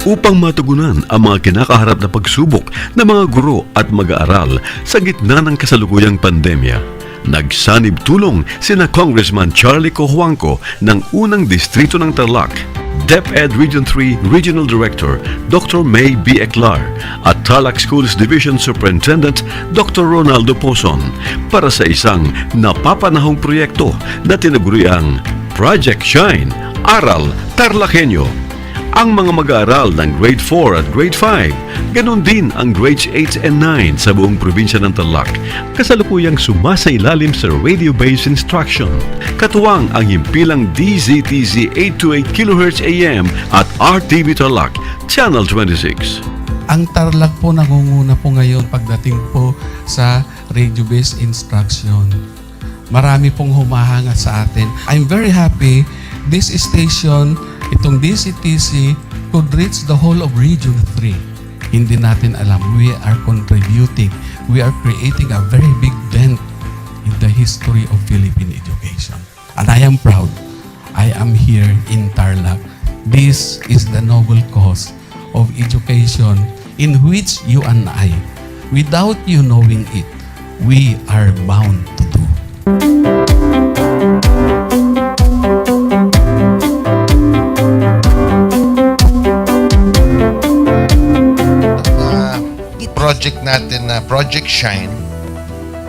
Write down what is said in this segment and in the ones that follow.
upang matugunan ang mga kinakaharap na pagsubok ng mga guro at mag-aaral sa gitna ng kasalukuyang pandemya. Nagsanib tulong sina Congressman Charlie Cojuangco ng unang distrito ng Tarlac, DEPED Region 3 Regional Director Dr. May B. Eclar at Tarlac Schools Division Superintendent Dr. Ronaldo Pozon para sa isang napapanahong proyekto na tinaguriang Project Shine, Aral TarlakHenyo. Ang mga mag-aaral ng Grade 4 at Grade 5, ganon din ang Grades 8 and 9 sa buong probinsya ng Tarlac, kasalukuyang sumasailalim sa radio-based instruction. Katuwang ang himpilang DZTZ 828 kHz AM at RTV Tarlac, Channel 26. Ang Tarlac po nangunguna po ngayon pagdating po sa radio-based instruction. Marami pong humahanga sa atin. I'm very happy this station, itong DCTC, could reach the whole of Region 3. Hindi natin alam, we are contributing. We are creating a very big dent in the history of Philippine education. And I am proud. I am here in Tarlac. This is the noble cause of education in which you and I, without you knowing it, we are bound to do. Project natin na Project Shine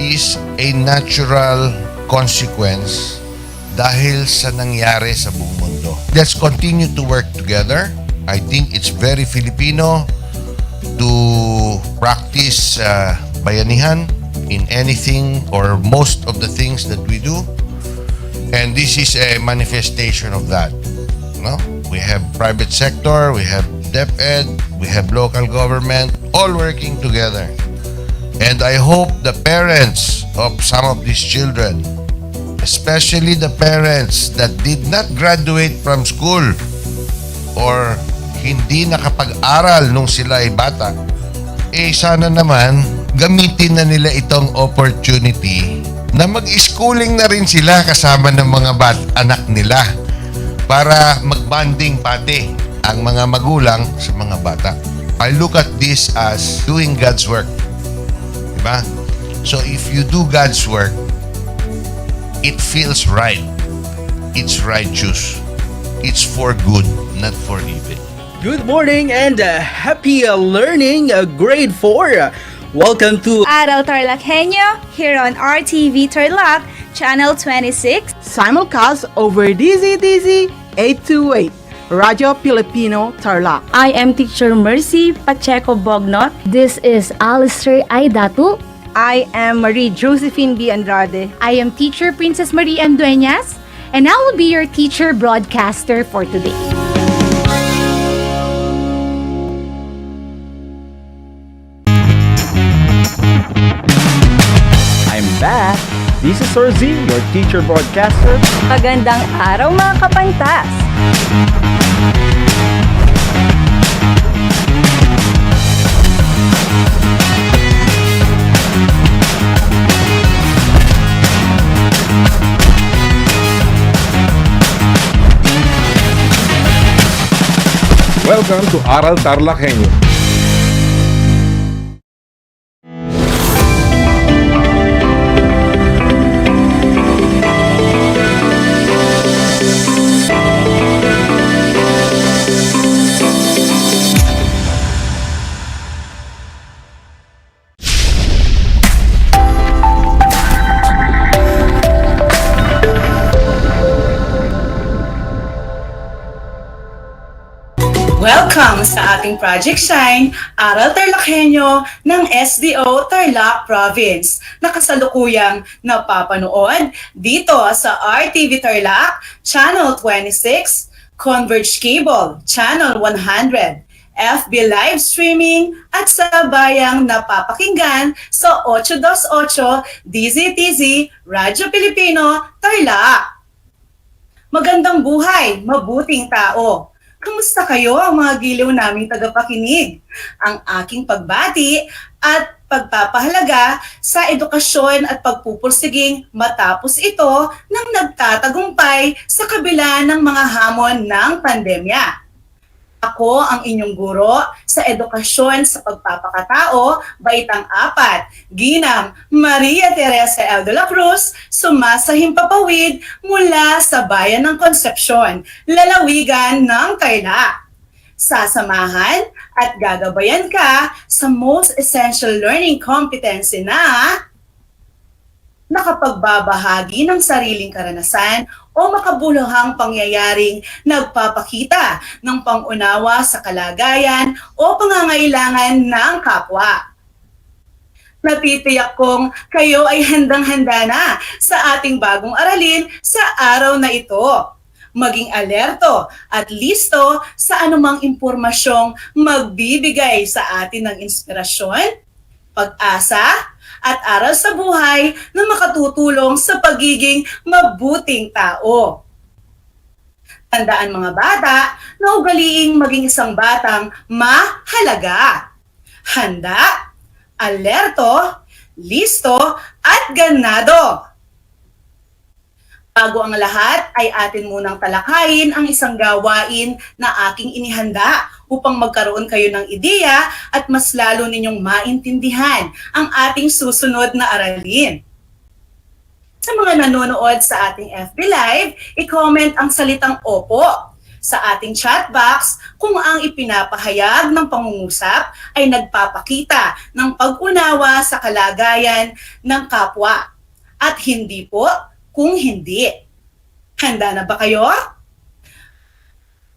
is a natural consequence dahil sa nangyari sa buong mundo. Let's continue to work together. I think it's very Filipino to practice bayanihan in anything or most of the things that we do. And this is a manifestation of that. No? We have private sector, we have DEPED, we have local government, all working together. And I hope the parents of some of these children, especially the parents that did not graduate from school or hindi nakapag-aral nung sila ay bata, sana naman gamitin na nila itong opportunity na mag-schooling na rin sila kasama ng mga anak nila para mag-bonding pati ang mga magulang sa mga bata. I look at this as doing God's work. Diba? So if you do God's work, it feels right. It's righteous. It's for good, not for evil. Good morning and happy learning, grade 4. Welcome to Aral TarlakHenyo here on RTV Tarlac, Channel 26. Simulcast over DZTZ 828, Radio Filipino Tarlac. I am Teacher Mercy Pacheco Bognot. This is Alistair Aidatu. I am Marie Josephine B. Andrade. I am Teacher Princess Marie M. Dueñas. And I will be your teacher broadcaster for today. I'm back. This is Sir Z, your teacher broadcaster. Magandang araw mga kapantas. Welcome to Aral TarlakHenyo. Welcome sa ating Project Shine, Aral TarlakHenyo ng SDO Tarlac Province na kasalukuyang napapanood dito sa RTV Tarlac, Channel 26, Converge Cable, Channel 100, FB live streaming at sa bayang napapakinggan sa 828 DZTZ Radyo Pilipino Tarlac. Magandang buhay, mabuting tao. Kumusta kayo ang mga giliw naming tagapakinig? Ang aking pagbati at pagpapahalaga sa edukasyon at pagpupursiging matapos ito nang nagtatagumpay sa kabila ng mga hamon ng pandemya. Ako ang inyong guro sa edukasyon sa pagpapakatao, baitang 4, Ginang Maria Teresa L. de la Cruz, sumasahimpapawid mula sa bayan ng Concepcion, lalawigan ng Tarlac. Sasamahan at gagabayan ka sa Most Essential Learning Competency na nakapagbabahagi ng sariling karanasan o makabuluhang pangyayaring nagpapakita ng pangunawa sa kalagayan o pangangailangan ng kapwa. Natitiyak kong kayo ay handang-handa na sa ating bagong aralin sa araw na ito. Maging alerto at listo sa anumang impormasyong magbibigay sa atin ng inspirasyon, pag-asa, at aral sa buhay na makatutulong sa pagiging mabuting tao. Tandaan mga bata na ugaliing maging isang batang mahalaga, handa, alerto, listo, at ganado. Bago ang lahat ay atin munang talakayin ang isang gawain na aking inihanda upang magkaroon kayo ng ideya at mas lalo ninyong maintindihan ang ating susunod na aralin. Sa mga nanonood sa ating FB Live, i-comment ang salitang opo sa ating chat box kung ang ipinapahayag ng pangungusap ay nagpapakita ng pag-unawa sa kalagayan ng kapwa at hindi po kung hindi. Handa na ba kayo?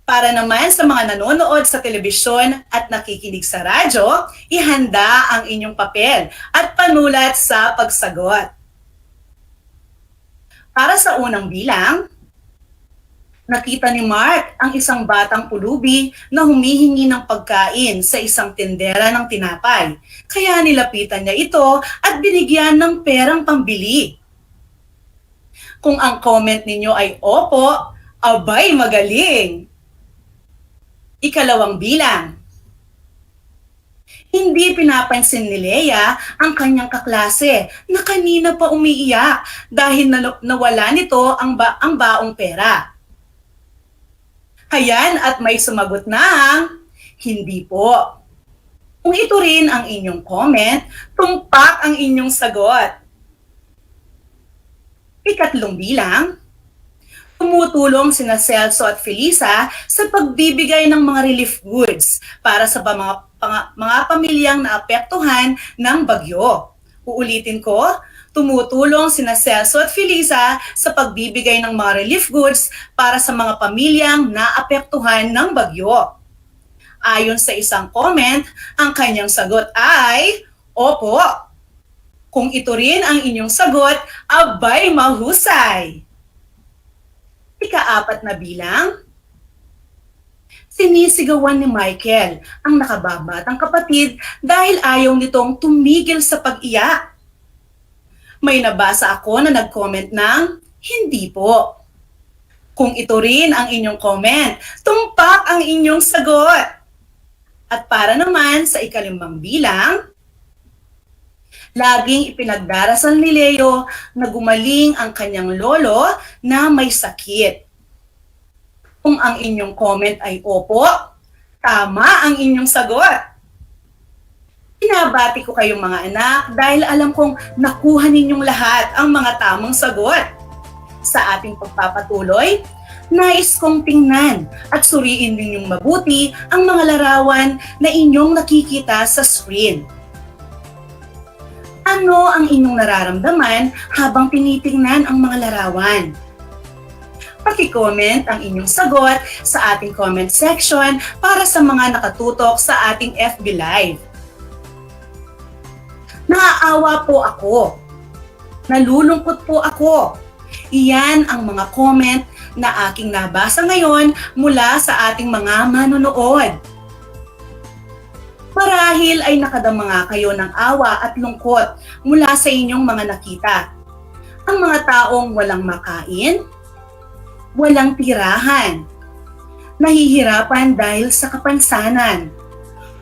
Para naman sa mga nanonood sa telebisyon at nakikinig sa radyo, ihanda ang inyong papel at panulat sa pagsagot. Para sa unang bilang, nakita ni Mark ang isang batang pulubi na humihingi ng pagkain sa isang tindera ng tinapay. Kaya nilapitan niya ito at binigyan ng perang pambili. Kung ang comment ninyo ay opo, abay magaling. Ikalawang bilang. Hindi pinapansin ni Leia ang kanyang kaklase na kanina pa umiiyak dahil nawala nito ang baong pera. Hayan at may sumagot ng hindi po. Kung ito rin ang inyong comment, tumpak ang inyong sagot. Ikatlong bilang, tumutulong sina Celso at Felisa sa pagbibigay ng mga relief goods para sa mga pamilyang naapektuhan ng bagyo. Uulitin ko, tumutulong sina Celso at Felisa sa pagbibigay ng mga relief goods para sa mga pamilyang naapektuhan ng bagyo. Ayon sa isang comment, ang kanyang sagot ay, opo. Kung ito rin ang inyong sagot, abay mahusay. Ika-4 na bilang, sinisigawan ni Michael ang nakababatang kapatid dahil ayaw nitong tumigil sa pag-iyak. May nabasa ako na nag-comment ng, hindi po. Kung ito rin ang inyong comment, tumpak ang inyong sagot. At para naman sa ika-5 bilang, laging ipinagdarasal ni Leo na gumaling ang kanyang lolo na may sakit. Kung ang inyong comment ay opo, tama ang inyong sagot. Pinabati ko kayong mga anak dahil alam kong nakuha ninyong lahat ang mga tamang sagot. Sa ating pagpapatuloy, nais kong tingnan at suriin ninyong mabuti ang mga larawan na inyong nakikita sa screen. Ano ang inyong nararamdaman habang tinitingnan ang mga larawan? Paki-comment ang inyong sagot sa ating comment section para sa mga nakatutok sa ating FB Live. Naaawa po ako. Nalulungkot po ako. Iyan ang mga comment na aking nabasa ngayon mula sa ating mga manonood. Marahil ay nakadama nga kayo ng awa at lungkot mula sa inyong mga nakita. Ang mga taong walang makain, walang tirahan, nahihirapan dahil sa kapansanan,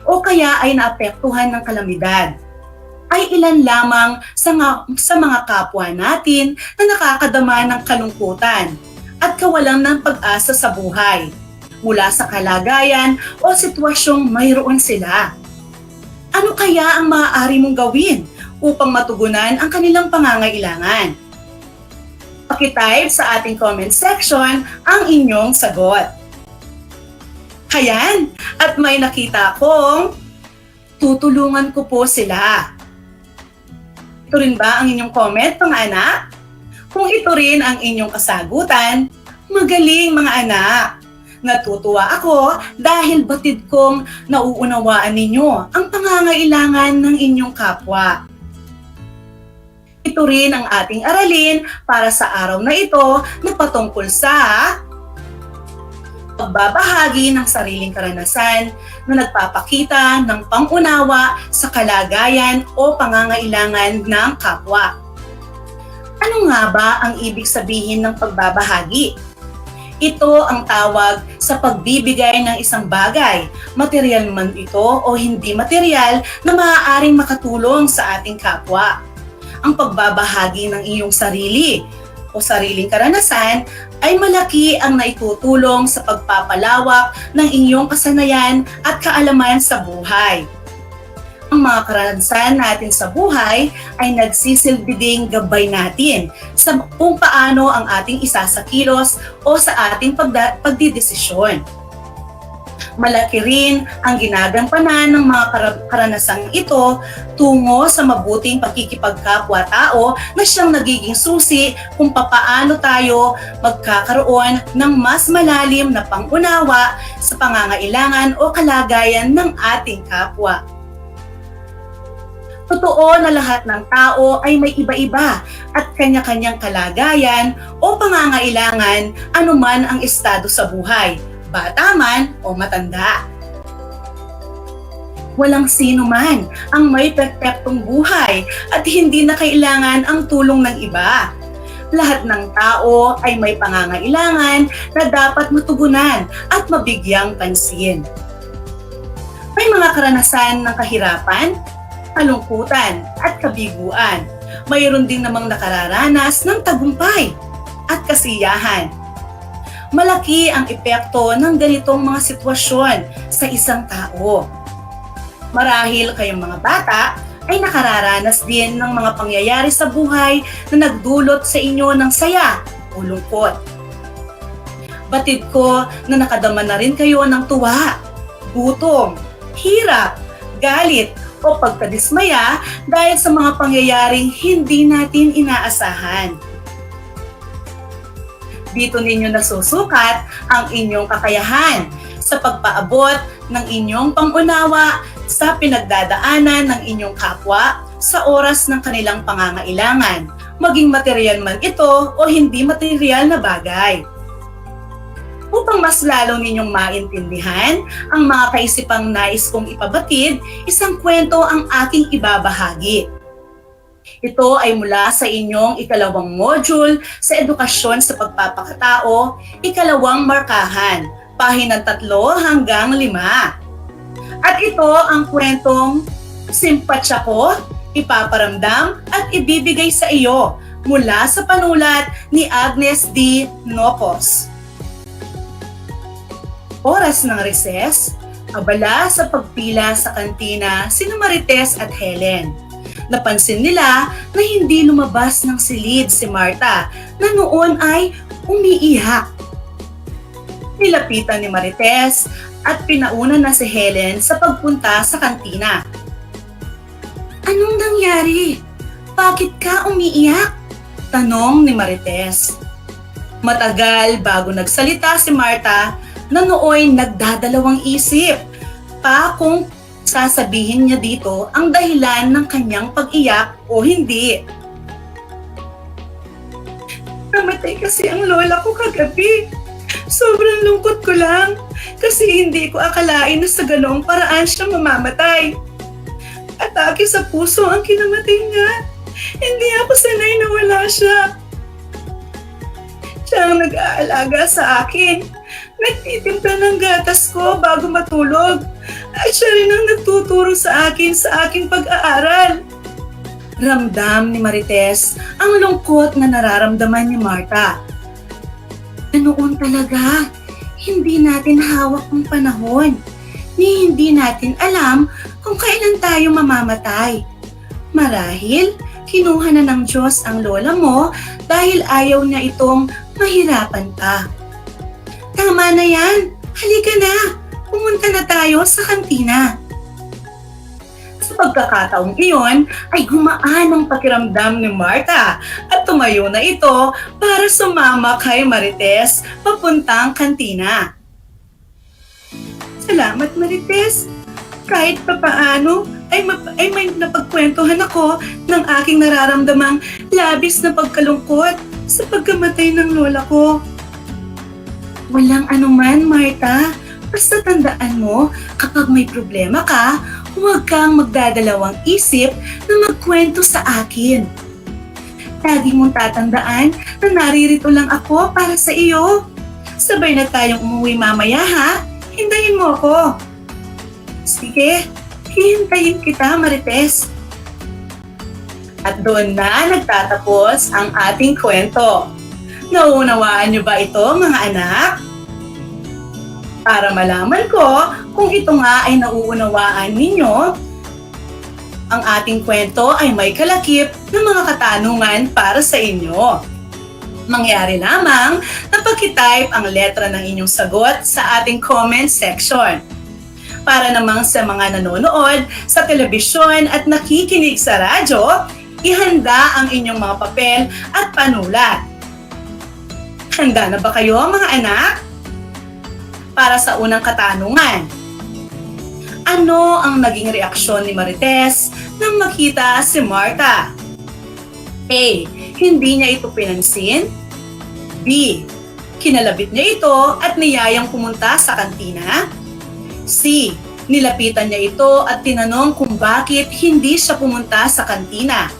o kaya ay naapektuhan ng kalamidad, ay ilan lamang sa mga kapwa natin na nakakadama ng kalungkutan at kawalan ng pag-asa sa buhay. mula sa kalagayan o sitwasyong mayroon sila. Ano kaya ang maaari mong gawin upang matugunan ang kanilang pangangailangan? Paki-type sa ating comment section ang inyong sagot. Ayan, at may nakita akong tutulungan ko po sila. Ito rin ba ang inyong comment, mga anak? Kung ito rin ang inyong kasagutan, magaling mga anak. Natutuwa ako dahil batid kong nauunawaan ninyo ang pangangailangan ng inyong kapwa. Ito rin ang ating aralin para sa araw na ito na patungkol sa pagbabahagi ng sariling karanasan na nagpapakita ng pangunawa sa kalagayan o pangangailangan ng kapwa. Ano nga ba ang ibig sabihin ng pagbabahagi? Ito ang tawag sa pagbibigay ng isang bagay, material man ito o hindi material, na maaaring makatulong sa ating kapwa. Ang pagbabahagi ng iyong sarili o sariling karanasan ay malaki ang naitutulong sa pagpapalawak ng inyong kasanayan at kaalaman sa buhay. Ang mga karanasan natin sa buhay ay nagsisilbi ding gabay natin sa kung paano ang ating isasakilos o sa ating pagdidesisyon. Malaki rin ang ginagampanan ng mga karanasang ito tungo sa mabuting pakikipagkapwa-tao na siyang nagiging susi kung papaano tayo magkakaroon ng mas malalim na pangunawa sa pangangailangan o kalagayan ng ating kapwa. Totoo na lahat ng tao ay may iba-iba at kanya-kanyang kalagayan o pangangailangan anuman ang estado sa buhay, bata man o matanda. Walang sino man ang may perpektong buhay at hindi na kailangan ang tulong ng iba. Lahat ng tao ay may pangangailangan na dapat matugunan at mabigyang pansin. May mga karanasan ng kahirapan, kalungkutan at kabiguan. Mayroon din namang nakararanas ng tagumpay at kasiyahan. Malaki ang epekto ng ganitong mga sitwasyon sa isang tao. Marahil kayong mga bata ay nakararanas din ng mga pangyayari sa buhay na nagdulot sa inyo ng saya o lungkot. Batid ko na nakadama na rin kayo ng tuwa, gutom, hirap, galit, o pagkadismaya dahil sa mga pangyayaring hindi natin inaasahan. Dito ninyo nasusukat ang inyong kakayahan sa pagpaabot ng inyong pangunawa sa pinagdadaanan ng inyong kapwa sa oras ng kanilang pangangailangan, maging material man ito o hindi material na bagay. Upang mas lalo ninyong maintindihan ang mga kaisipang nais kong ipabatid, isang kwento ang aking ibabahagi. Ito ay mula sa inyong ikalawang module sa edukasyon sa pagpapakatao, ikalawang markahan, pahinang 3 hanggang 5. At ito ang kwentong Simpatya ko, ipaparamdam at ibibigay sa iyo mula sa panulat ni Agnes D. Nocos. Oras ng recess, abala sa pagpila sa kantina sina Marites at Helen. Napansin nila na hindi lumabas ng silid si Marta na noon ay umiiyak. Nilapitan ni Marites at pinauna na si Helen sa pagpunta sa kantina. Anong nangyari? Bakit ka umiiyak? Tanong ni Marites. Matagal bago nagsalita si Marta na nooy nagdadalawang isip pa kung sasabihin niya dito ang dahilan ng kanyang pag-iyak o hindi. Namatay kasi ang lola ko kagabi. Sobrang lungkot ko lang kasi hindi ko akalain na sa ganoong paraan siya mamamatay. Atake sa puso ang kinamatay niya. Hindi ako sanay na wala siya. Siya ang nag-aalaga sa akin. Nagtitimpla ng gatas ko bago matulog. At siya rin ang nagtuturo sa akin sa aking pag-aaral. Ramdam ni Marites ang lungkot na nararamdaman ni Marta. Noon talaga, hindi natin hawak ang panahon, ni hindi natin alam kung kailan tayo mamamatay. Marahil, kinuha na ng Diyos ang lola mo dahil ayaw niya itong mahirapan ka. Tama na yan, halika na, pumunta na tayo sa kantina. Sa pagkakataong iyon ay gumaan ang pakiramdam ni Marta at tumayo na ito para sumama kay Marites papuntang kantina. Salamat Marites, kahit papaano ay may napagkwentuhan ako ng aking nararamdamang labis na pagkalungkot sa pagkamatay ng lola ko. Walang anuman Marta, basta tandaan mo kapag may problema ka, huwag kang magdadalawang isip na magkwento sa akin. Lagi mong tatandaan na naririto lang ako para sa iyo. Sabay na tayong umuwi mamaya ha. Hintayin mo ako. Sige, hihintayin kita Marites. At doon na nagtatapos ang ating kwento. Nauunawaan niyo ba ito mga anak? Para malaman ko kung ito nga ay nauunawaan ninyo, ang ating kwento ay may kalakip ng mga katanungan para sa inyo. Mangyari lamang na pag-type ang letra ng inyong sagot sa ating comment section. Para namang sa mga nanonood sa telebisyon at nakikinig sa radyo, ihanda ang inyong mga papel at panulat. Handa na ba kayo mga anak? Para sa unang katanungan, ano ang naging reaksyon ni Marites nang makita si Marta? A. Hindi niya ito pinansin. B. Kinalabit niya ito at niyayang pumunta sa kantina. C. Nilapitan niya ito at tinanong kung bakit hindi siya pumunta sa kantina.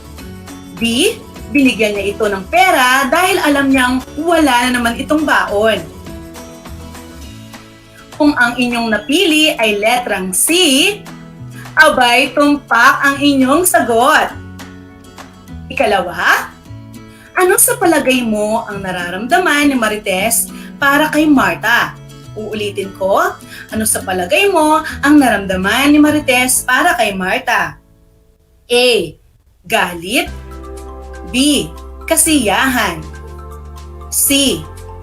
D. Binigyan niya ito ng pera dahil alam niyang wala na naman itong baon. Kung ang inyong napili ay letrang C, abay tumpak ang inyong sagot. Ikalawa, ano sa palagay mo ang nararamdaman ni Marites para kay Marta? Uulitin ko, ano sa palagay mo ang naramdaman ni Marites para kay Marta? A. Galit. B. Kasiyahan. C.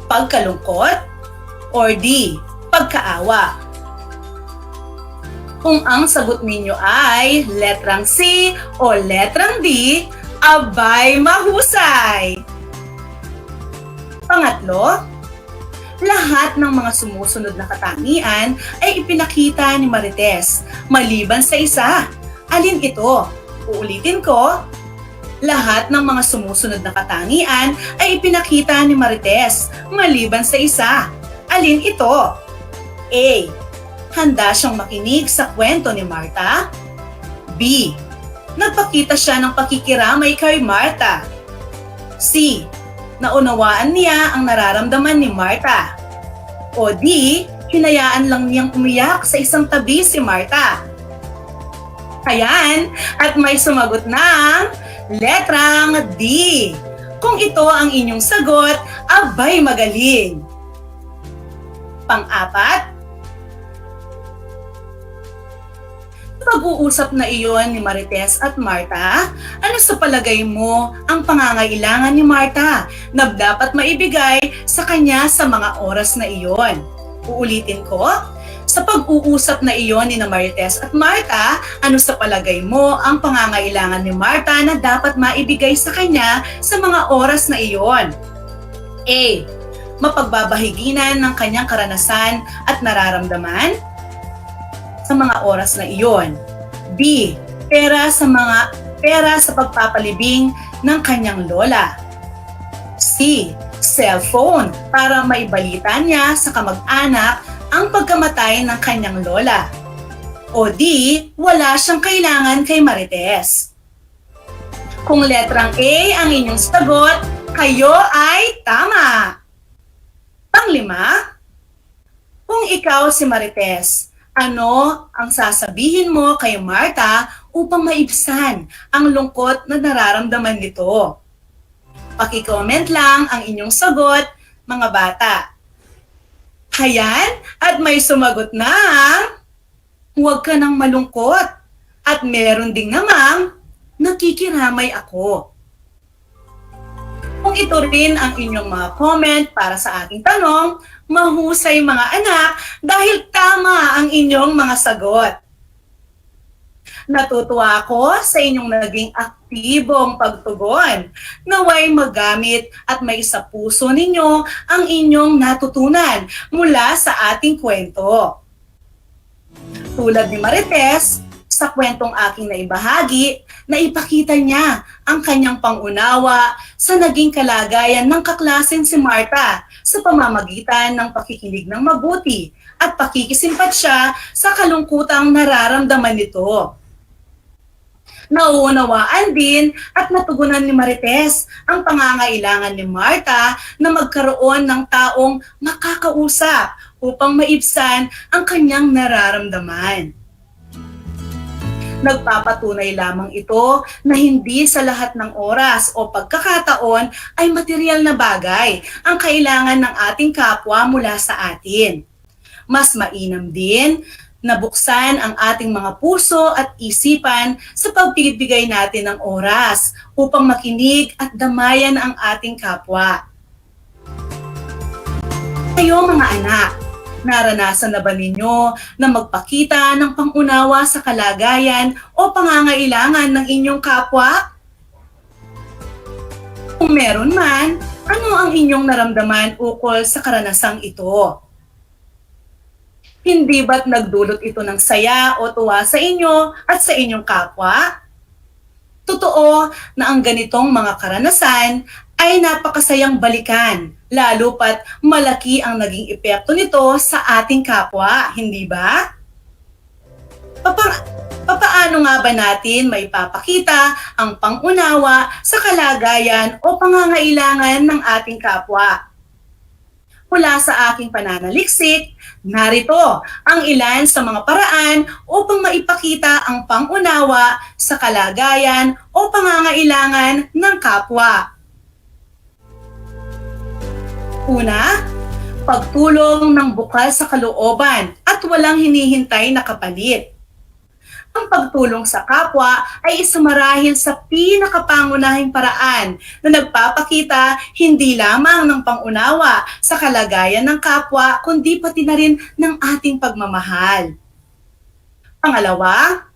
Pagkalungkot. Or D. Pagkaawa. Kung ang sagot ninyo ay letrang C o letrang D, abay mahusay! Pangatlo, lahat ng mga sumusunod na katangian ay ipinakita ni Marites, maliban sa isa. Alin ito? Uulitin ko, lahat ng mga sumusunod na katangian ay ipinakita ni Marites, maliban sa isa. Alin ito? A. Handa siyang makinig sa kwento ni Marta. B. Nagpakita siya ng pakikiramay kay Marta. C. Naunawaan niya ang nararamdaman ni Marta. O D. Hinayaan lang niyang umiyak sa isang tabi si Marta. Ayan, at may sumagot ng letrang D. Kung ito ang inyong sagot, abay magaling. Pang-apat, pag-uusap na iyon ni Marites at Marta, ano sa palagay mo ang pangangailangan ni Marta na dapat maibigay sa kanya sa mga oras na iyon? Uulitin ko, sa pag-uusap na iyon ni Marites at Marta, ano sa palagay mo ang pangangailangan ni Marta na dapat maibigay sa kanya sa mga oras na iyon? A. Mapagbabahiginan ng kanyang karanasan at nararamdaman sa mga oras na iyon. B. Pera sa pagpapalibing ng kanyang lola. C. Cellphone para maibalita niya sa kamag-anak ang pagkamatay ng kanyang lola. O D. Wala siyang kailangan kay Marites. Kung letrang A ang inyong sagot, kayo ay tama. Panglima, kung ikaw si Marites, ano ang sasabihin mo kay Marta upang maibsan ang lungkot na nararamdaman nito? Paki-comment lang ang inyong sagot, mga bata. Hayan, at may sumagot na, huwag ka nang malungkot. At meron ding namang, nakikiramay ako. Kung ito rin ang inyong mga comment para sa aking tanong, mahusay mga anak dahil tama ang inyong mga sagot. Natutuwa ako sa inyong naging aktibong pagtugon. Naway magamit at may sa puso ninyo ang inyong natutunan mula sa ating kwento. Tulad ni Marites, sa kwentong aking naibahagi, naipakita niya ang kanyang pangunawa sa naging kalagayan ng kaklasen si Marta sa pamamagitan ng pakikinig ng mabuti at pakikisimpatya sa kalungkutang nararamdaman nito. Nauunawaan din at natugunan ni Marites ang pangangailangan ni Marta na magkaroon ng taong makakausap upang maibsan ang kanyang nararamdaman. Nagpapatunay lamang ito na hindi sa lahat ng oras o pagkakataon ay material na bagay ang kailangan ng ating kapwa mula sa atin. Mas mainam din na buksan ang ating mga puso at isipan sa pagbibigay natin ng oras upang makinig at damayan ang ating kapwa. Kayo mga anak, naranasan na ba ninyo na magpakita ng pangunawa sa kalagayan o pangangailangan ng inyong kapwa? Kung meron man, ano ang inyong naramdaman ukol sa karanasang ito? Hindi ba't nagdulot ito ng saya o tuwa sa inyo at sa inyong kapwa? Totoo na ang ganitong mga karanasan ay napakasayang balikan, lalo pat malaki ang naging epekto nito sa ating kapwa, hindi ba? Papaano nga ba natin maipapakita ang pangunawa sa kalagayan o pangangailangan ng ating kapwa? Mula sa aking pananaliksik, narito ang ilan sa mga paraan upang maipakita ang pangunawa sa kalagayan o pangangailangan ng kapwa. Una, pagtulong ng bukal sa kalooban at walang hinihintay na kapalit. Ang pagtulong sa kapwa ay isa marahil sa pinakapangunahing paraan na nagpapakita hindi lamang ng pangunawa sa kalagayan ng kapwa, kundi pati na rin ng ating pagmamahal. Pangalawa,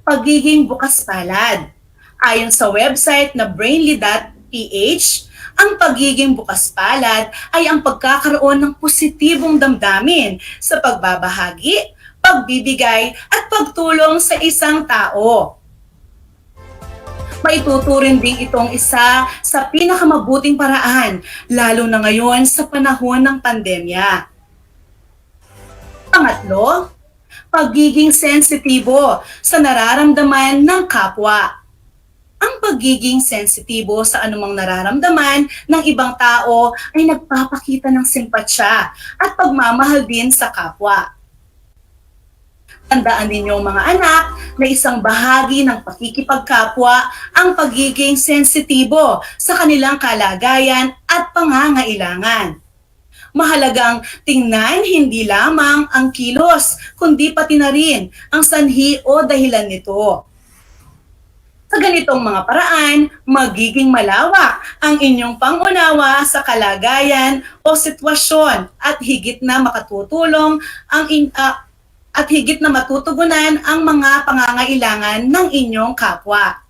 pagiging bukas palad. Ayon sa website na brainly.ph, ang pagiging bukas palad ay ang pagkakaroon ng positibong damdamin sa pagbabahagi, pagbibigay at pagtulong sa isang tao. Maituturing din itong isa sa pinakamabuting paraan, lalo na ngayon sa panahon ng pandemya. Pangatlo, pagiging sensitibo sa nararamdaman ng kapwa. Ang pagiging sensitibo sa anumang nararamdaman ng ibang tao ay nagpapakita ng simpatsya at pagmamahal din sa kapwa. Tandaan ninyo mga anak na isang bahagi ng pakikipagkapwa ang pagiging sensitibo sa kanilang kalagayan at pangangailangan. Mahalagang tingnan hindi lamang ang kilos, kundi pati na rin ang sanhi o dahilan nito. Sa ganitong mga paraan, magiging malawak ang inyong pangunawa sa kalagayan o sitwasyon at higit na makatutulong at higit na matutugunan ang mga pangangailangan ng inyong kapwa.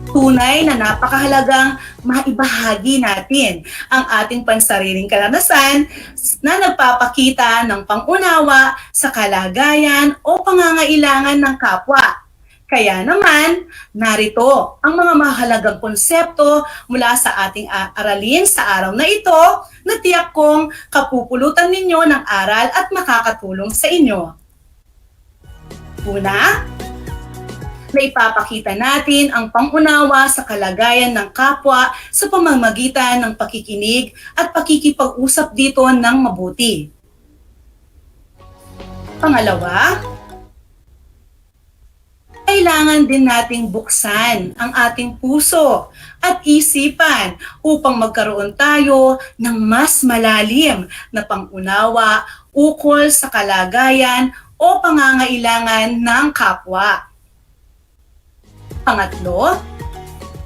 Tunay na napakahalagang maibahagi natin ang ating pansariling karanasan na nagpapakita ng pangunawa sa kalagayan o pangangailangan ng kapwa. Kaya naman, narito ang mga mahalagang konsepto mula sa ating aralin sa araw na ito na tiyak kong kapupulutan ninyo ng aral at makakatulong sa inyo. Una, naipapakita natin ang pangunawa sa kalagayan ng kapwa sa pamamagitan ng pakikinig at pakikipag-usap dito ng mabuti. Pangalawa, kailangan kailangan din nating buksan ang ating puso at isipan upang magkaroon tayo ng mas malalim na pangunawa ukol sa kalagayan o pangangailangan ng kapwa. Pangatlo,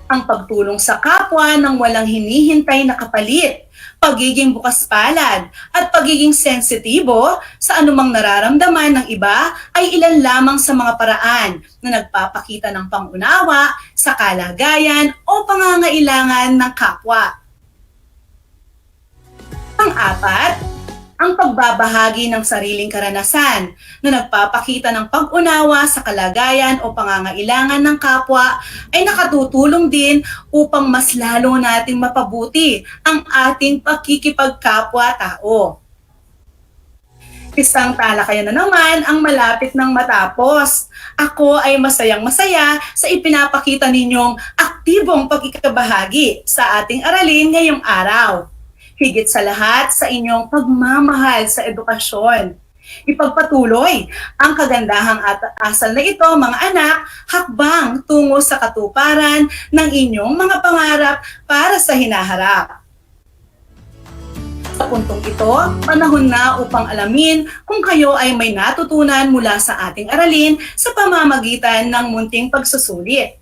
ang pagtulong sa kapwa ng walang hinihintay na kapalit, pagiging bukas palad, at pagiging sensitibo sa anumang nararamdaman ng iba ay ilan lamang sa mga paraan na nagpapakita ng pangunawa sa kalagayan o pangangailangan ng kapwa. Pang-apat, ang pagbabahagi ng sariling karanasan na nagpapakita ng pag-unawa sa kalagayan o pangangailangan ng kapwa ay nakatutulong din upang mas lalo nating mapabuti ang ating pakikipagkapwa-tao. Isang talakayan na naman ang malapit ng matapos. Ako ay masayang-masaya sa ipinapakita ninyong aktibong pagkikabahagi sa ating aralin ngayong araw. Higit sa lahat sa inyong pagmamahal sa edukasyon. Ipagpatuloy ang kagandahang asal na ito, mga anak, hakbang tungo sa katuparan ng inyong mga pangarap para sa hinaharap. Sa puntong ito, panahon na upang alamin kung kayo ay may natutunan mula sa ating aralin sa pamamagitan ng munting pagsusulit.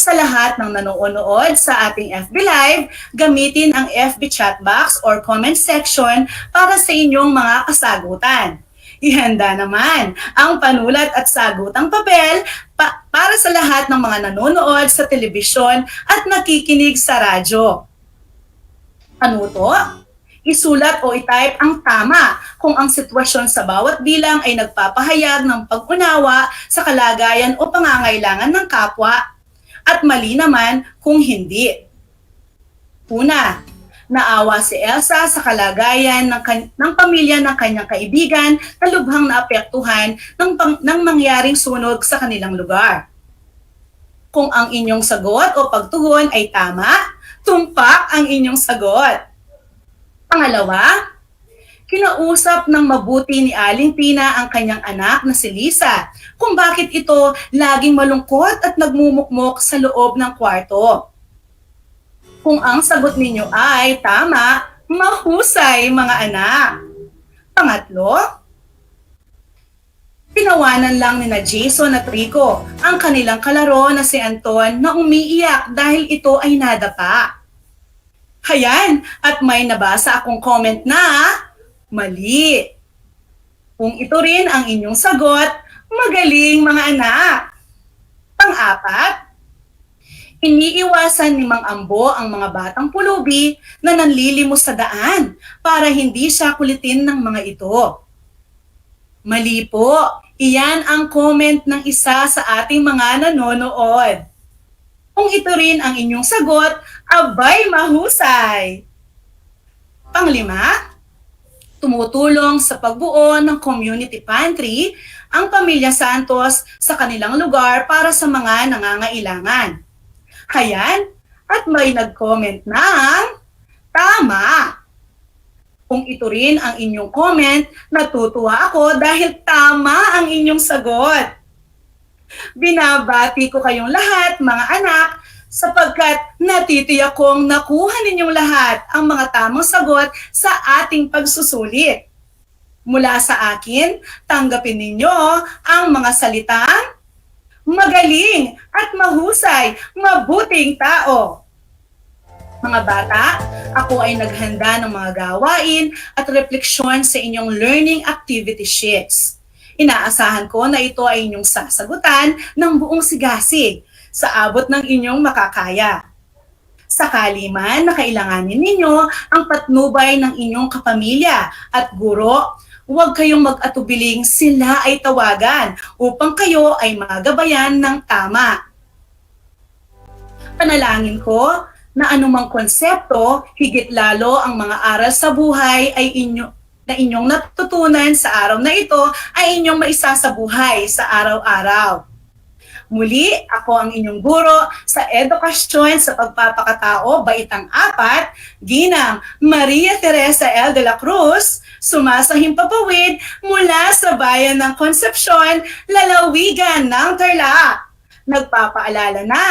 Sa lahat ng nanonood sa ating FB Live, gamitin ang FB chat box or comment section para sa inyong mga kasagutan. Ihanda naman ang panulat at sagutang papel para sa lahat ng mga nanonood sa telebisyon at nakikinig sa radyo. Ano to? Isulat o itype ang tama kung ang sitwasyon sa bawat bilang ay nagpapahayag ng pag-unawa sa kalagayan o pangangailangan ng kapwa, at mali naman kung hindi. Una, naawa si Elsa sa kalagayan ng pamilya ng kanyang kaibigan na lubhang naapektuhan ng mangyaring sunog sa kanilang lugar. Kung ang inyong sagot o pagtugon ay tama, tumpak ang inyong sagot. Pangalawa, kinausap ng mabuti ni Aling Tina ang kanyang anak na si Lisa kung bakit ito laging malungkot at nagmumukmok sa loob ng kwarto. Kung ang sagot ninyo ay tama, mahusay mga anak. Pangatlo, tinawanan lang ni na Jason at Rico ang kanilang kalaro na si Anton na umiiyak dahil ito ay nadapa. Hayan, at may nabasa akong comment na mali. Kung ito rin ang inyong sagot, magaling mga anak. Pang-apat, iniiwasan ni Mang Ambo ang mga batang pulubi na nanlilimos sa daan para hindi siya kulitin ng mga ito. Mali po, iyan ang comment ng isa sa ating mga nanonood. Kung ito rin ang inyong sagot, abay mahusay. Panglima, tumutulong sa pagbuo ng community pantry ang pamilya Santos sa kanilang lugar para sa mga nangangailangan. Hayan, at may nag-comment ng tama. Kung ito rin ang inyong comment, natutuwa ako dahil tama ang inyong sagot. Binabati ko kayong lahat, mga anak, sapagkat natitiyak kong nakuha ninyong lahat ang mga tamang sagot sa ating pagsusulit. Mula sa akin, tanggapin ninyo ang mga salitang magaling at mahusay, mabuting tao. Mga bata, ako ay naghanda ng mga gawain at refleksyon sa inyong learning activity sheets. Inaasahan ko na ito ay inyong sasagutan ng buong sigasig sa abot ng inyong makakaya. Sakali man na kailanganin ninyo ang patnubay ng inyong kapamilya at guro, huwag kayong mag-atubiling sila ay tawagan upang kayo ay magabayan ng tama. Panalangin ko na anumang konsepto, higit lalo ang mga aral sa buhay ay inyong natutunan sa araw na ito ay inyong maisasabuhay sa araw-araw. Muli, ako ang inyong guro sa edukasyon sa pagpapakatao, baitang 4, Ginang Maria Teresa L. de la Cruz, sumasahing papawid mula sa bayan ng Concepcion, lalawigan ng Tarlac. nagpapaalala na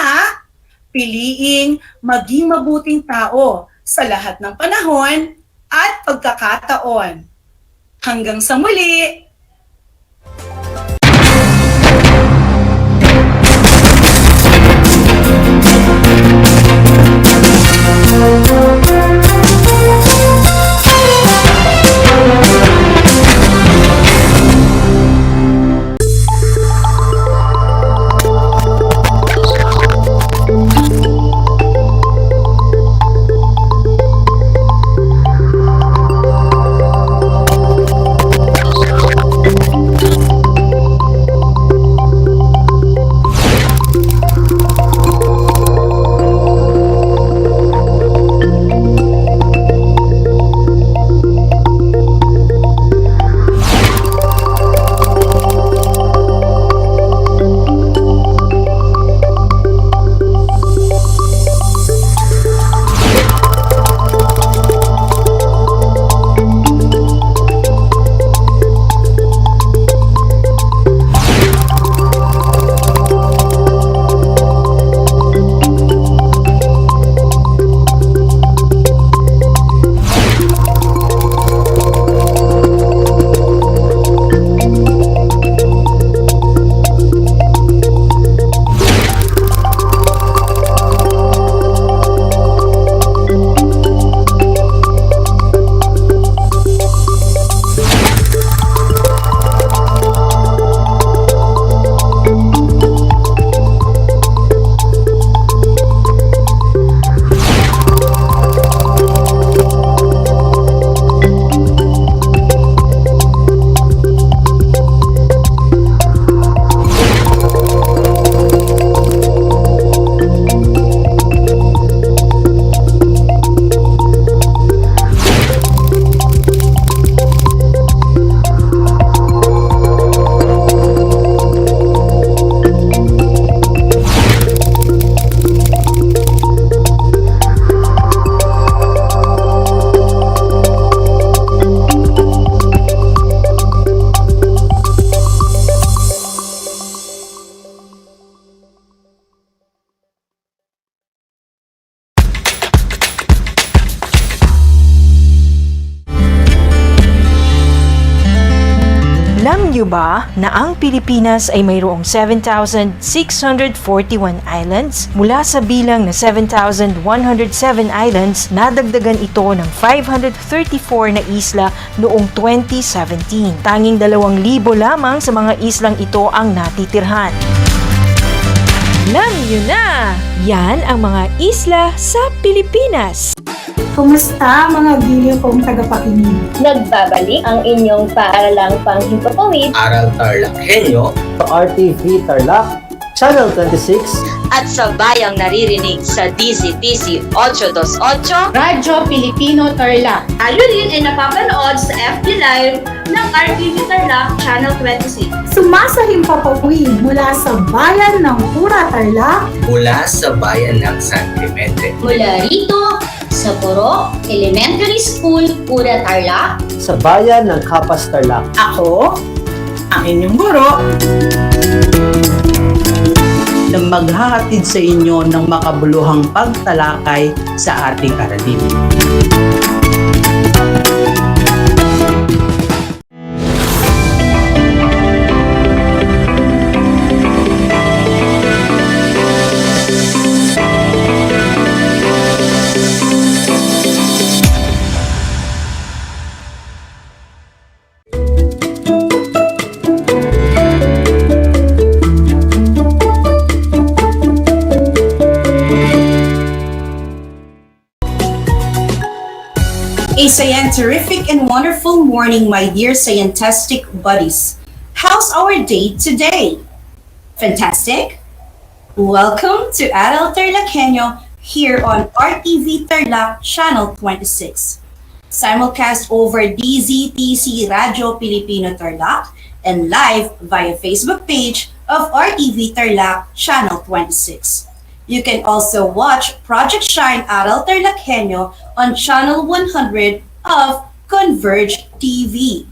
piliing maging mabuting tao sa lahat ng panahon at pagkakataon. Hanggang sa muli! Alam niyo ba na ang Pilipinas ay mayroong 7,641 islands? Mula sa bilang na 7,107 islands, nadagdagan ito ng 534 na isla noong 2017. Tanging 2,000 lamang sa mga islang ito ang natitirhan. Alam niyo na! Yan ang mga isla sa Pilipinas. Kumusta mga giliw kong tagapakinig? Nagbabalik ang inyong paaralang panghimpapawid, Aral TarlakHenyo, RTV Tarlac, Channel 26, at sa bayang naririnig sa DZTC 828, Radyo Pilipino Tarlac. Tayo rin ay napapanood sa FB Live ng RTV Tarlac Channel 26. Sumasahim papawid mula sa bayan ng Pura Tarlac, mula sa bayan ng San Clemente, mula rito sa Puro Elementary School, Pura Tarlac, sa bayan ng Kapas Tarlac. Ako, ang inyong guro, na maghahatid sa inyo ng makabuluhang pagtalakay sa ating aralin. A scientific and wonderful morning, my dear scientistic buddies. How's our day today? Fantastic? Welcome to Aral TarlakHenyo here on RTV Tarlac Channel 26. Simulcast over DZTC Radio Filipino Tarlac and live via Facebook page of RTV Tarlac Channel 26. You can also watch Project Shine Aral TarlakHenyo on Channel 100 of Converge TV.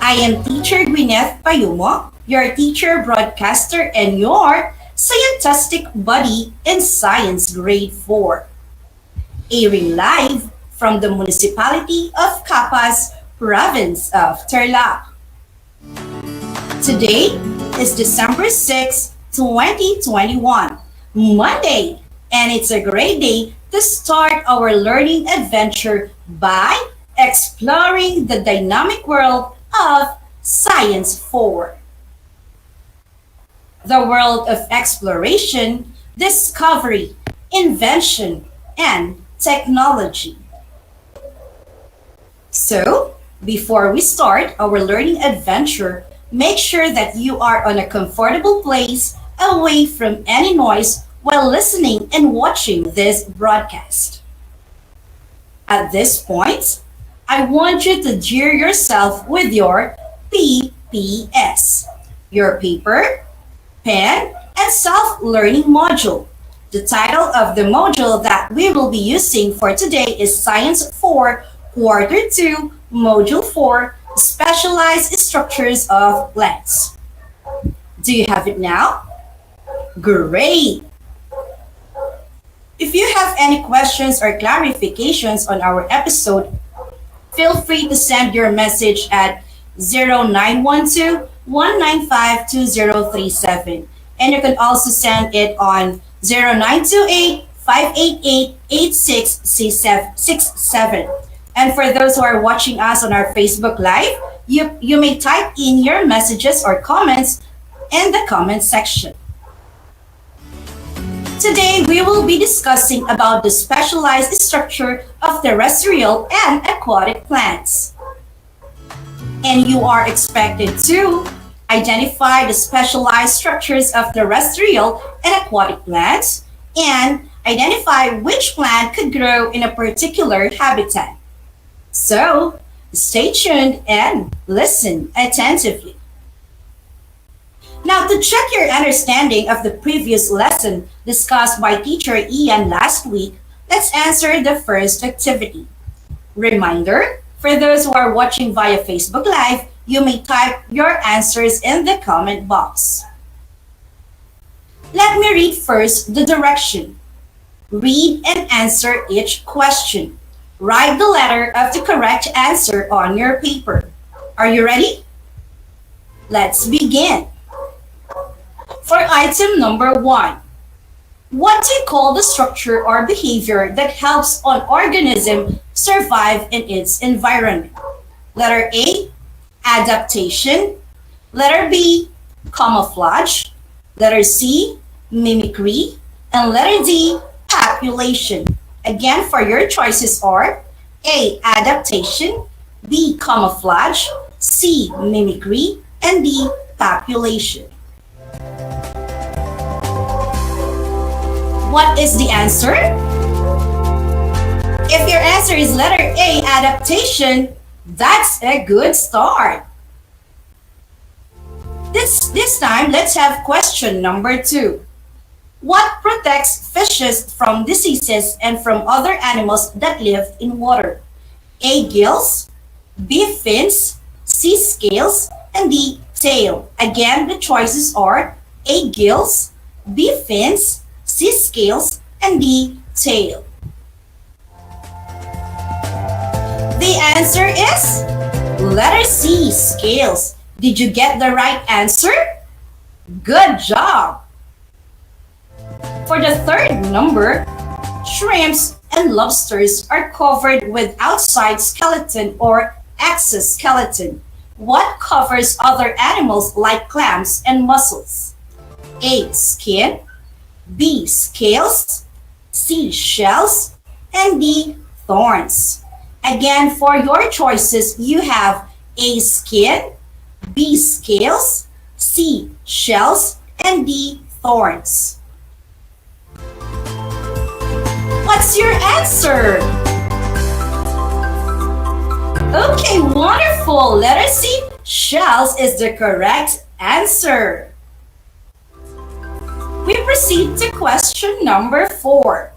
I am Teacher Gwyneth Payumo, your teacher, broadcaster, and your scientific buddy in Science Grade 4. Airing live from the municipality of Capas, province of Tarlac. Today is December 6, 2021, Monday, and it's a great day to start our learning adventure by exploring the dynamic world of Science 4. The world of exploration, discovery, invention, and technology. So, before we start our learning adventure, make sure that you are on a comfortable place away from any noise while listening and watching this broadcast. At this point, I want you to gear yourself with your PPS, your paper, pen, and self-learning module. The title of the module that we will be using for today is Science 4, Quarter 2, Module 4, Specialized Structures of Plants. Do you have it now? Great! If you have any questions or clarifications on our episode, feel free to send your message at 0912-195-2037. And you can also send it on 0928-588-8667. And for those who are watching us on our Facebook Live, you may type in your messages or comments in the comment section. Today, we will be discussing about the specialized structure of terrestrial and aquatic plants. And you are expected to identify the specialized structures of terrestrial and aquatic plants and identify which plant could grow in a particular habitat. So, stay tuned and listen attentively. Now, to check your understanding of the previous lesson discussed by Teacher Ian last week, let's answer the first activity. Reminder, for those who are watching via Facebook Live, you may type your answers in the comment box. Let me read first the direction. Read and answer each question. Write the letter of the correct answer on your paper. Are you ready? Let's begin. For item number 1, what do you call the structure or behavior that helps an organism survive in its environment? Letter A, adaptation. Letter B, camouflage. Letter C, mimicry. And letter D, population. Again, for your choices are A, adaptation, B, camouflage, C, mimicry, and D, population. What is the answer? If your answer is letter A, adaptation, that's a good start. This time, let's have question number 2. What protects fishes from diseases and from other animals that live in water? A, gills, B, fins, C, scales, and D, tail. Again, the choices are A, gills, B, fins, C, scales, and D, tail. The answer is letter C, scales. Did you get the right answer? Good job! For the third number, shrimps and lobsters are covered with outside skeleton or exoskeleton. What covers other animals like clams and mussels? A, skin, B, scales, C, shells, and D, thorns. Again, for your choices, you have A, skin, B, scales, C, shells, and D, thorns. What's your answer? Okay, wonderful. Letter C, shells, is the correct answer. We proceed to question number 4.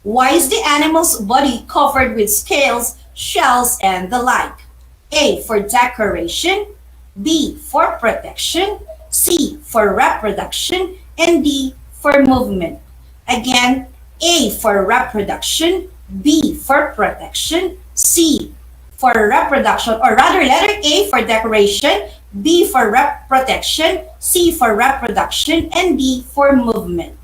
Why is the animal's body covered with scales, shells, and the like? A, for decoration, B, for protection, C for reproduction, and D for movement. Again, A for reproduction, B for protection, C for reproduction, or rather letter A for decoration, B for protection, C for reproduction, and D for movement.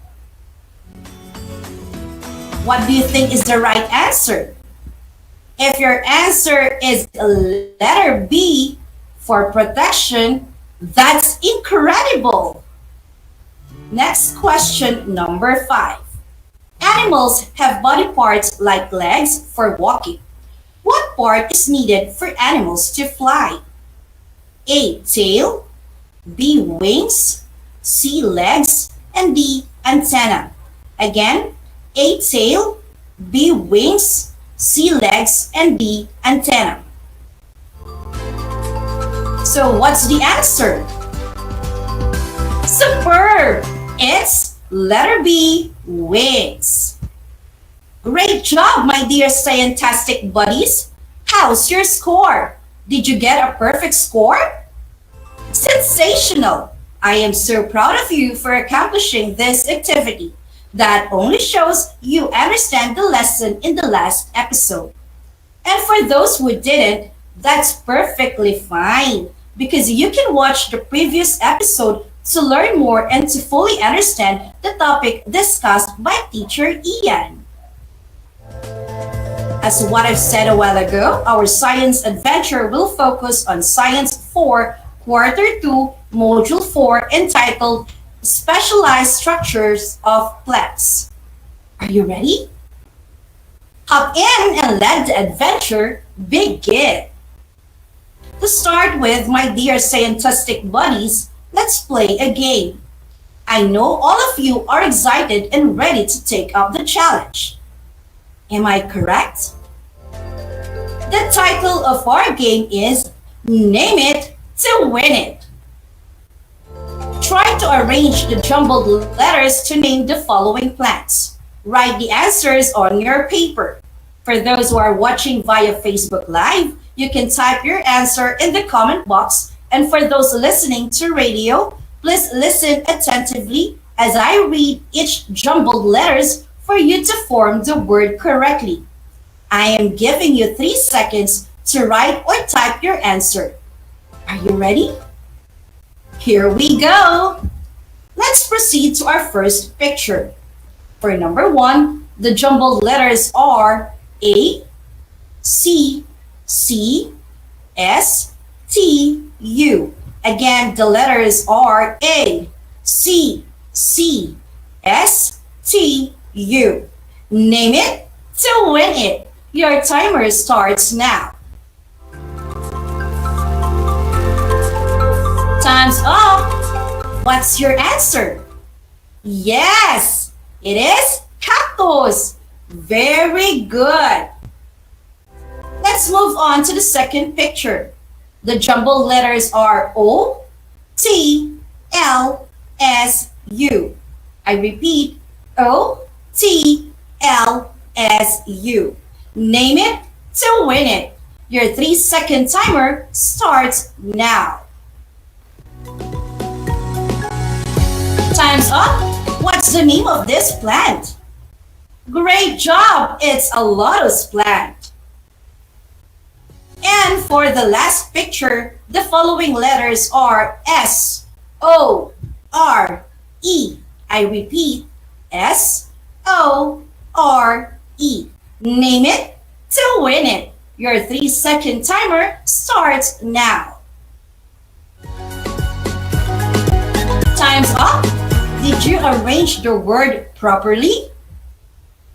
What do you think is the right answer? If your answer is letter B for protection, that's incredible. Next question, number 5. Animals have body parts like legs for walking. What part is needed for animals to fly? A. Tail, B. Wings, C. Legs, and D. Antenna. Again, A. Tail, B. Wings, C. Legs, and D. Antenna. So what's the answer? Superb! It's letter B, wings. Great job, my dear scientastic buddies. How's your score? Did you get a perfect score? Sensational! I am so proud of you for accomplishing this activity. That only shows you understand the lesson in the last episode. And for those who didn't, that's perfectly fine, because you can watch the previous episode to learn more and to fully understand the topic discussed by Teacher Ian. As what I've said a while ago, our science adventure will focus on Science 4, Quarter 2, Module 4, entitled Specialized Structures of Plants. Are you ready? Hop in and let the adventure begin. To start with, my dear scientistic buddies, let's play a game. I know all of you are excited and ready to take up the challenge. Am I correct? The title of our game is Name It to Win It. Try to arrange the jumbled letters to name the following plants. Write the answers on your paper. For those who are watching via Facebook Live, you can type your answer in the comment box. And for those listening to radio, please listen attentively as I read each jumbled letters for you to form the word correctly. I am giving you 3 seconds to write or type your answer. Are you ready? Here we go! Let's proceed to our first picture. For number 1, the jumbled letters are A, C, C, S, T, U. Again, the letters are A, C, C, S, T, U. Name it to win it. Your timer starts now. Time's up. What's your answer? Yes, it is cactus. Very good. Let's move on to the second picture. The jumbled letters are O, T, L, S, U. I repeat, O, T, L, S, U. Name it to win it. Your 3-second timer starts now. Time's up. What's the name of this plant? Great job! It's a lotus plant. And for the last picture, the following letters are S, O, R, E. I repeat, S, O, R, E. Name it to win it. Your 3-second timer starts now. Time's up. Did you arrange the word properly?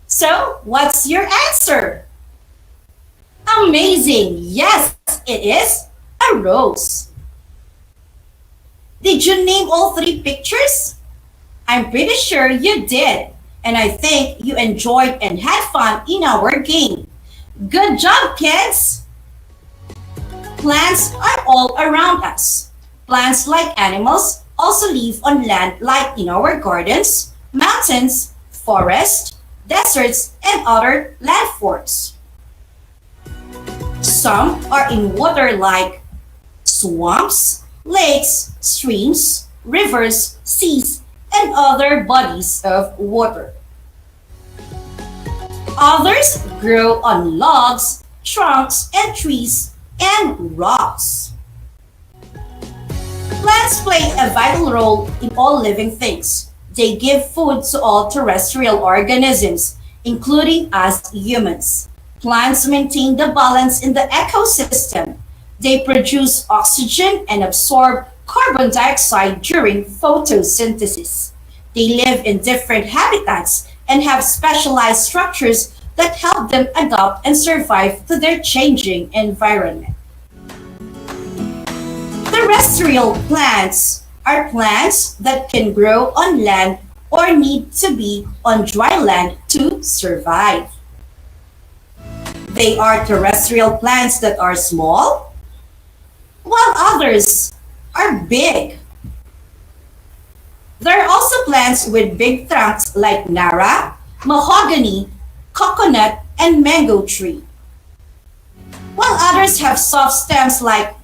So, what's your answer? Amazing! Yes, it is a rose. Did you name all 3 pictures? I'm pretty sure you did, and I think you enjoyed and had fun in our game. Good job, kids! Plants are all around us. Plants, like animals, also live on land like in our gardens, mountains, forests, deserts, and other landforms. Some are in water like swamps, lakes, streams, rivers, seas, and other bodies of water. Others grow on logs, trunks, and trees, and rocks. Plants play a vital role in all living things. They give food to all terrestrial organisms, including us humans. Plants maintain the balance in the ecosystem. They produce oxygen and absorb carbon dioxide during photosynthesis. They live in different habitats and have specialized structures that help them adapt and survive to their changing environment. Terrestrial plants are plants that can grow on land or need to be on dry land to survive. They are terrestrial plants that are small, while others are big. There are also plants with big trunks like nara, mahogany, coconut, and mango tree, while others have soft stems like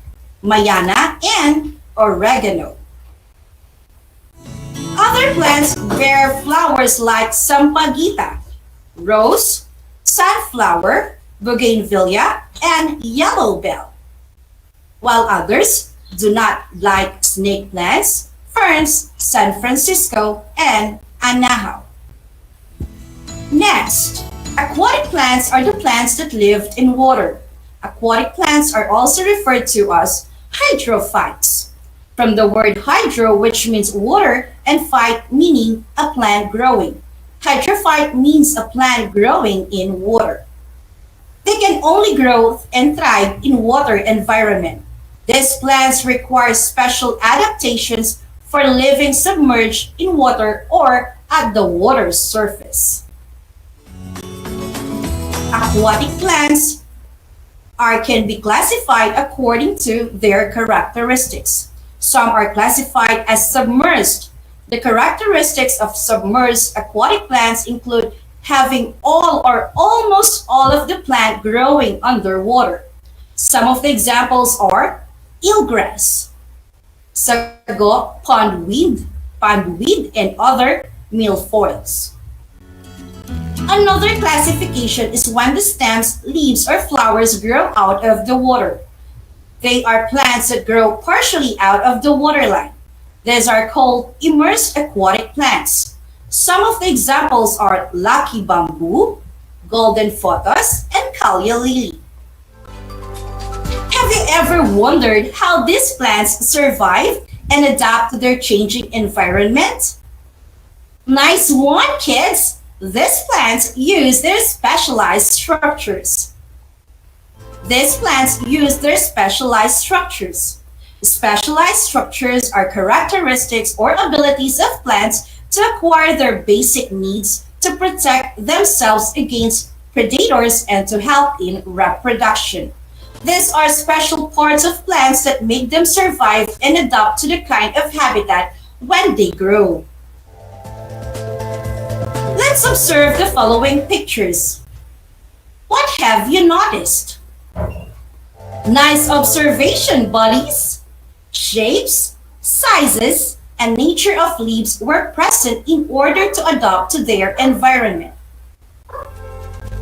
mayana and oregano. Other plants bear flowers like sampaguita, rose, sunflower, bougainvillea, and yellow bell, while others do not, like snake plants, ferns, San Francisco, and anahaw. Next, aquatic plants are the plants that live in water. Aquatic plants are also referred to as hydrophytes, from the word hydro, which means water, and phyte meaning a plant growing. Hydrophyte means a plant growing in water. They can only grow and thrive in water environment. These plants require special adaptations for living submerged in water or at the water's surface. Aquatic plants can be classified according to their characteristics. Some are classified as submerged. The characteristics of submerged aquatic plants include having all or almost all of the plant growing underwater. Some of the examples are eelgrass, sago, pondweed, and other milfoils. Another classification is when the stems, leaves, or flowers grow out of the water. They are plants that grow partially out of the waterline. These are called immersed aquatic plants. Some of the examples are lucky bamboo, golden photos, and calya lily. Have you ever wondered how these plants survive and adapt to their changing environment? Nice one, kids! These plants use their specialized structures. Specialized structures are characteristics or abilities of plants to acquire their basic needs to protect themselves against predators and to help in reproduction. These are special parts of plants that make them survive and adapt to the kind of habitat when they grow. Let's observe the following pictures. What have you noticed? Nice observation, buddies! Shapes, sizes, and nature of leaves were present in order to adapt to their environment.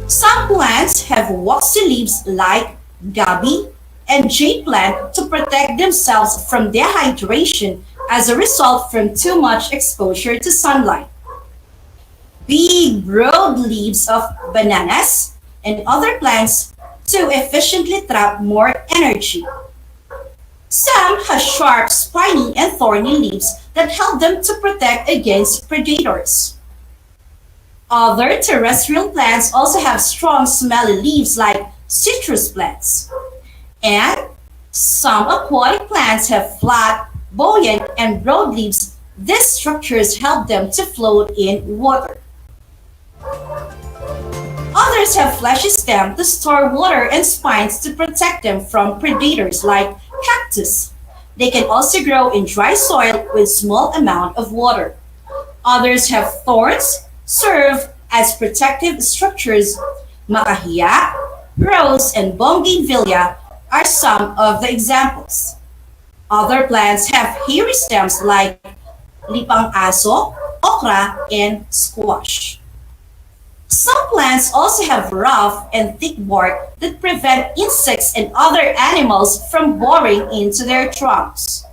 Some plants have waxy leaves like gabi and jade plant to protect themselves from dehydration as a result from too much exposure to sunlight. Big, broad leaves of bananas and other plants to efficiently trap more energy. Some have sharp, spiny, and thorny leaves that help them to protect against predators. Other terrestrial plants also have strong, smelly leaves like citrus plants. And some aquatic plants have flat, buoyant, and broad leaves. These structures help them to float in water. Others have fleshy stems to store water and spines to protect them from predators like cactus. They can also grow in dry soil with small amount of water. Others have thorns, serve as protective structures. Makahiya, rose, and bougainvillea are some of the examples. Other plants have hairy stems like lipang aso, okra, and squash. Some plants also have rough and thick bark that prevent insects and other animals from boring into their trunks.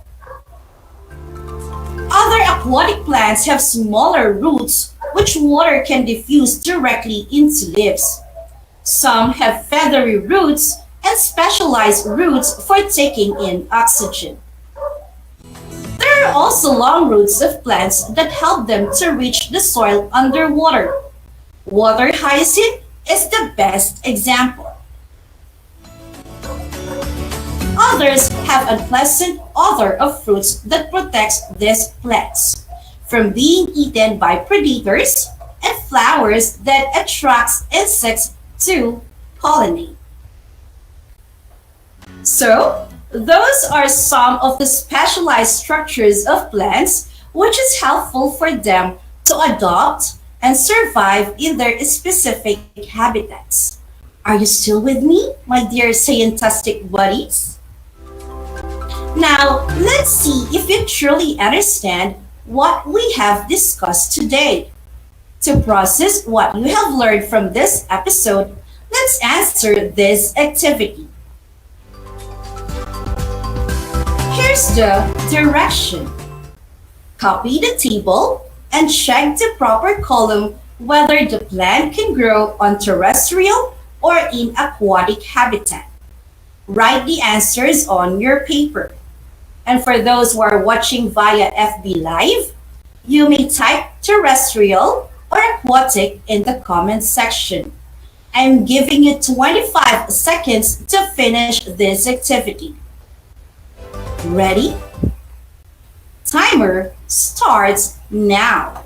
Other aquatic plants have smaller roots which water can diffuse directly into leaves. Some have feathery roots and specialized roots for taking in oxygen. There are also long roots of plants that help them to reach the soil underwater. Water hyacinth is the best example. Others have unpleasant odor of fruits that protects these plants from being eaten by predators, and flowers that attracts insects to pollinate. So, those are some of the specialized structures of plants which is helpful for them to adopt and survive in their specific habitats. Are you still with me, my dear scientific buddies? Now, let's see if you truly understand what we have discussed today. To process what you have learned from this episode, let's answer this activity. Here's the direction. Copy the table and check the proper column whether the plant can grow on terrestrial or in aquatic habitat. Write the answers on your paper. And for those who are watching via FB Live, you may type terrestrial or aquatic in the comment section. I'm giving you 25 seconds to finish this activity. Ready? Timer starts now.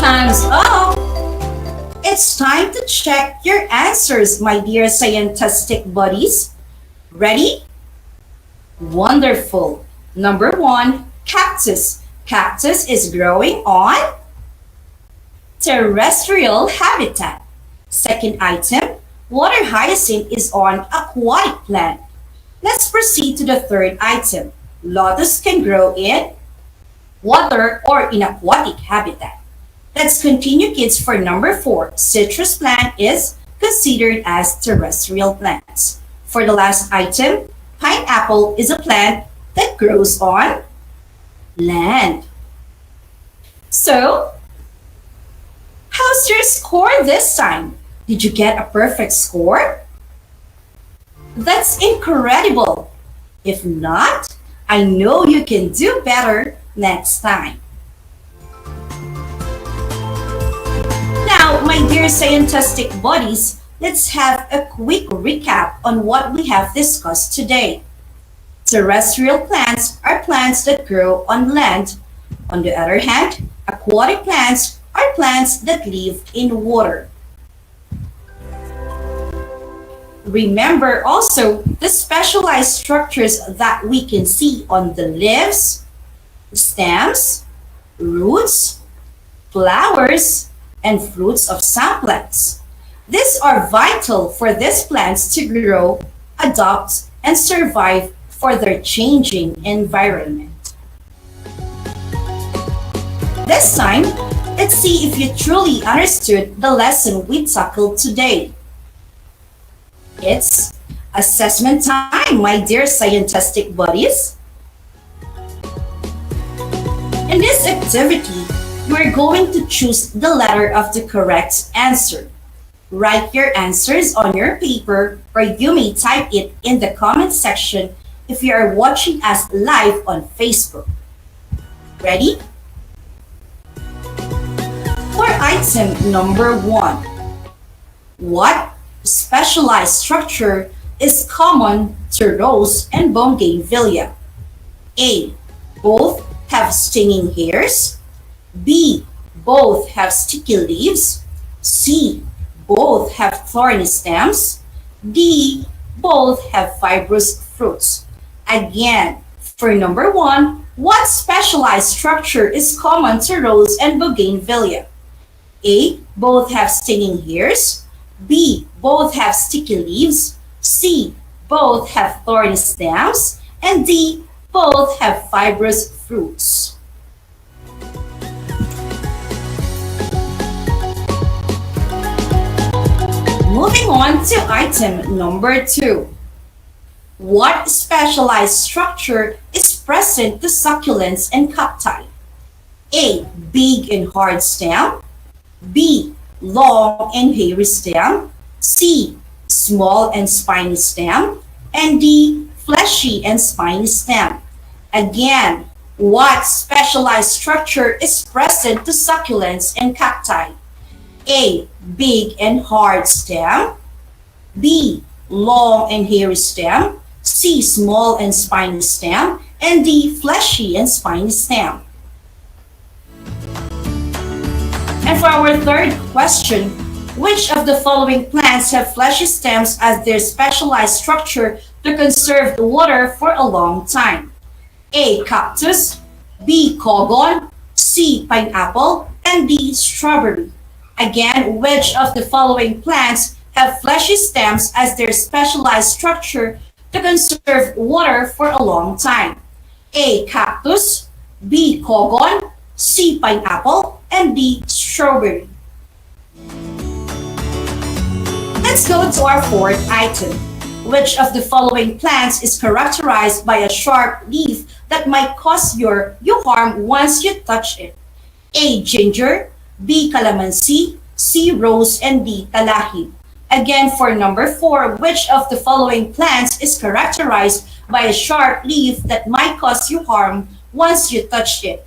Time's up! It's time to check your answers, my dear scientific buddies. Ready? Wonderful. Number 1, cactus. Cactus is growing on terrestrial habitat. Second item, water hyacinth is on aquatic plant. Let's proceed to the third item. Lotus can grow in water or in aquatic habitat. Let's continue, kids, for number 4. Citrus plant is considered as terrestrial plants. For the last item, pineapple is a plant that grows on land. So, how's your score this time? Did you get a perfect score? That's incredible. If not, I know you can do better next time. Now, my dear scientific buddies, let's have a quick recap on what we have discussed today. Terrestrial plants are plants that grow on land. On the other hand, aquatic plants are plants that live in water. Remember also the specialized structures that we can see on the leaves, stems, roots, flowers, and fruits of some plants. These are vital for these plants to grow, adopt, and survive for their changing environment. This time, let's see if you truly understood the lesson we tackled today. It's assessment time, my dear scientific buddies. In this activity, we're going to choose the letter of the correct answer. Write your answers on your paper, or you may type it in the comment section if you are watching us live on Facebook. Ready? For item number 1, what specialized structure is common to rose and bougainvillea? A. Both have stinging hairs? B. Both have sticky leaves? C. Both have thorny stems? D. Both have fibrous fruits. Again, for number 1, what specialized structure is common to rose and bougainvillea? A. Both have stinging hairs. B. Both have sticky leaves. C. Both have thorny stems. And D. Both have fibrous fruits. Moving on to item number 2. What specialized structure is present to succulents and cacti? A. Big and hard stem. B. Long and hairy stem. C. Small and spiny stem. And D. Fleshy and spiny stem. Again, what specialized structure is present to succulents and cacti? A. Big and hard stem. B. Long and hairy stem. C. Small and spiny stem. And D. Fleshy and spiny stem. And for our third question, which of the following plants have fleshy stems as their specialized structure to conserve water for a long time? A. Cactus. B. Cogon. C. Pineapple. And D. Strawberry. Again, which of the following plants have fleshy stems as their specialized structure to conserve water for a long time? A. Cactus. B. Cogon. C. Pineapple. And D. Strawberry. Let's go to our fourth item. Which of the following plants is characterized by a sharp leaf that might cause you harm once you touch it? A. Ginger. B. Calamansi. C. Rose. And D. Talahib. Again, for number 4, which of the following plants is characterized by a sharp leaf that might cause you harm once you touch it?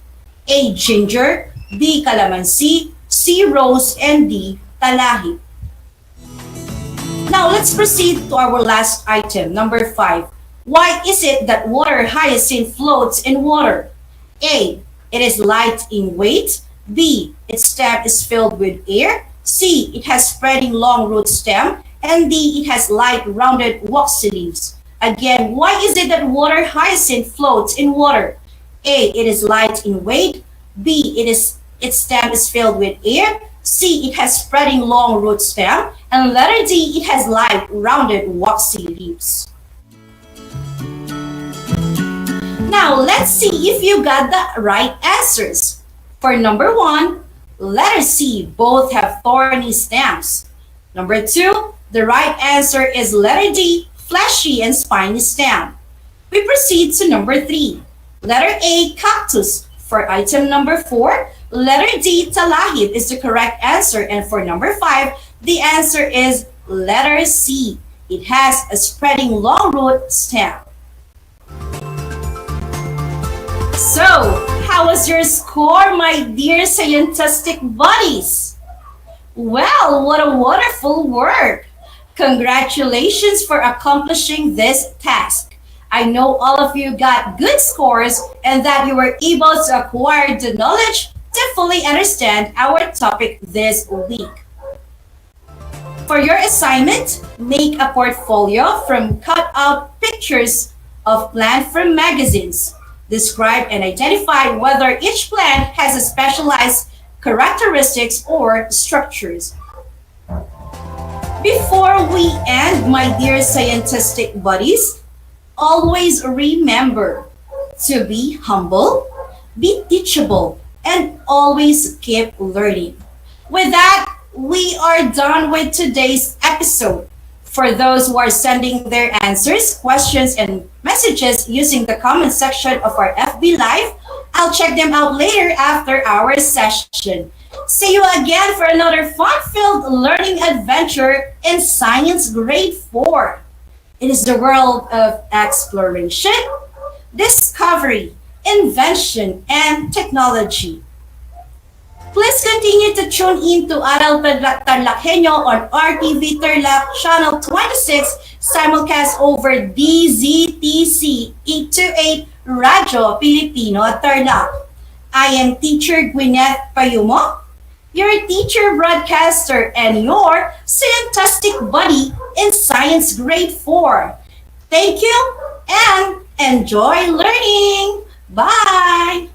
A. Ginger. B. Calamansi. C. Rose. And D. Talahib. Now, let's proceed to our last item, number 5. Why is it that water hyacinth floats in water? A. It is light in weight. B. Its stem is filled with air. C. It has spreading long root stem. And D. It has light rounded waxy leaves. Again, why is it that water hyacinth floats in water? A. It is light in weight. B. Its stem is filled with air. C. It has spreading long root stem. And letter D. It has light rounded waxy leaves. Now, let's see if you got the right answers. For number 1, letter C, both have thorny stems. Number 2, the right answer is letter D, fleshy and spiny stem. We proceed to number 3. Letter A, cactus. For item number 4, letter D, talahib is the correct answer. And for number 5, the answer is letter C. It has a spreading long root stem. So, how was your score, my dear scientific buddies? Well, what a wonderful work! Congratulations for accomplishing this task. I know all of you got good scores and that you were able to acquire the knowledge to fully understand our topic this week. For your assignment, make a portfolio from cut-out pictures of plants from magazines. Describe and identify whether each plant has a specialized characteristics or structures. Before we end, my dear scientific buddies, always remember to be humble, be teachable, and always keep learning. With that, we are done with today's episode. For those who are sending their answers, questions, and messages using the comment section of our FB Live, I'll check them out later after our session. See you again for another fun-filled learning adventure in Science Grade 4. It is the world of exploration, discovery, invention, and technology. Please continue to tune in to Aral TarlakHenyo on RTV Tarlac Channel 26, simulcast over DZTC 828 Radyo Pilipino Tarlac. I am Teacher Gwyneth Payumo, your teacher broadcaster and your scientistic buddy in Science Grade 4. Thank you and enjoy learning! Bye!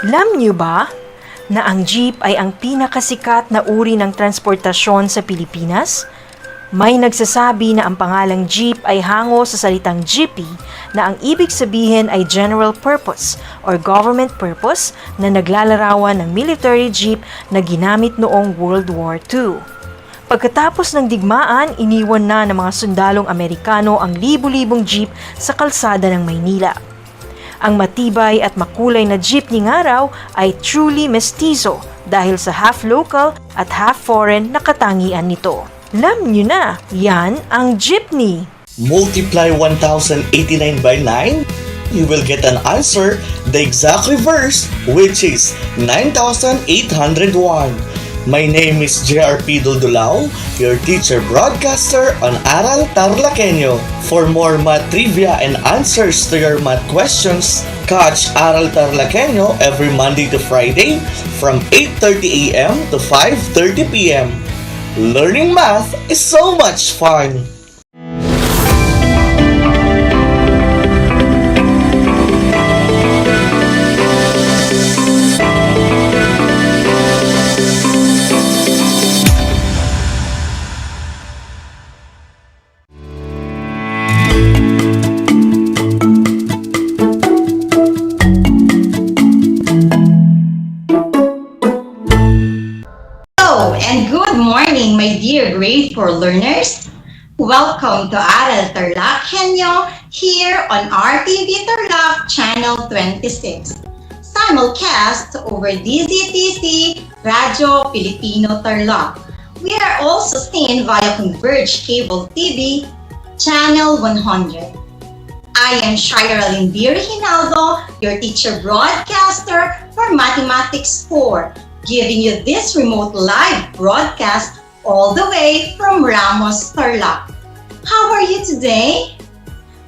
Alam niyo ba na ang jeep ay ang pinakasikat na uri ng transportasyon sa Pilipinas? May nagsasabi na ang pangalang jeep ay hango sa salitang jeepy na ang ibig sabihin ay general purpose or government purpose na naglalarawan ng military jeep na ginamit noong World War II. Pagkatapos ng digmaan, iniwan na ng mga sundalong Amerikano ang libu-libong jeep sa kalsada ng Maynila. Ang matibay at makulay na jeepney nga raw ay truly mestizo dahil sa half local at half foreign na katangian nito. Alam nyo na, yan ang jeepney. Multiply 1089 by 9, you will get an answer, the exact reverse, which is 9801. My name is JRP Duldulao, your teacher broadcaster on Aral TarlakHenyo. For more math trivia and answers to your math questions, catch Aral TarlakHenyo every Monday to Friday from 8:30 a.m. to 5:30 p.m. Learning math is so much fun! And good morning, my dear grade 4 learners. Welcome to Aral TarlakHenyo here on RTV Tarlac Channel 26. Simulcast over DZTC Radio Filipino Tarlac. We are also seen via Converge Cable TV Channel 100. I am Shira Lindiri Hinaldo, your teacher broadcaster for Mathematics 4. Giving you this remote live broadcast all the way from Ramos, Tarlac. How are you today?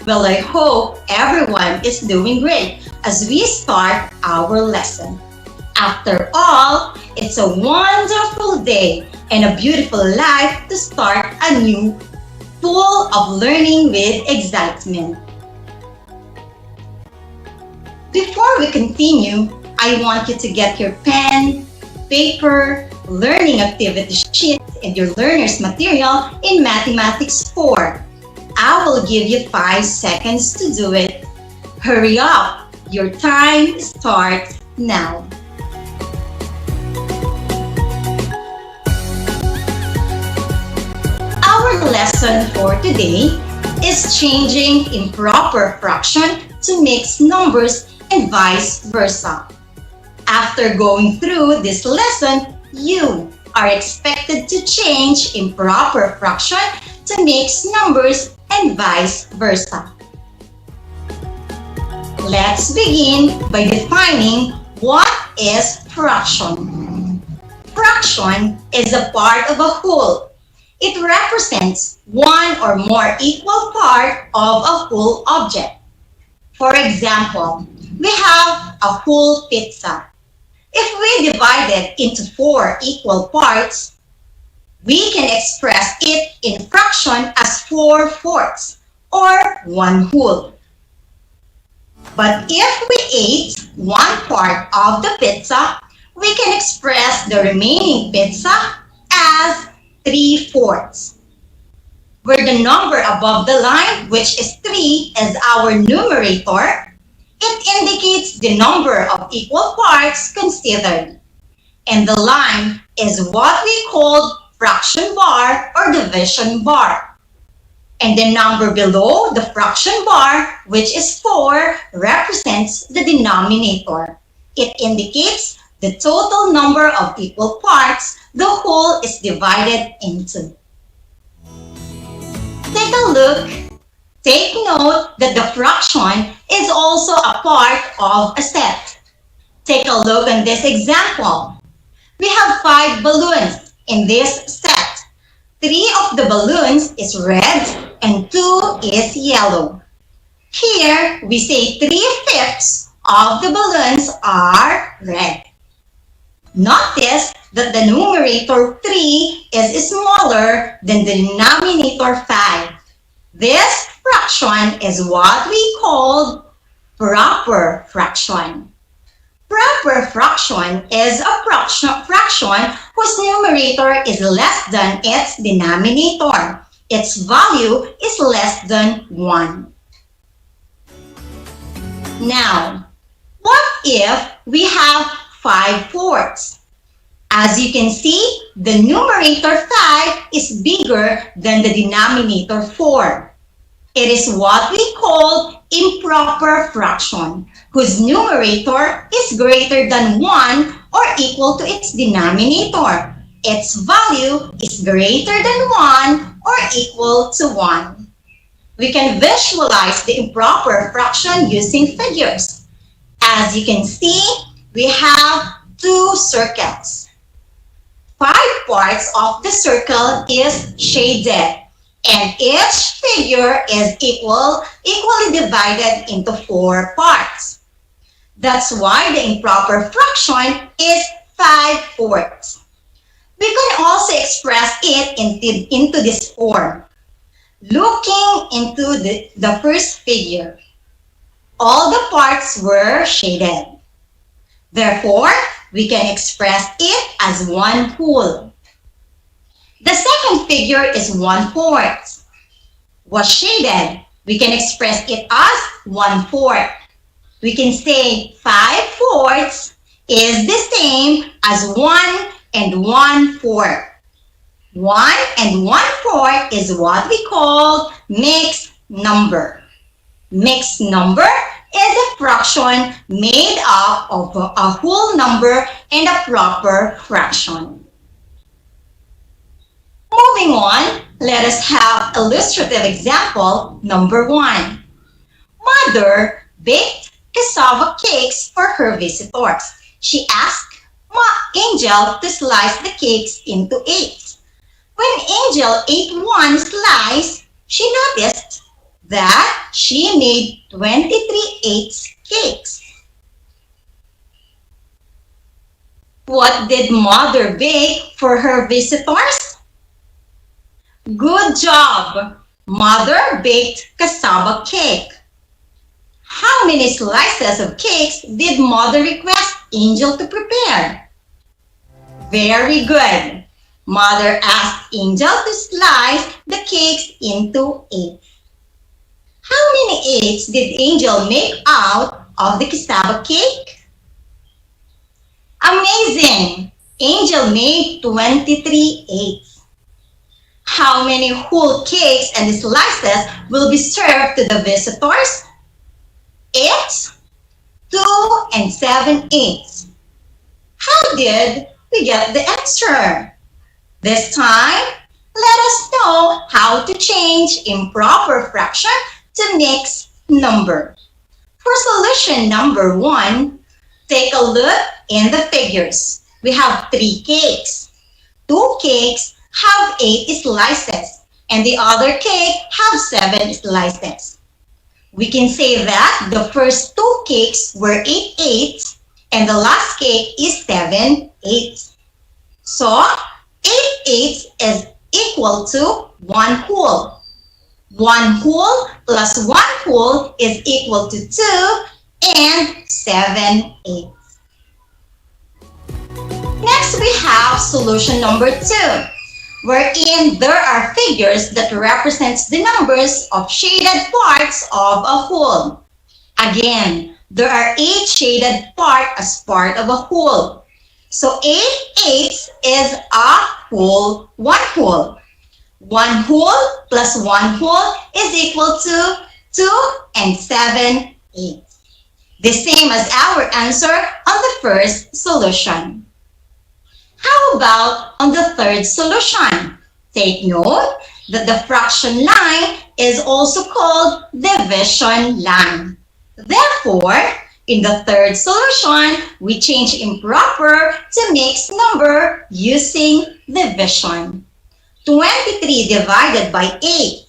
Well, I hope everyone is doing great as we start our lesson. After all, it's a wonderful day and a beautiful life to start anew, full of learning with excitement. Before we continue, I want you to get your pen, paper, learning activity sheets, and your learner's material in Mathematics 4. I will give you 5 seconds to do it. Hurry up! Your time starts now. Our lesson for today is changing improper fraction to mixed numbers and vice versa. After going through this lesson, you are expected to change improper fraction to mixed numbers and vice versa. Let's begin by defining what is fraction. Fraction is a part of a whole. It represents one or more equal part of a whole object. For example, we have a whole pizza. If we divide it into 4 equal parts, we can express it in fraction as 4/4 or 1 whole. But if we ate 1 part of the pizza, we can express the remaining pizza as 3/4. Where the number above the line, which is 3, is our numerator, it indicates the number of equal parts considered. And the line is what we call fraction bar or division bar. And the number below the fraction bar, which is 4, represents the denominator. It indicates the total number of equal parts the whole is divided into. Take a look. Take note that the fraction is also a part of a set. Take a look at this example. We have 5 balloons in this set. 3 of the balloons is red and 2 is yellow. Here, we say 3/5 of the balloons are red. Notice that the numerator 3 is smaller than the denominator 5. This fraction is what we call proper fraction. Proper fraction is a fraction whose numerator is less than its denominator. Its value is less than 1. Now, what if we have 5/4? As you can see, the numerator 5 is bigger than the denominator 4. It is what we call improper fraction, whose numerator is greater than 1 or equal to its denominator. Its value is greater than 1 or equal to 1. We can visualize the improper fraction using figures. As you can see, we have 2 circles. 5 parts of the circle is shaded, and each figure is equally divided into 4 parts. That's why the improper fraction is 5/4. We can also express it into this form. Looking into the first figure, all the parts were shaded. Therefore, we can express it as 1 whole. The second figure is 1/4. Was shaded, we can express it as 1/4. We can say 5/4 is the same as 1 and 1/4. 1 and 1/4 is what we call mixed number. Mixed number is a fraction made up of a whole number and a proper fraction. Moving on, let us have illustrative example number 1. Mother baked cassava cakes for her visitors. She asked Angel to slice the cakes into 8. When Angel ate 1 slice, she noticed that she made 23/8 cakes. What did Mother bake for her visitors? Good job! Mother baked cassava cake. How many slices of cakes did Mother request Angel to prepare? Very good. Mother asked Angel to slice the cakes into 8. How many 8s did Angel make out of the cassava cake? Amazing! Angel made 23 8s. How many whole cakes and slices will be served to the visitors? 8, 2, and 7 8s. How did we get the answer? This time, let us know how to change improper fraction to mixed number. For solution number 1, take a look in the figures. We have 3 cakes. 2 cakes have 8 slices, and the other cake have 7 slices. We can say that the first 2 cakes were 8 8s, and the last cake is 7 8s. So, 8 8s is equal to 1 whole. 1 whole plus 1 whole is equal to 2 and 7 8s. Next, we have solution number 2, wherein there are figures that represents the numbers of shaded parts of a whole. Again, there are 8 shaded parts as part of a whole. So 8 8s is a whole, 1 whole. 1 whole plus 1 whole is equal to 2 and 7 8s. The same as our answer on the first solution. How about on the third solution? Take note that the fraction line is also called division line. Therefore, in the third solution, we change improper to mixed number using division. 23 divided by 8.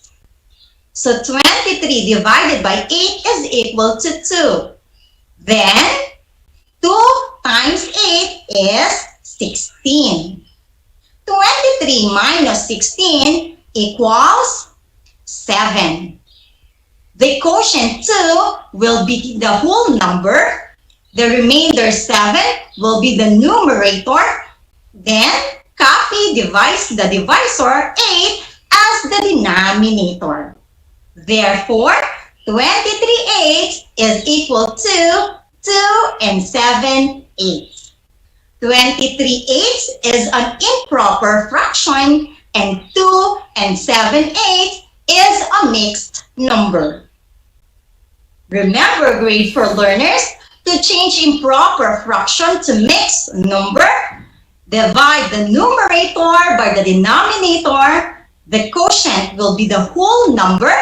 So 23 divided by 8 is equal to 2. Then, 2 times 8 is 16. 23 minus 16 equals 7. The quotient 2 will be the whole number. The remainder 7 will be the numerator. Then, copy the divisor 8 as the denominator. Therefore, 23 8 is equal to 2 and 7 8. 23 8 is an improper fraction, and 2 and 7 8 is a mixed number. Remember, grade 4 learners, to change improper fraction to mixed number, divide the numerator by the denominator. The quotient will be the whole number.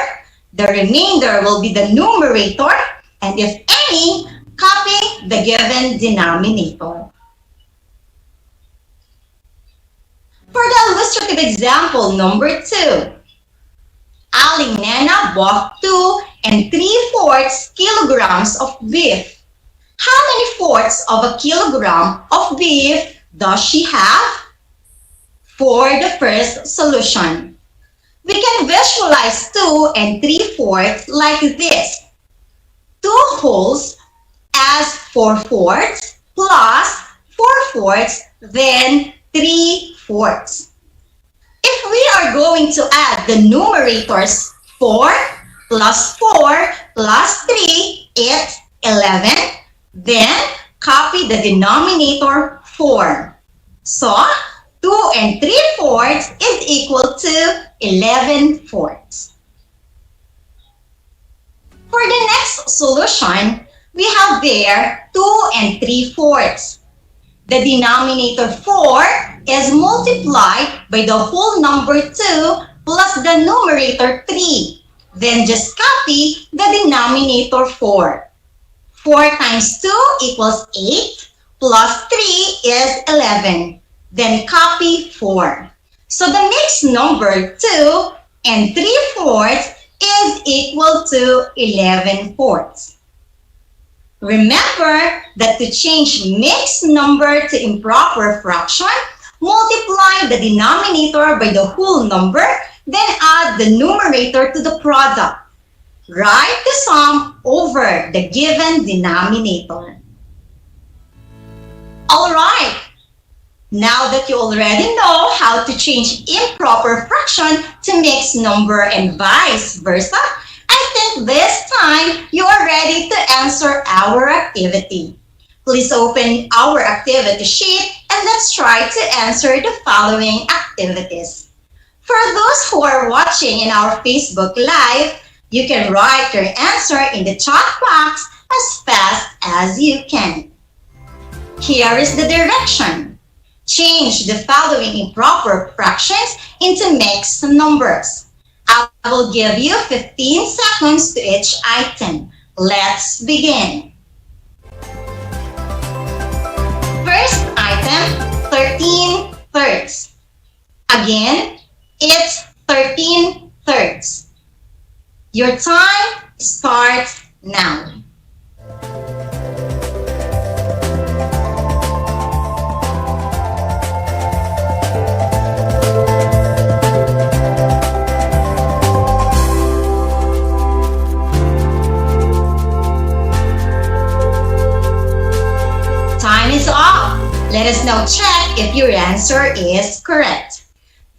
The remainder will be the numerator. And if any, copy the given denominator. For the illustrative example number 2, Aling Nena bought 2 and 3/4 kilograms of beef. How many fourths of a kilogram of beef does she have? For the first solution, we can visualize 2 and 3/4 like this. 2 wholes as 4/4 plus 4/4, then 3/4. If we are going to add the numerators 4 plus 4 plus 3, it's 11. Then copy the denominator 4. So 2 and 3/4 is equal to 11/4. For the next solution, we have there 2 and 3/4. The denominator 4 is multiplied by the whole number 2 plus the numerator 3. Then just copy the denominator 4. 4 times 2 equals 8, plus 3 is 11. Then copy 4. So the mixed number 2 and 3/4 is equal to 11/4. Remember that to change mixed number to improper fraction, multiply the denominator by the whole number, then add the numerator to the product. Write the sum over the given denominator. Alright, now that you already know how to change improper fraction to mixed number and vice versa, I think this time you are ready to answer our activity. Please open our activity sheet and let's try to answer the following activities. For those who are watching in our Facebook Live, you can write your answer in the chat box as fast as you can. Here is the direction. Change the following improper fractions into mixed numbers. I will give you 15 seconds to each item. Let's begin. First item, 13 thirds. Again, it's 13 thirds. Your time starts now. Time is up. Let us now check if your answer is correct.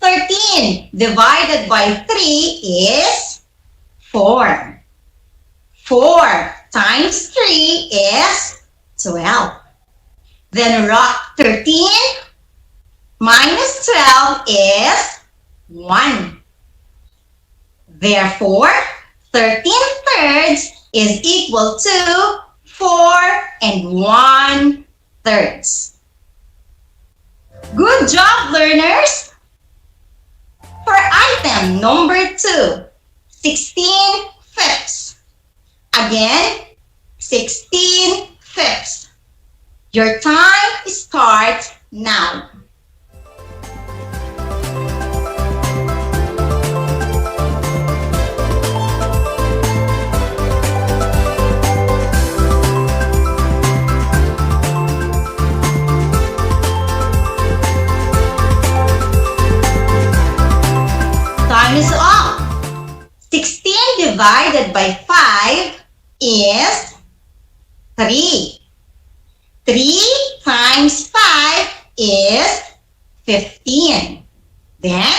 13 divided by 3 is 4. 4 times 3 is 12. Then 13 minus 12 is 1. Therefore, 13 thirds is equal to 4 and 1 thirds. Good job, learners! For item number 2, 16 fifths. Again, 16 fifths. Your time starts now. Time is up. 16 divided by 5 is 3. 3 times 5 is 15. Then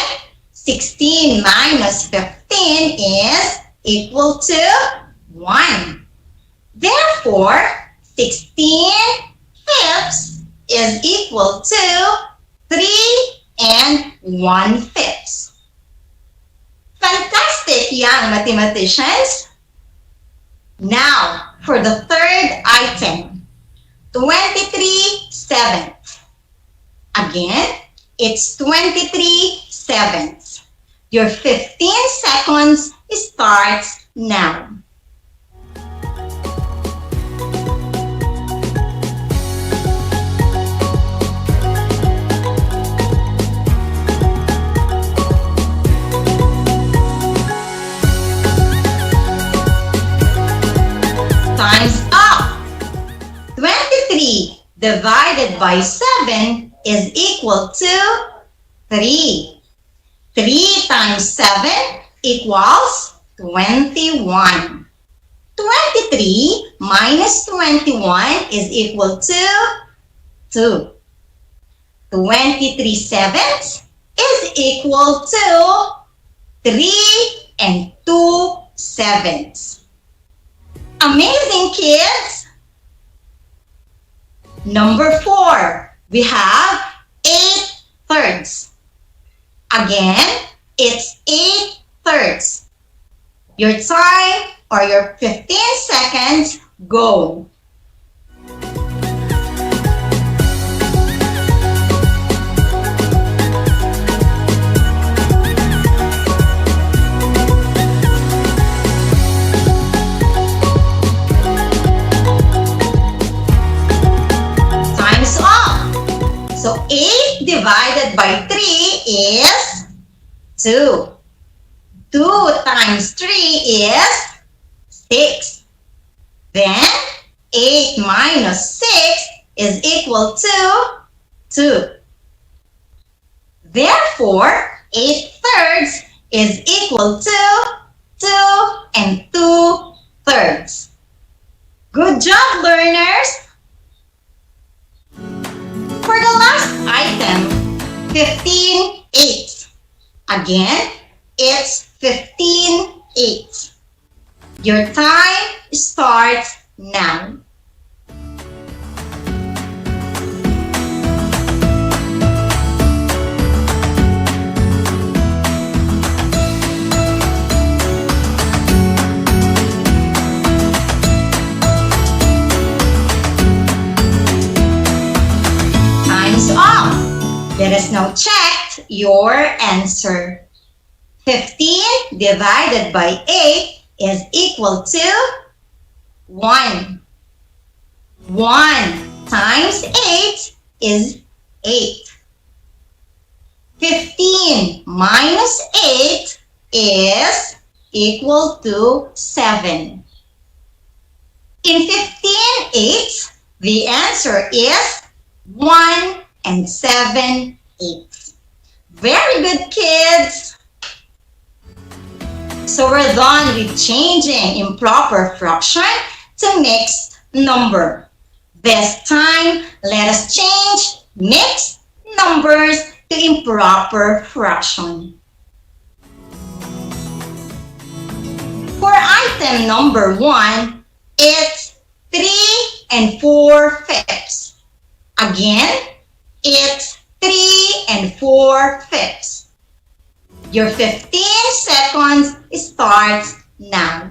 16 minus 15 is equal to 1. Therefore, 16 fifths is equal to 3 and 1 fifths. Fantastic, young mathematicians! Now, for the third item, 23 sevenths. Again, it's 23 sevenths. Your 15 seconds starts now. Time's up. 23 divided by 7 is equal to 3. 3 times 7 equals 21. 23 minus 21 is equal to 2. 23 sevenths is equal to 3 and 2 sevenths. Amazing, kids! Number 4, we have 8 thirds. Again, it's 8 thirds. Your time or your 15 seconds go. So 8 divided by 3 is 2. 2 times 3 is 6. Then 8 minus 6 is equal to 2. Therefore, 8/3 is equal to 2 and 2/3. Good job, learners! For the last item, 15/8. Again, it's 15/8. Your time starts now. Time's up. Let us now check your answer. 15 divided by 8 is equal to 1. 1 times 8 is 8. 15 minus 8 is equal to 7. In 15/8, the answer is 1 and 7/8. Very good, kids! So we're done with changing improper fraction to mixed number. This time, let us change mixed numbers to improper fraction. For item number 1, it's 3 and 4/5. Again, it's 3 and 4/5. Your 15 seconds starts now.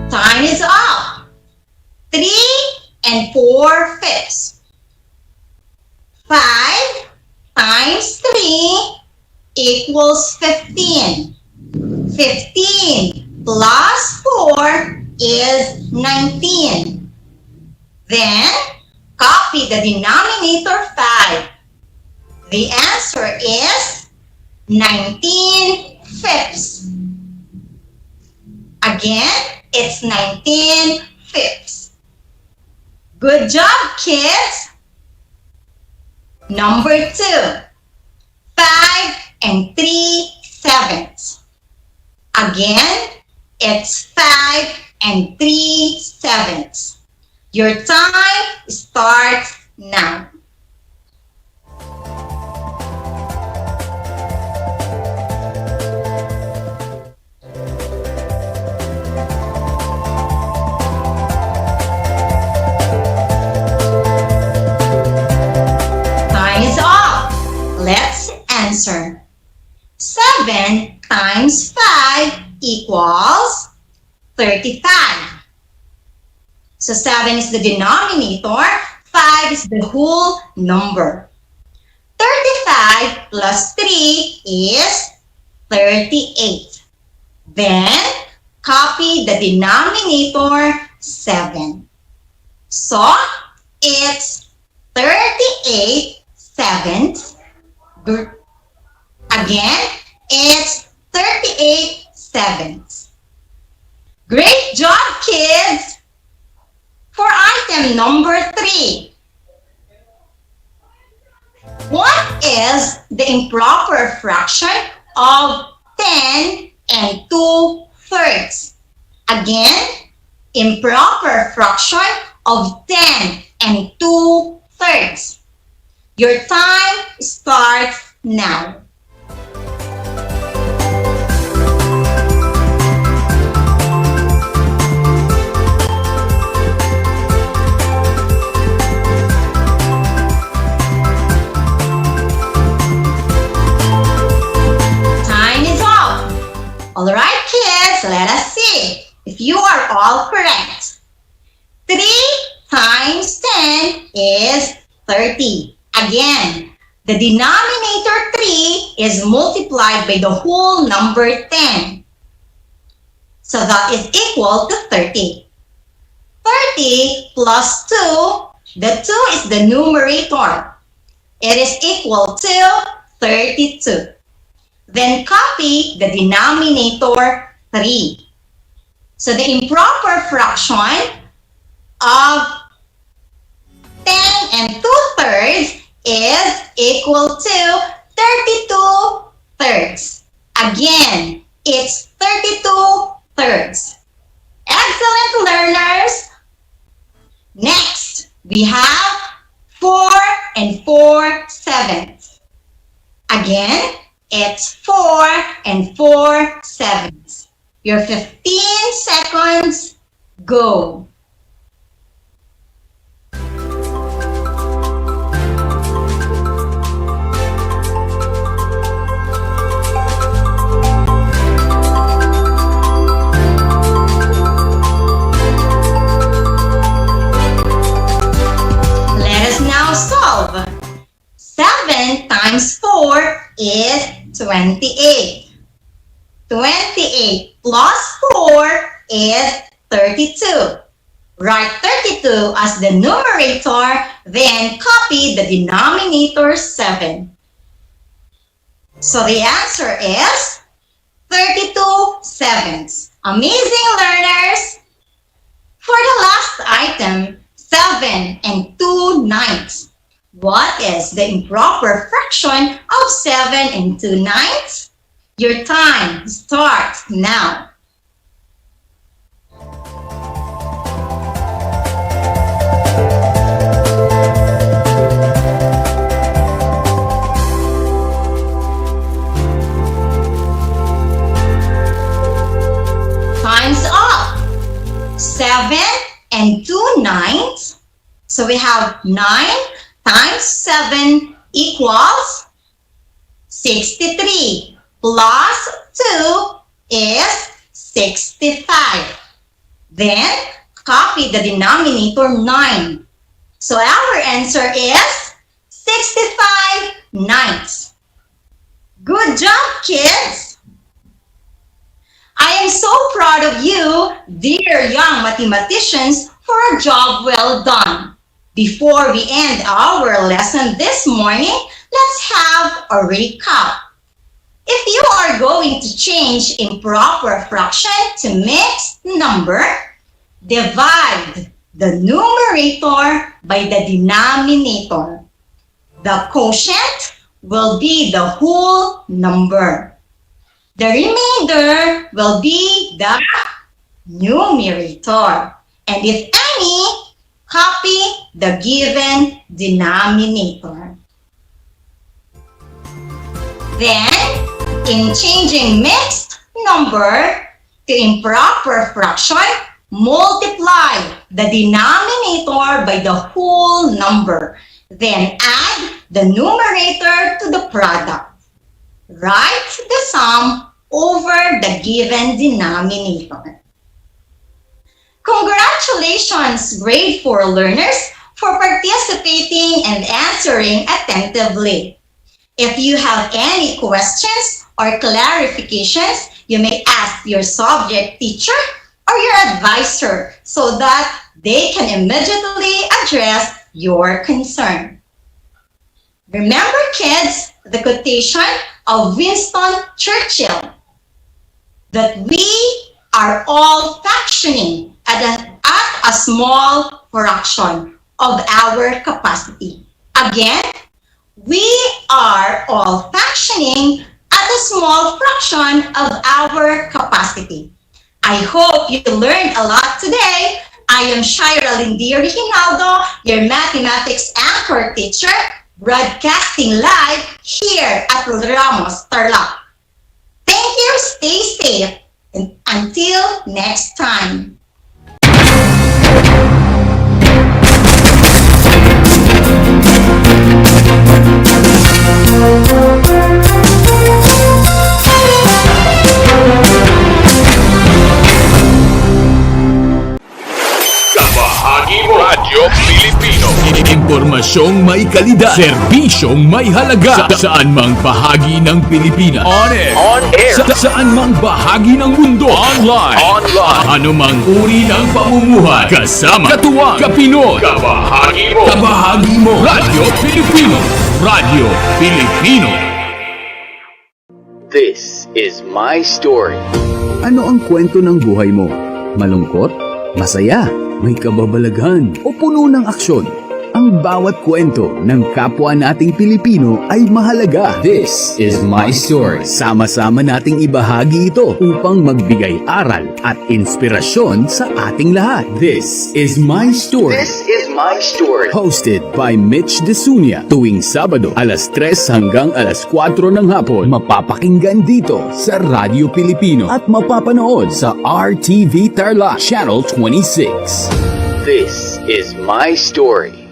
Time is up. 3 and 4/5. 5 times 3 equals 15. 15 plus 4 is 19. Then, copy the denominator 5. The answer is 19/5. Again, it's 19/5. Good job, kids! Number 2. 5 and 3/7. Again, it's 5 and 3/7. Your time starts now. Time is up. Let's answer. 7 times 5 equals 35. So 7 is the denominator, 5 is the whole number. 35 plus 3 is 38. Then, copy the denominator 7. So, it's 38/7. Again, it's 38/7. Great job, kids! For item number 3, what is the improper fraction of 10 and 2/3? Again, improper fraction of 10 and 2/3. Your time starts now. Alright, kids, let us see if you are all correct. 3 times 10 is 30. Again, the denominator 3 is multiplied by the whole number 10. So that is equal to 30. 30 plus 2, the 2 is the numerator. It is equal to 32. Then copy the denominator 3. So the improper fraction of 10 and 2/3 is equal to 32 thirds. Again, it's 32 thirds. Excellent, learners! Next, we have 4 and 4/7. Again, it's 4 and 4/7. Your 15 seconds, go. Let us now solve. 7 times 4 is 28. 28 plus 4 is 32. Write 32 as the numerator, then copy the denominator 7. So the answer is 32 sevenths. Amazing, learners! For the last item, 7 and 2/9. What is the improper fraction of 7 and 2/9? Your time starts now. Time's up. 7 and 2/9. So we have 9 times 7 equals 63. Plus 2 is 65. Then, copy the denominator 9. So our answer is 65 ninths. Good job, kids! I am so proud of you, dear young mathematicians, for a job well done. Before we end our lesson this morning, let's have a recap. If you are going to change improper fraction to mixed number, divide the numerator by the denominator. The quotient will be the whole number. The remainder will be the numerator. And if any, copy the given denominator. Then, in changing mixed number to improper fraction, multiply the denominator by the whole number. Then add the numerator to the product. Write the sum over the given denominator. Congratulations, grade 4 learners, for participating and answering attentively. If you have any questions or clarifications, you may ask your subject teacher or your advisor so that they can immediately address your concern. Remember, kids, the quotation of Winston Churchill, that we are all functioning at a small fraction of our capacity. Again, we are all functioning at a small fraction of our capacity. I hope you learned a lot today. I am Shira Lindir Hinaldo, your mathematics anchor teacher, broadcasting live here at Ramos Tarlac. Thank you, stay safe, and until next time. Kabahagi mo Radyo Pilipino. Impormasyon impormasyong may kalidad, serbisyong may halaga, saan mang bahagi ng Pilipinas. On air. Saan mang bahagi ng mundo. Online. Anumang uri ng pamumuhay. Kasama, katuwang, kapinoy, kabahagi mo. Radyo Pilipino. Radyo Pilipino. This is my story. Ano ang kwento ng buhay mo? Malungkot? Masaya? May kababalaghan? O puno ng aksyon? Ang bawat kwento ng kapwa nating Pilipino ay mahalaga. This is my story. Sama-sama nating ibahagi ito upang magbigay aral at inspirasyon sa ating lahat. This is my story. This is my story. Hosted by Mitch Desunia. Tuwing Sabado, alas 3 hanggang alas 4 ng hapon. Mapapakinggan dito sa Radyo Pilipino at mapapanood sa RTV Tarlac Channel 26. This is my story.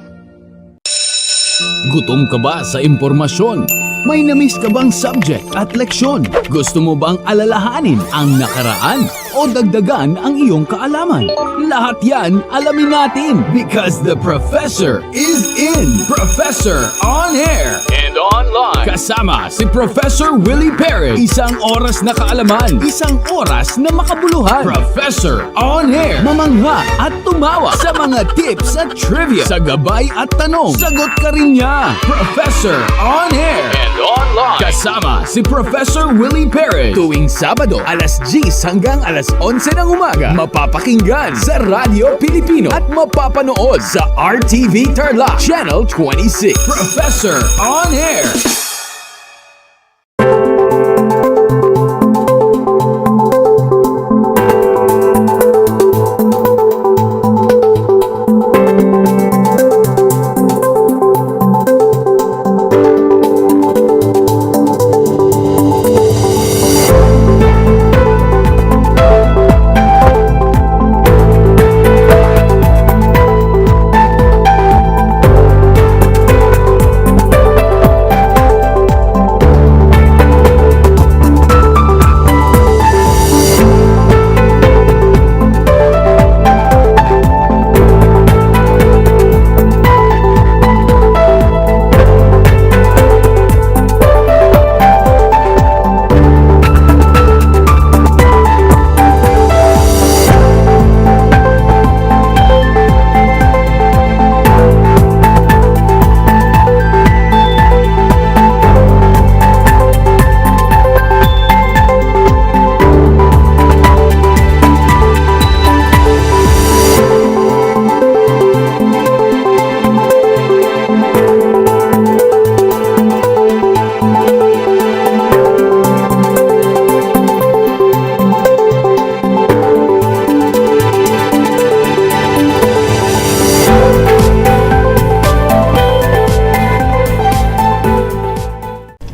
Gutom ka ba sa impormasyon? May namiss ka bang subject at leksyon? Gusto mo bang alalahanin ang nakaraan o dagdagan ang iyong kaalaman? Lahat yan alamin natin because the professor is in. Professor on air And online. kasama si Professor Willie Perez. Isang oras na kaalaman, isang oras na makabuluhan. Professor on air, mamangha at tumawa sa mga tips at trivia, sa gabay at tanong. Sagot ka rin niya. Professor on air And online. kasama si Professor Willie Perez. Tuwing Sabado, alas 10 hanggang alas 11 ng umaga. Mapapakinggan sa Radyo Pilipino at mapapanood sa RTV Tarlac Channel 26. Professor on air.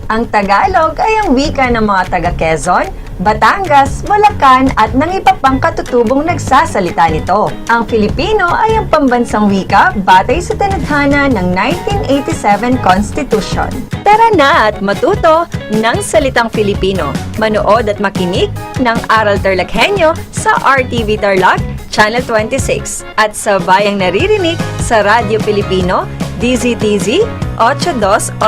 Ang Tagalog ay ang wika ng mga taga Quezon, Batangas, Bulacan at ng iba pang katutubong nagsasalita nito. Ang Filipino ay ang pambansang wika batay sa tinadhana ng 1987 Constitution. Tara na at matuto ng salitang Filipino. Manood at makinig ng Aral TarlakHenyo sa RTV Tarlac Channel 26 at sa bayang naririnig sa Radyo Pilipino DZTZ 828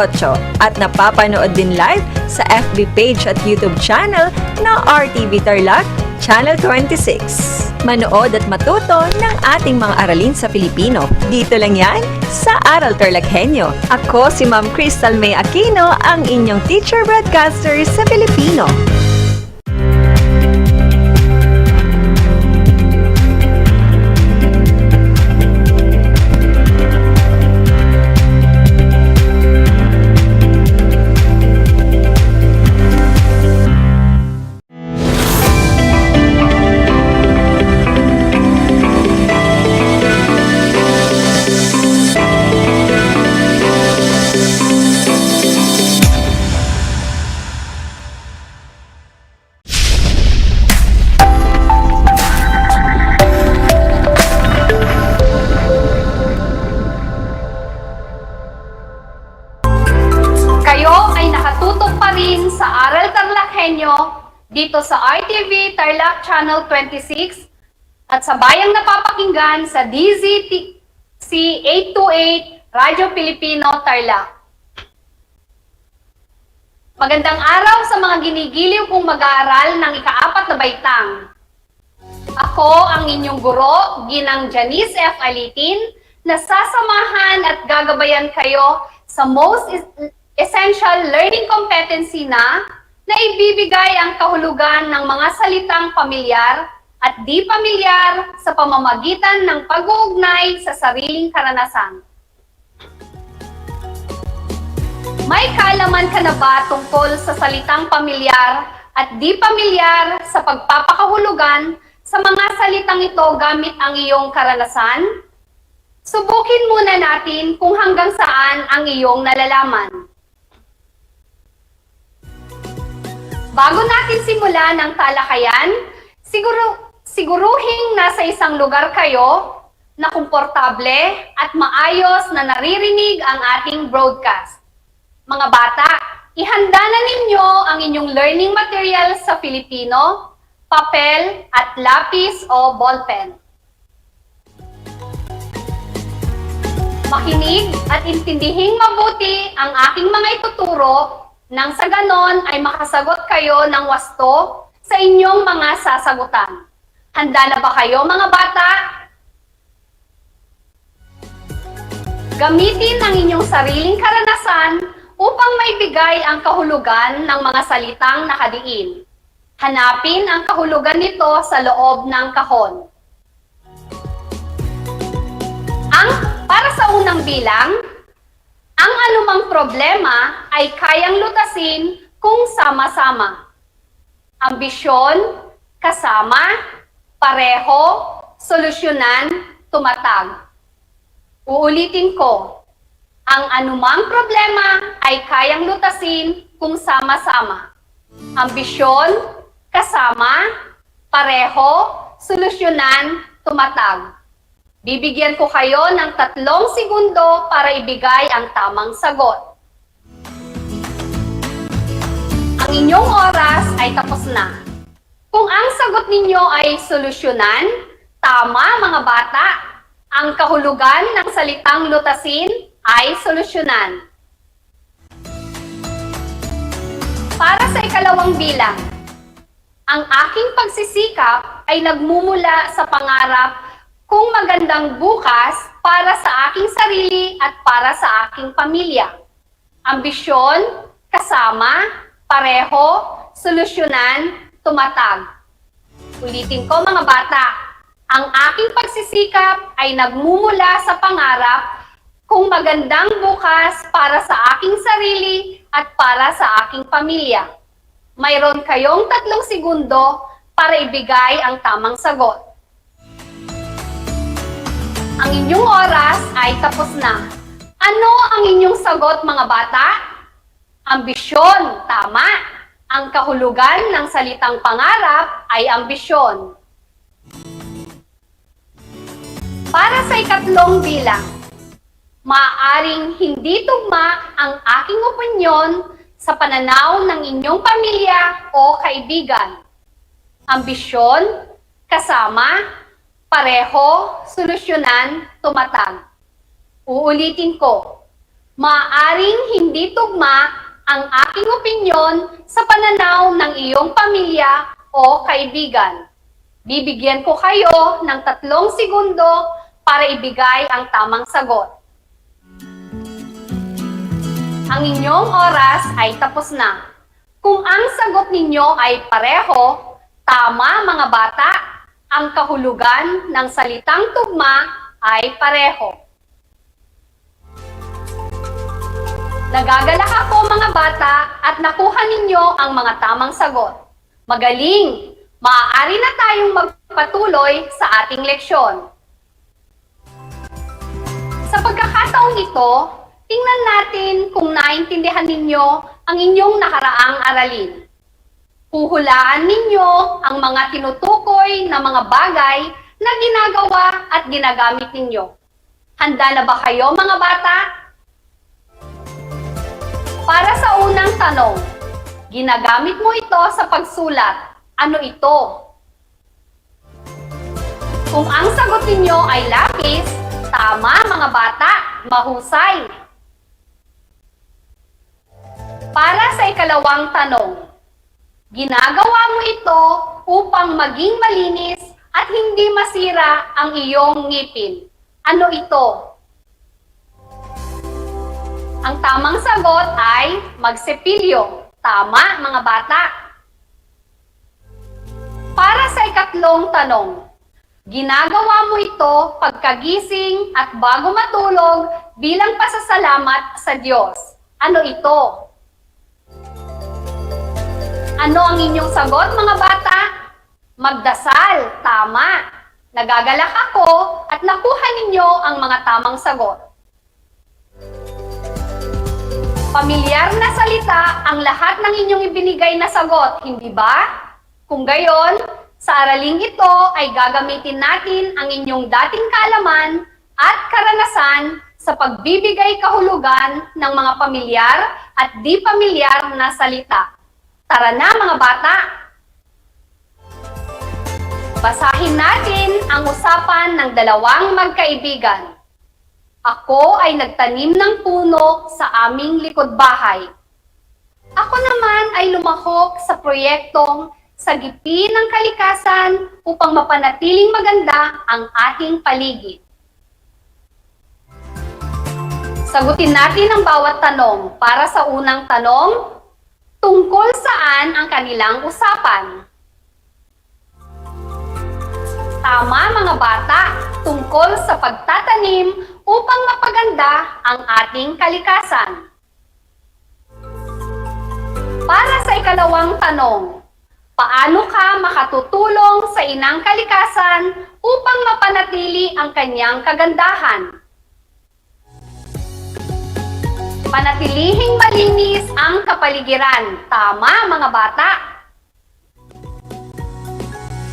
at napapanood din live sa FB page at YouTube channel na RTV Tarlac Channel 26. Manood at matuto ng ating mga aralin sa Filipino. Dito lang yan sa Aral TarlakHenyo. Ako si Ma'am Crystal May Aquino, ang inyong teacher broadcaster sa Filipino. Dito sa RTV Tarlac Channel 26 at sa bayang napapakinggan sa DZTC 828 Radyo Pilipino Tarlac. Magandang araw sa mga ginigiliw kong mag-aaral ng ika-4 na baitang. Ako ang inyong guro, Ginang Janice F. Alitin, na sasamahan at gagabayan kayo sa Most Essential Learning Competency na ibibigay ang kahulugan ng mga salitang pamilyar at di pamilyar sa pamamagitan ng pag-uugnay sa sariling karanasan. May kaalaman ka na ba tungkol sa salitang pamilyar at di pamilyar sa pagpapakahulugan sa mga salitang ito gamit ang iyong karanasan? Subukin muna natin kung hanggang saan ang iyong nalalaman. Bago natin simulan ang talakayan, siguruhing nasa isang lugar kayo na komportable at maayos na naririnig ang ating broadcast. Mga bata, ihanda na ninyo ang inyong learning materials sa Filipino, papel at lapis o ballpen. Makinig at intindihing mabuti ang aking mga ituturo nang sa ganon ay makasagot kayo ng wasto sa inyong mga sasagutan. Handa na ba kayo mga bata? Gamitin ang inyong sariling karanasan upang maibigay ang kahulugan ng mga salitang nakadiin. Hanapin ang kahulugan nito sa loob ng kahon. Para sa unang bilang, ang anumang problema ay kayang lutasin kung sama-sama. Ambisyon, kasama, pareho, solusyonan, tumatag. Uulitin ko, ang anumang problema ay kayang lutasin kung sama-sama. Ambisyon, kasama, pareho, solusyonan, tumatag. Bibigyan ko kayo ng 3 segundo para ibigay ang tamang sagot. Ang inyong oras ay tapos na. Kung ang sagot ninyo ay solusyonan, tama mga bata, ang kahulugan ng salitang lutasin ay solusyonan. Para sa ikalawang bilang, ang aking pagsisikap ay nagmumula sa pangarap kung magandang bukas para sa aking sarili at para sa aking pamilya. Ambisyon, kasama, pareho, solusyonan, tumatag. Ulitin ko mga bata, ang aking pagsisikap ay nagmumula sa pangarap kung magandang bukas para sa aking sarili at para sa aking pamilya. Mayroon kayong 3 segundo para ibigay ang tamang sagot. Ang inyong oras ay tapos na. Ano ang inyong sagot mga bata? Ambisyon, tama. Ang kahulugan ng salitang pangarap ay ambisyon. Para sa ikatlong bilang, maaaring hindi tugma ang aking opinyon sa pananaw ng inyong pamilya o kaibigan. Ambisyon, kasama, pareho, solusyonan, tumatag. Uulitin ko, maaaring hindi tugma ang aking opinyon sa pananaw ng iyong pamilya o kaibigan. Bibigyan ko kayo ng 3 segundo para ibigay ang tamang sagot. Ang inyong oras ay tapos na. Kung ang sagot ninyo ay pareho, tama mga bata, ang kahulugan ng salitang tugma ay pareho. Nagagalak ako mga bata at nakuha ninyo ang mga tamang sagot. Magaling! Maaari na tayong magpatuloy sa ating leksyon. Sa pagkakataong ito, tingnan natin kung naintindihan ninyo ang inyong nakaraang aralin. Huhulaan ninyo ang mga tinutukoy na mga bagay na ginagawa at ginagamit ninyo. Handa na ba kayo mga bata? Para sa unang tanong, ginagamit mo ito sa pagsulat. Ano ito? Kung ang sagot ninyo ay lapis, Tama mga bata, mahusay. Para sa ikalawang tanong, ginagawa mo ito upang maging malinis at hindi masira ang iyong ngipin. Ano ito? Ang tamang sagot ay magsepilyo. Tama mga bata. Para sa ikatlong tanong, ginagawa mo ito pagkagising at bago matulog bilang pasasalamat sa Diyos. Ano ito? Ano ang inyong sagot mga bata? Magdasal. Tama. Nagagalak ako at nakuha ninyo ang mga tamang sagot. Pamilyar na salita ang lahat ng inyong ibinigay na sagot, hindi ba? Kung gayon, sa araling ito ay gagamitin natin ang inyong dating kaalaman at karanasan sa pagbibigay kahulugan ng mga pamilyar at di pamilyar na salita. Tara na mga bata! Basahin natin ang usapan ng dalawang magkaibigan. Ako ay nagtanim ng puno sa aming likod bahay. Ako naman ay lumahok sa proyektong sagipin ng kalikasan upang mapanatiling maganda ang ating paligid. Sagutin natin ang bawat tanong. Para sa unang tanong, tungkol saan ang kanilang usapan? Tama mga bata, tungkol sa pagtatanim upang mapaganda ang ating kalikasan. Para sa ikalawang tanong, paano ka makatutulong sa inang kalikasan upang mapanatili ang kanyang kagandahan? Panatilihing malinis ang kapaligiran. Tama mga bata.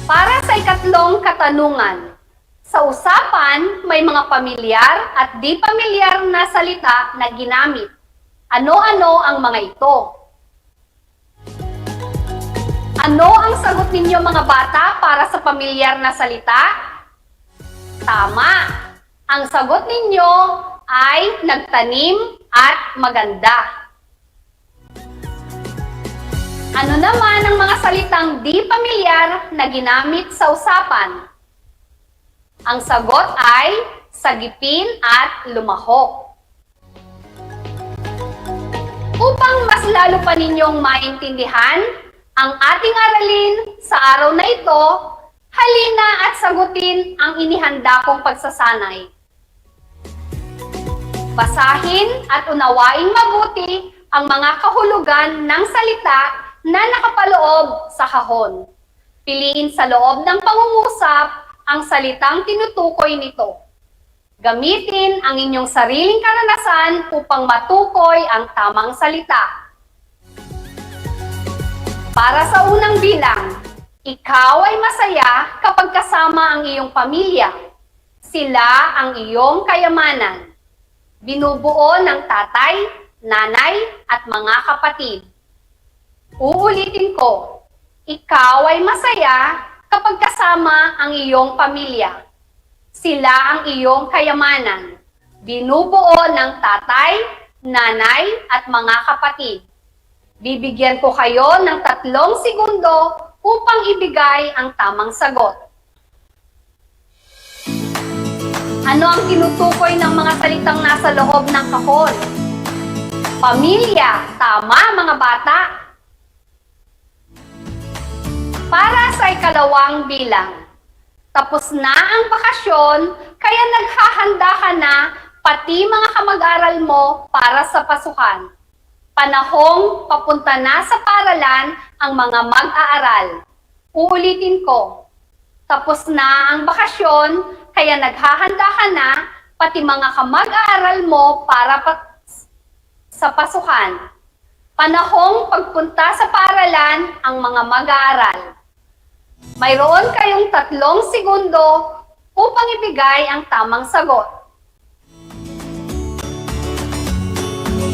Para sa ikatlong katanungan, sa usapan may mga pamilyar at di pamilyar na salita na ginamit. Ano-ano ang mga ito? Ano ang sagot ninyo mga bata para sa pamilyar na salita? Tama. Ang sagot ninyo ay nagtanim at maganda. Ano naman ang mga salitang di pamilyar na ginamit sa usapan? Ang sagot ay sagipin at lumahok. Upang mas lalo pa ninyong maintindihan ang ating aralin sa araw na ito, halina at sagutin ang inihanda kong pagsasanay. Basahin at unawaing mabuti ang mga kahulugan ng salita na nakapaloob sa kahon. Piliin sa loob ng pangungusap ang salitang tinutukoy nito. Gamitin ang inyong sariling karanasan upang matukoy ang tamang salita. Para sa unang bilang, ikaw ay masaya kapag kasama ang iyong pamilya. Sila ang iyong kayamanan. Binubuo ng tatay, nanay, at mga kapatid. Uulitin ko, ikaw ay masaya kapag kasama ang iyong pamilya. Sila ang iyong kayamanan. Binubuo ng tatay, nanay, at mga kapatid. Bibigyan ko kayo ng 3 segundo upang ibigay ang tamang sagot. Ano ang tinutukoy ng mga salitang nasa loob ng kahon? Pamilya. Tama mga bata. Para sa ikalawang bilang, tapos na ang bakasyon, kaya naghahanda ka na pati mga kamag-aral mo para sa pasukan. Panahong papunta na sa paaralan ang mga mag-aaral. Uulitin ko, tapos na ang bakasyon, kaya naghahanda ka na pati mga kamag-aaral mo para sa pasukan. Panahong pagpunta sa paaralan ang mga mag-aaral. Mayroon kayong 3 segundo upang ibigay ang tamang sagot.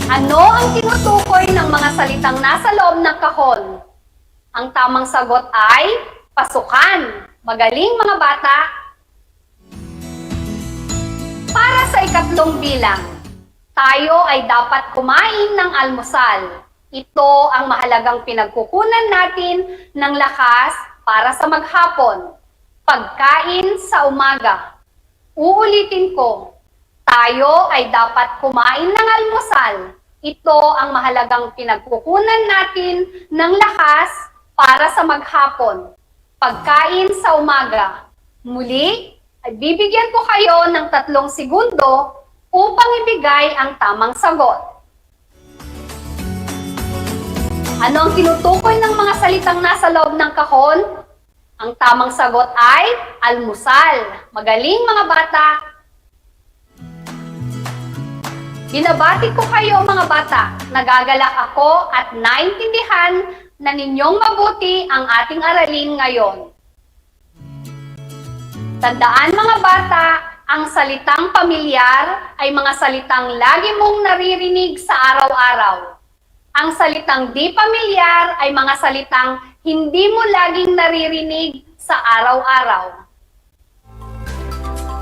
Ano ang tinutukoy ng mga salitang nasa loob ng kahon? Ang tamang sagot ay pasukan. Magaling mga bata! Para sa ikatlong bilang, tayo ay dapat kumain ng almusal. Ito ang mahalagang pinagkukunan natin ng lakas para sa maghapon. Pagkain sa umaga. Uulitin ko, tayo ay dapat kumain ng almusal. Ito ang mahalagang pinagkukunan natin ng lakas para sa maghapon. Pagkain sa umaga. Muli, ay bibigyan ko kayo ng 3 segundo upang ibigay ang tamang sagot. Ano ang tinutukoy ng mga salitang nasa loob ng kahon? Ang tamang sagot ay almusal. Magaling mga bata! Binabati ko kayo mga bata. Nagagalak ako at naintindihan na ninyong mabuti ang ating aralin ngayon. Tandaan mga bata, ang salitang pamilyar ay mga salitang lagi mong naririnig sa araw-araw. Ang salitang di pamilyar ay mga salitang hindi mo laging naririnig sa araw-araw.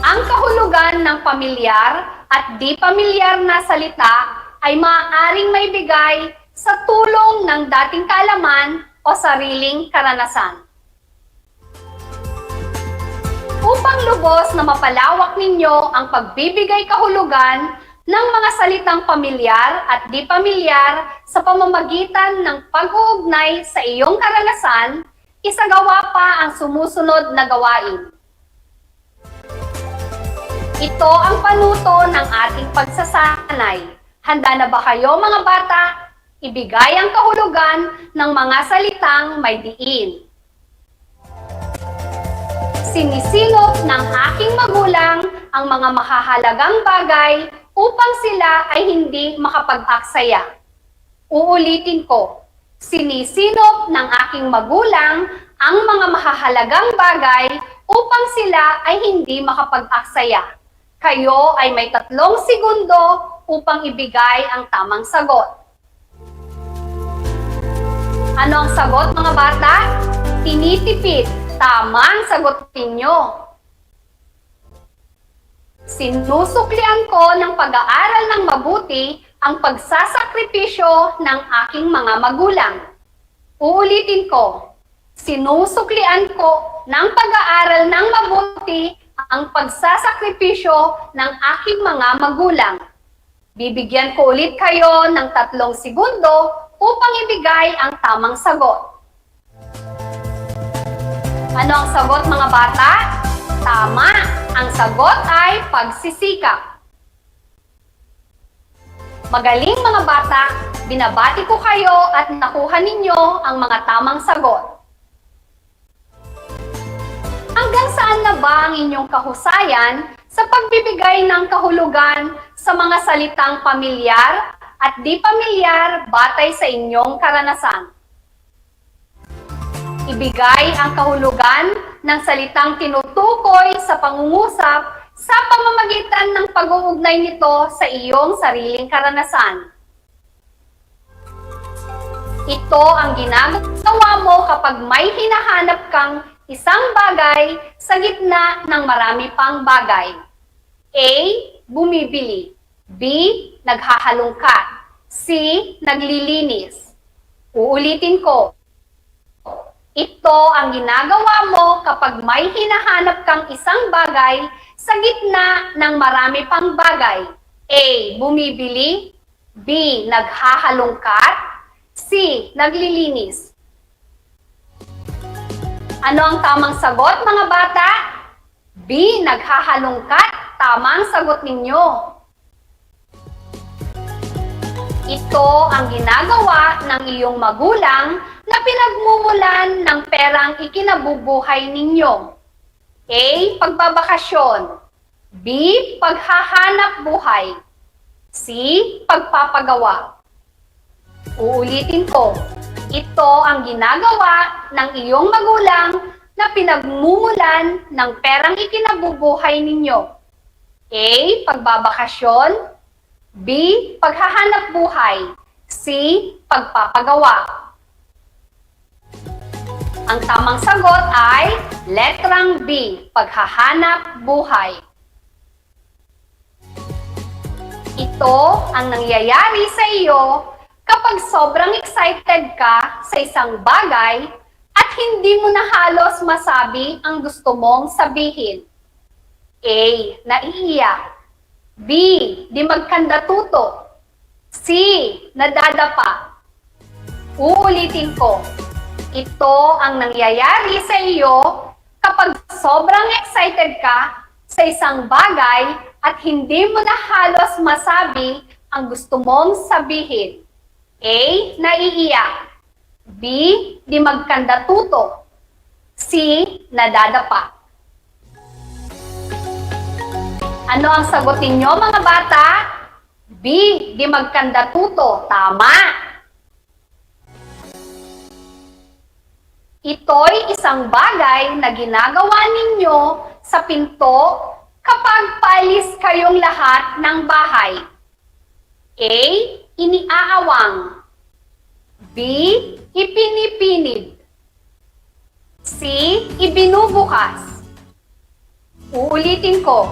Ang kahulugan ng pamilyar at di pamilyar na salita ay maaaring maibigay sa tulong ng dating kaalaman o sariling karanasan. Upang lubos na mapalawak ninyo ang pagbibigay kahulugan ng mga salitang pamilyar at di pamilyar sa pamamagitan ng pag-uugnay sa iyong karanasan, isagawa pa ang sumusunod na gawain. Ito ang panuto ng ating pagsasanay. Handa na ba kayo mga bata? Ibigay ang kahulugan ng mga salitang may diin. Sinisilop ng aking magulang ang mga mahahalagang bagay upang sila ay hindi makapag-aksaya. Uulitin ko, sinisilop ng aking magulang ang mga mahahalagang bagay upang sila ay hindi makapag-aksaya. Kayo ay may 3 segundo upang ibigay ang tamang sagot. Ano ang sagot mga bata? Tinitipid. Tama ang sagot ninyo. Sinusuklian ko ng pag-aaral ng mabuti ang pagsasakripisyo ng aking mga magulang. Uulitin ko, sinusuklian ko ng pag-aaral ng mabuti ang pagsasakripisyo ng aking mga magulang. Bibigyan ko ulit kayo ng 3 segundo upang ibigay ang tamang sagot. Ano ang sagot mga bata? Tama! Ang sagot ay pagsisikap. Magaling mga bata, binabati ko kayo at nakuha ninyo ang mga tamang sagot. Hanggang saan na ba ang inyong kahusayan sa pagbibigay ng kahulugan sa mga salitang pamilyar at di pamilyar batay sa inyong karanasan? Ibigay ang kahulugan ng salitang tinutukoy sa pangungusap sa pamamagitan ng pag-uugnay nito sa iyong sariling karanasan. Ito ang ginagawa mo kapag may hinahanap kang isang bagay sa gitna ng marami pang bagay. A. Bumibili. B. Naghahalungkat. C. Naglilinis. Uulitin ko. Ito ang ginagawa mo kapag may hinahanap kang isang bagay sa gitna ng marami pang bagay. A. Bumibili. B. Naghahalungkat. C. Naglilinis. Ano ang tamang sagot mga bata? B. Naghahalungkat. Tama ang sagot ninyo. Ito ang ginagawa ng iyong magulang na pinagmumulan ng perang ikinabubuhay ninyo. A. Pagbabakasyon. B. Paghahanap buhay. C. Pagpapagawa. Uulitin ko. Ito ang ginagawa ng iyong magulang na pinagmumulan ng perang ikinabubuhay ninyo. A. Pagbabakasyon. B. Paghahanap buhay. C. Pagpapagawa. Ang tamang sagot ay letrang B. Paghahanap buhay. Ito ang nangyayari sa iyo kapag sobrang excited ka sa isang bagay at hindi mo na halos masabi ang gusto mong sabihin. A. Naiiyak. B. Di magkandatuto. C. Nadadapa. Uulitin ko. Ito ang nangyayari sa iyo kapag sobrang excited ka sa isang bagay at hindi mo na halos masabi ang gusto mong sabihin. A. Naiiyak. B. Di magkandatuto. C. Nadadapa. Ano ang sagot ninyo mga bata? B. Di magkandatuto. Tama. Ito'y isang bagay na ginagawa ninyo sa pinto kapag paalis kayong lahat ng bahay. A. Iniaawang. B. Ipinipinid. C. Ibinubukas. Uulitin ko.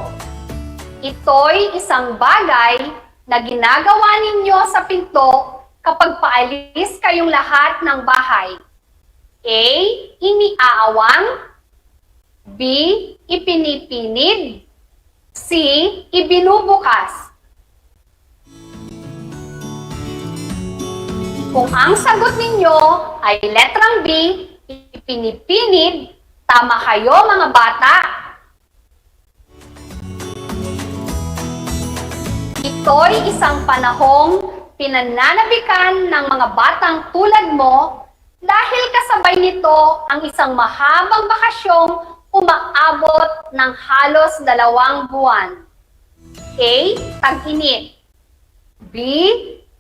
Ito'y isang bagay na ginagawa ninyo sa pinto kapag paalis kayong lahat ng bahay. A. Iniaawang. B. Ipinipinid. C. Ibinubukas. Kung ang sagot ninyo ay letrang B, ipinipinid, tama kayo mga bata. Ito'y isang panahong pinananabikan ng mga batang tulad mo dahil kasabay nito ang isang mahabang bakasyong umaabot ng halos 2 buwan. A. Tag-init. B.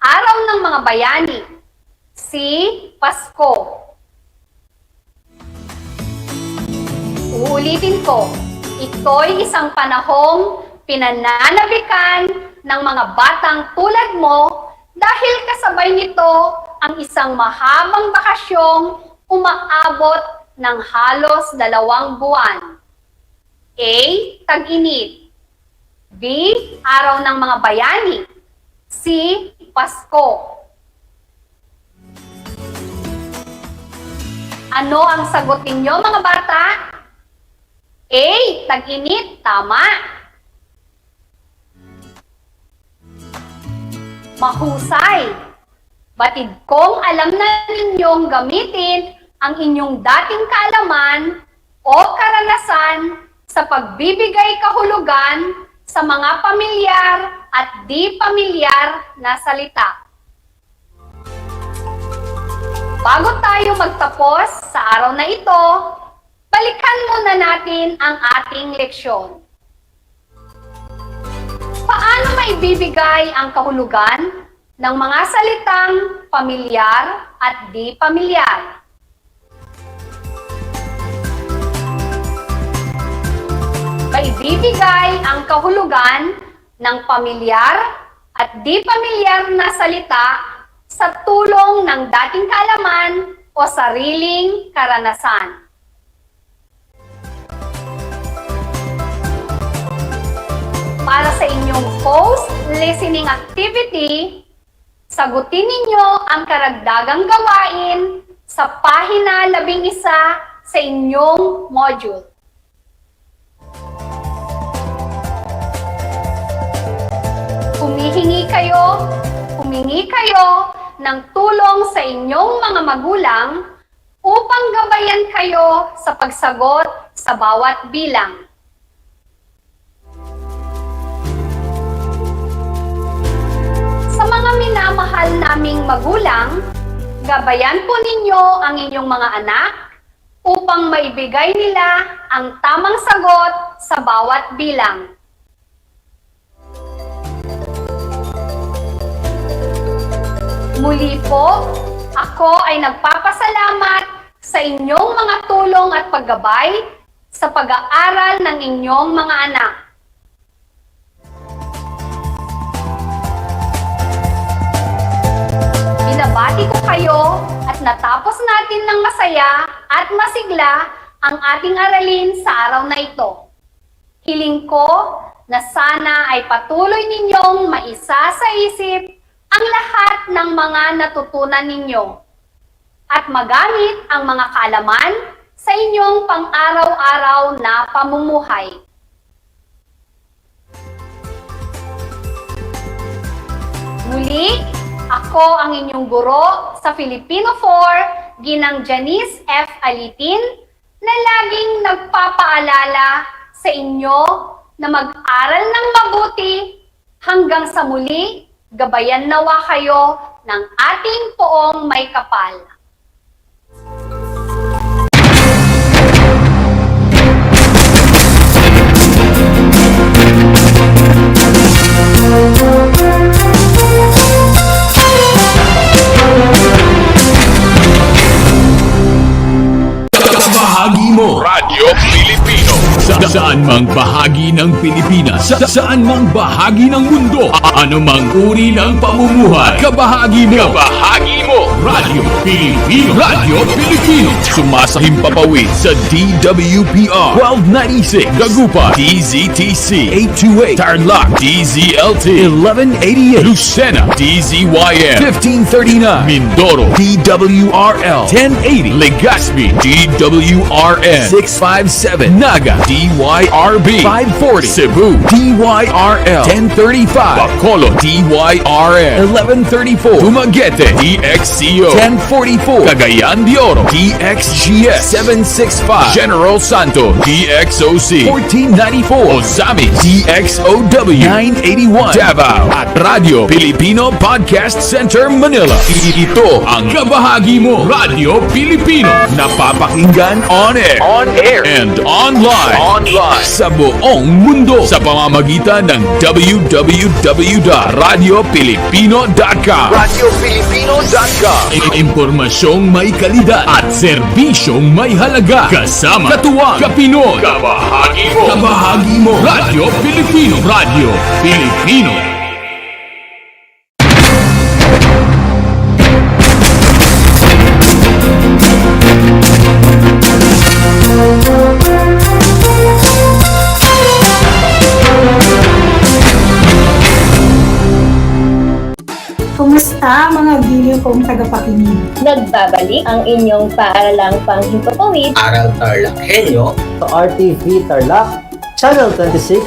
Araw ng mga bayani. C. Pasko. Uulitin ko, ito'y isang panahong pinananabikan ng mga batang tulad mo dahil kasabay nito ang isang mahabang bakasyong umaabot ng halos 2 buwan. A. Tag-init. B. Araw ng mga bayani. C. Pasko. Ano ang sagot ninyo mga bata? A. Tag-init. Tama. Mahusay. Batid kong alam na ninyong gamitin ang inyong dating kaalaman o karanasan sa pagbibigay kahulugan sa mga pamilyar at di pamilyar na salita. Bago tayo magtapos sa araw na ito, balikan muna natin ang ating leksyon. Paano maibibigay ang kahulugan ng mga salitang pamilyar at di pamilyar? Maibibigay ang kahulugan ng pamilyar at di pamilyar na salita sa tulong ng dating kaalaman o sariling karanasan. Para sa inyong post-listening activity, sagutin ninyo ang karagdagang gawain sa pahina 11 sa inyong module. Humingi kayo ng tulong sa inyong mga magulang upang gabayan kayo sa pagsagot sa bawat bilang. Sa mga minamahal naming magulang, gabayan po ninyo ang inyong mga anak upang maibigay nila ang tamang sagot sa bawat bilang. Muli po, ako ay nagpapasalamat sa inyong mga tulong at paggabay sa pag-aaral ng inyong mga anak. Binabati ko kayo at natapos natin ng masaya at masigla ang ating aralin sa araw na ito. Hiling ko na sana ay patuloy ninyong maisa sa isip ang lahat ng mga natutunan ninyo at magamit ang mga kaalaman sa inyong pang-araw-araw na pamumuhay. Muli, ako ang inyong guro sa Filipino 4, Ginang Janice F. Alitin, na laging nagpapaalala sa inyo na mag-aral ng mabuti hanggang sa muli, gabayan nawa kayo ng ating poong may kapal. Bahagi mo Radyo Pilipino saan mang bahagi ng Pilipinas, saan mang bahagi ng mundo, anumang uri ng pamumuhay, kabahagi mo Radyo Pilipino. Radyo Pilipino, sumasahim papawid sa DWPR 1296 Dagupan, DZTC 828 Tarlac, DZLT 1188 Lucena, DZYM 1539 Mindoro, DWRL 1080 Legazpi, DWRN 657 Naga, DYRB 540 Cebu, DYRL 1035 Bacolod, DYRN 1134 Dumaguete, DXCO 1044 Cagayan de Oro, DXGS 765 General Santos, DXOC 1494 Ozamis, DXOW 981 Davao at Radio Filipino Podcast Center Manila. Ito ang kabahagi mo Radyo Pilipino, napapakinggan on air and online sa buong mundo sa pamamagitan ng www.radiopilipino.com. Impormasyong may kalidad at serbisyong may halaga, kasama katuwang kapinoy. Kabahagi mo Radyo Pilipino. Radyo Pilipino. Kumusta mga giliw kong tagapakinig? Nagbabalik ang inyong paaralang panghimpapawid, Aral TarlakHenyo, Sa RTV Tarlac, Channel 26,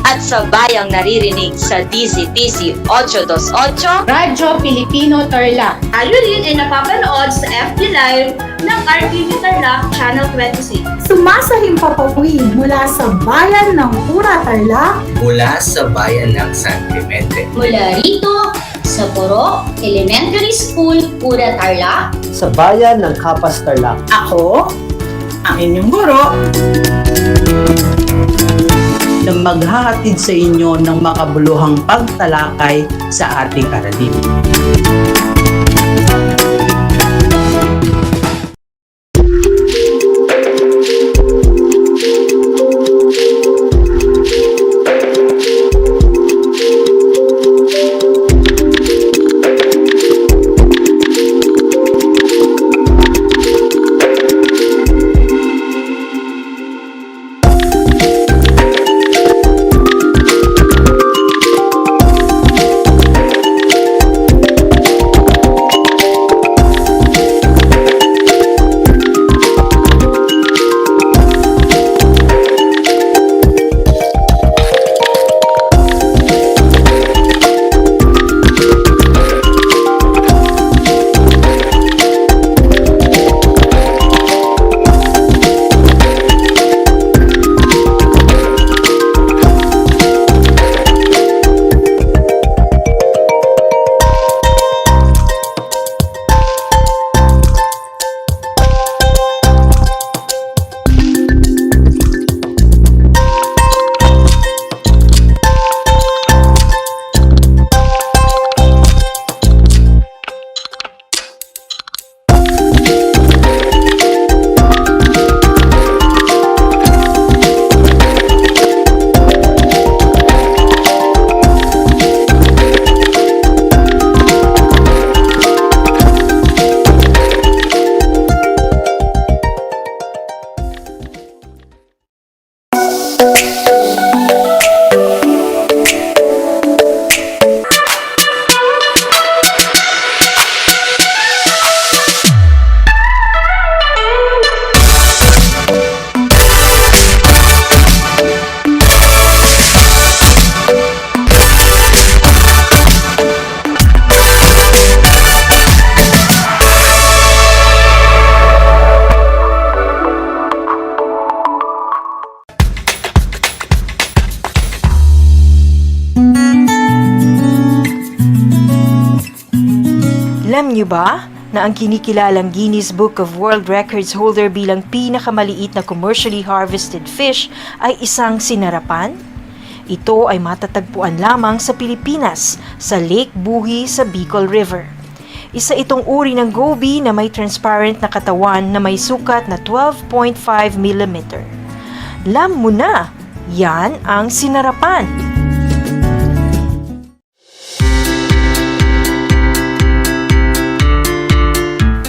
at sa bayang naririnig sa DZTC 828, Radyo Pilipino Tarlac. Tayo rin ay napapanood sa FB Live ng RTV Tarlac Channel 26. Sumasahim papawid mula sa bayan ng Pura Tarlac, mula sa bayan ng San Clemente. Mula rito, sa Puro Elementary School, Pura Tarlac. sa bayan ng Kapas Tarlac. Ako, ang inyong guro, na maghahatid sa inyo ng makabuluhang pagtalakay sa ating aralin. Alam niyo ba na ang kinikilalang Guinness Book of World Records holder bilang pinakamaliit na commercially harvested fish ay isang sinarapan? Ito ay matatagpuan lamang sa Pilipinas, sa Lake Buhi sa Bicol River. Isa itong uri ng goby na may transparent na katawan na may sukat na 12.5 mm. Alam mo na, yan ang sinarapan.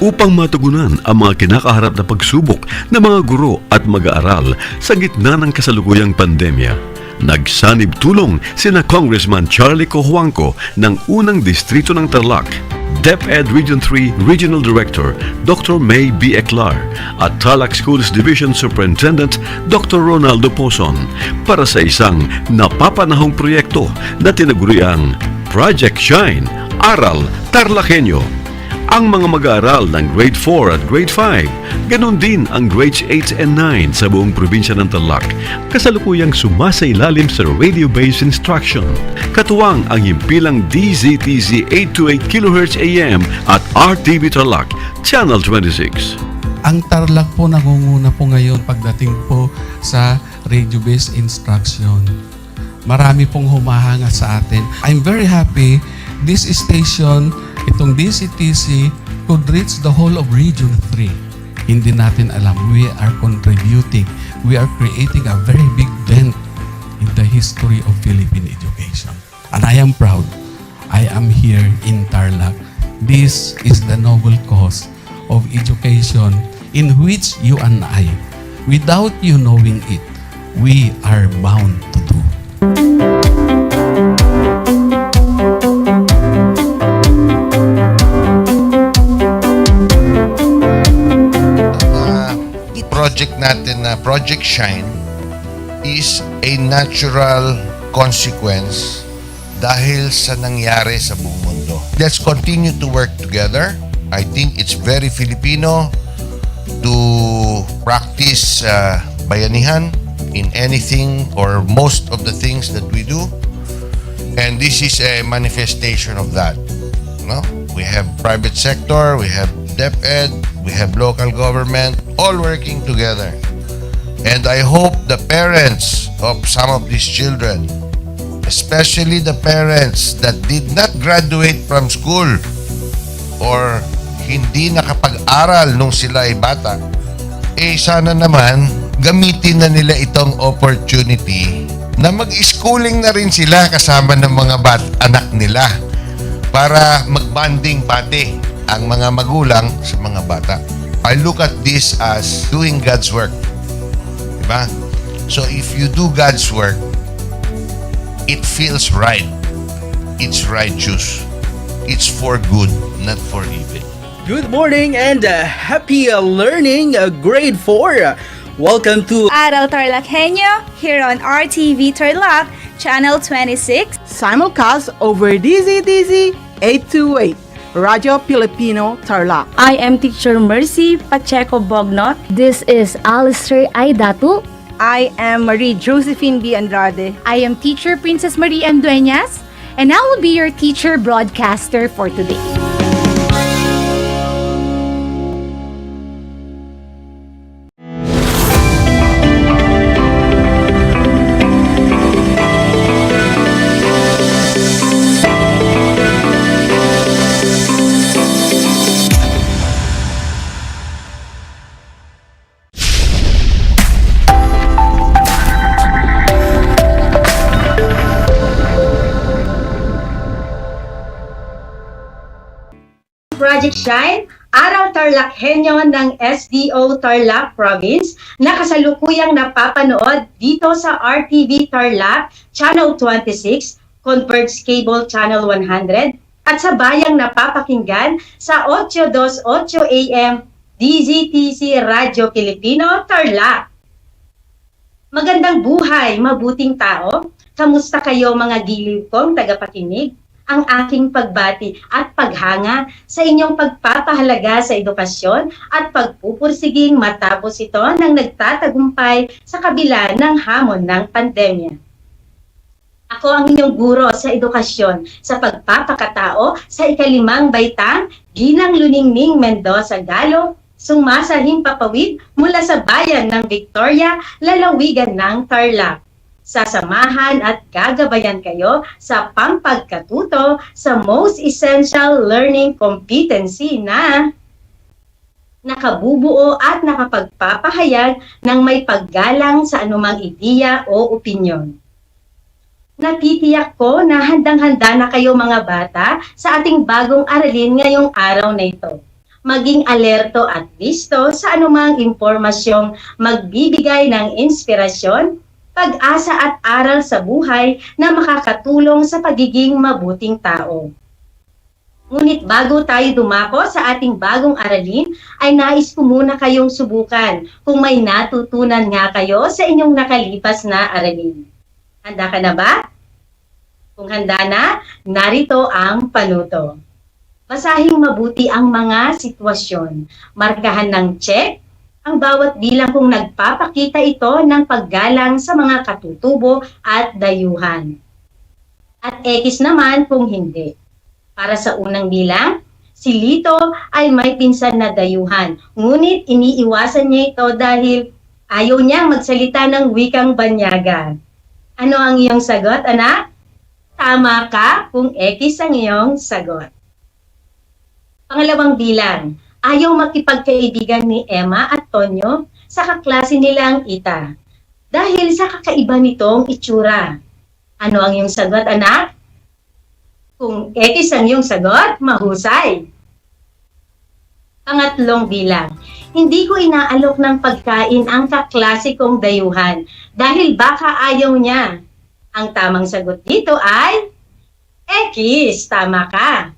Upang matugunan ang mga kinakaharap na pagsubok ng mga guro at mag-aaral sa gitna ng kasalukuyang pandemya, nagsanib tulong sina Congressman Charlie Cojuangco ng unang distrito ng Tarlac, DEPED Region 3 Regional Director Dr. May B. Eclar at Tarlac Schools Division Superintendent Dr. Ronaldo Pozon para sa isang napapanahong proyekto na tinaguriang Project Shine, Aral TarlakHenyo. Ang mga mag-aaral ng Grade 4 at Grade 5, ganon din ang Grades 8 and 9 sa buong probinsya ng Tarlac, kasalukuyang sumasailalim sa radio-based instruction. Katuwang ang himpilang DZTZ 828 kHz AM at RTV Tarlac, Channel 26. Ang Tarlac po nangunguna po ngayon pagdating po sa radio-based instruction. Marami pong humahanga sa atin. I'm very happy this station, itong DCTC, could reach the whole of Region 3. Hindi natin alam, we are contributing, we are creating a very big dent in the history of Philippine education. And I am proud, I am here in Tarlac. This is the noble cause of education in which you and I, without you knowing it, we are bound to do. Project natin na Project Shine is a natural consequence dahil sa nangyari sa buong mundo. Let's continue to work together. I think it's very Filipino to practice bayanihan in anything or most of the things that we do. And this is a manifestation of that. No? We have private sector, we have DEPED, we have local government, all working together. And I hope the parents of some of these children, especially the parents that did not graduate from school or hindi nakapag-aral nung sila ay bata, sana naman gamitin na nila itong opportunity na mag-schooling na rin sila kasama ng mga anak nila para mag-bonding pati ang mga magulang sa mga bata. I look at this as doing God's work. Diba? So if you do God's work, it feels right. It's righteous. It's for good, not for evil. Good morning and happy learning, grade 4. Welcome to Aral TarlakHenyo here on RTV Tarlac, Channel 26. Simulcast over DZTZ 828. Radio Filipino Tarlac. I am Teacher Mercy Pacheco Bognot. This is Alistair Aidatu. I am Marie Josephine B. Andrade. I am Teacher Princess Marie M. Dueñas, and I will be your teacher broadcaster for today. Project Shine, Aral TarlakHenyo ng SDO Tarlac Province na kasalukuyang napapanood dito sa RTV Tarlac Channel 26, Converged Cable Channel 100 at sa bayang napapakinggan sa 828 AM DZTC Radio Filipino Tarlac. Magandang buhay, mabuting tao. Kamusta kayo mga giliw kong tagapakinig? Ang aking pagbati at paghanga sa inyong pagpapahalaga sa edukasyon at pagpupursiging matapos ito ng nagtatagumpay sa kabila ng hamon ng pandemya. Ako ang inyong guro sa edukasyon, sa pagpapakatao, sa ikalimang baitang, Ginang Luningning Mendoza Galo, sumasahing papawid mula sa bayan ng Victoria, lalawigan ng Tarlac. Sasamahan at gagabayan kayo sa pampagkatuto sa Most Essential Learning Competency na nakabubuo at nakapagpapahayag ng may paggalang sa anumang ideya o opinyon. Natitiyak ko na handang-handa na kayo mga bata sa ating bagong aralin ngayong araw na ito. Maging alerto at listo sa anumang impormasyong magbibigay ng inspirasyon, pag-asa at aral sa buhay na makakatulong sa pagiging mabuting tao. Ngunit bago tayo dumako sa ating bagong aralin, ay nais ko muna kayong subukan kung may natutunan nga kayo sa inyong nakalipas na aralin. Handa ka na ba? Kung handa na, narito ang panuto. Basahing mabuti ang mga sitwasyon. Markahan ng check ang bawat bilang kung nagpapakita ito ng paggalang sa mga katutubo at dayuhan. At X naman kung hindi. Para sa unang bilang, si Lito ay may pinsan na dayuhan. Ngunit iniiwasan niya ito dahil ayaw niyang magsalita ng wikang banyaga. Ano ang iyong sagot, anak? Tama ka kung X ang iyong sagot. Pangalawang bilang, ayaw makipagkaibigan ni Emma at Tonyo sa kaklase nilang Ita dahil sa kakaiba nitong itsura. Ano ang iyong sagot, anak? Kung X ang iyong sagot, mahusay. Pangatlong bilang, hindi ko inaalok ng pagkain ang kaklase kong dayuhan dahil baka ayaw niya. Ang tamang sagot dito ay X, tama ka.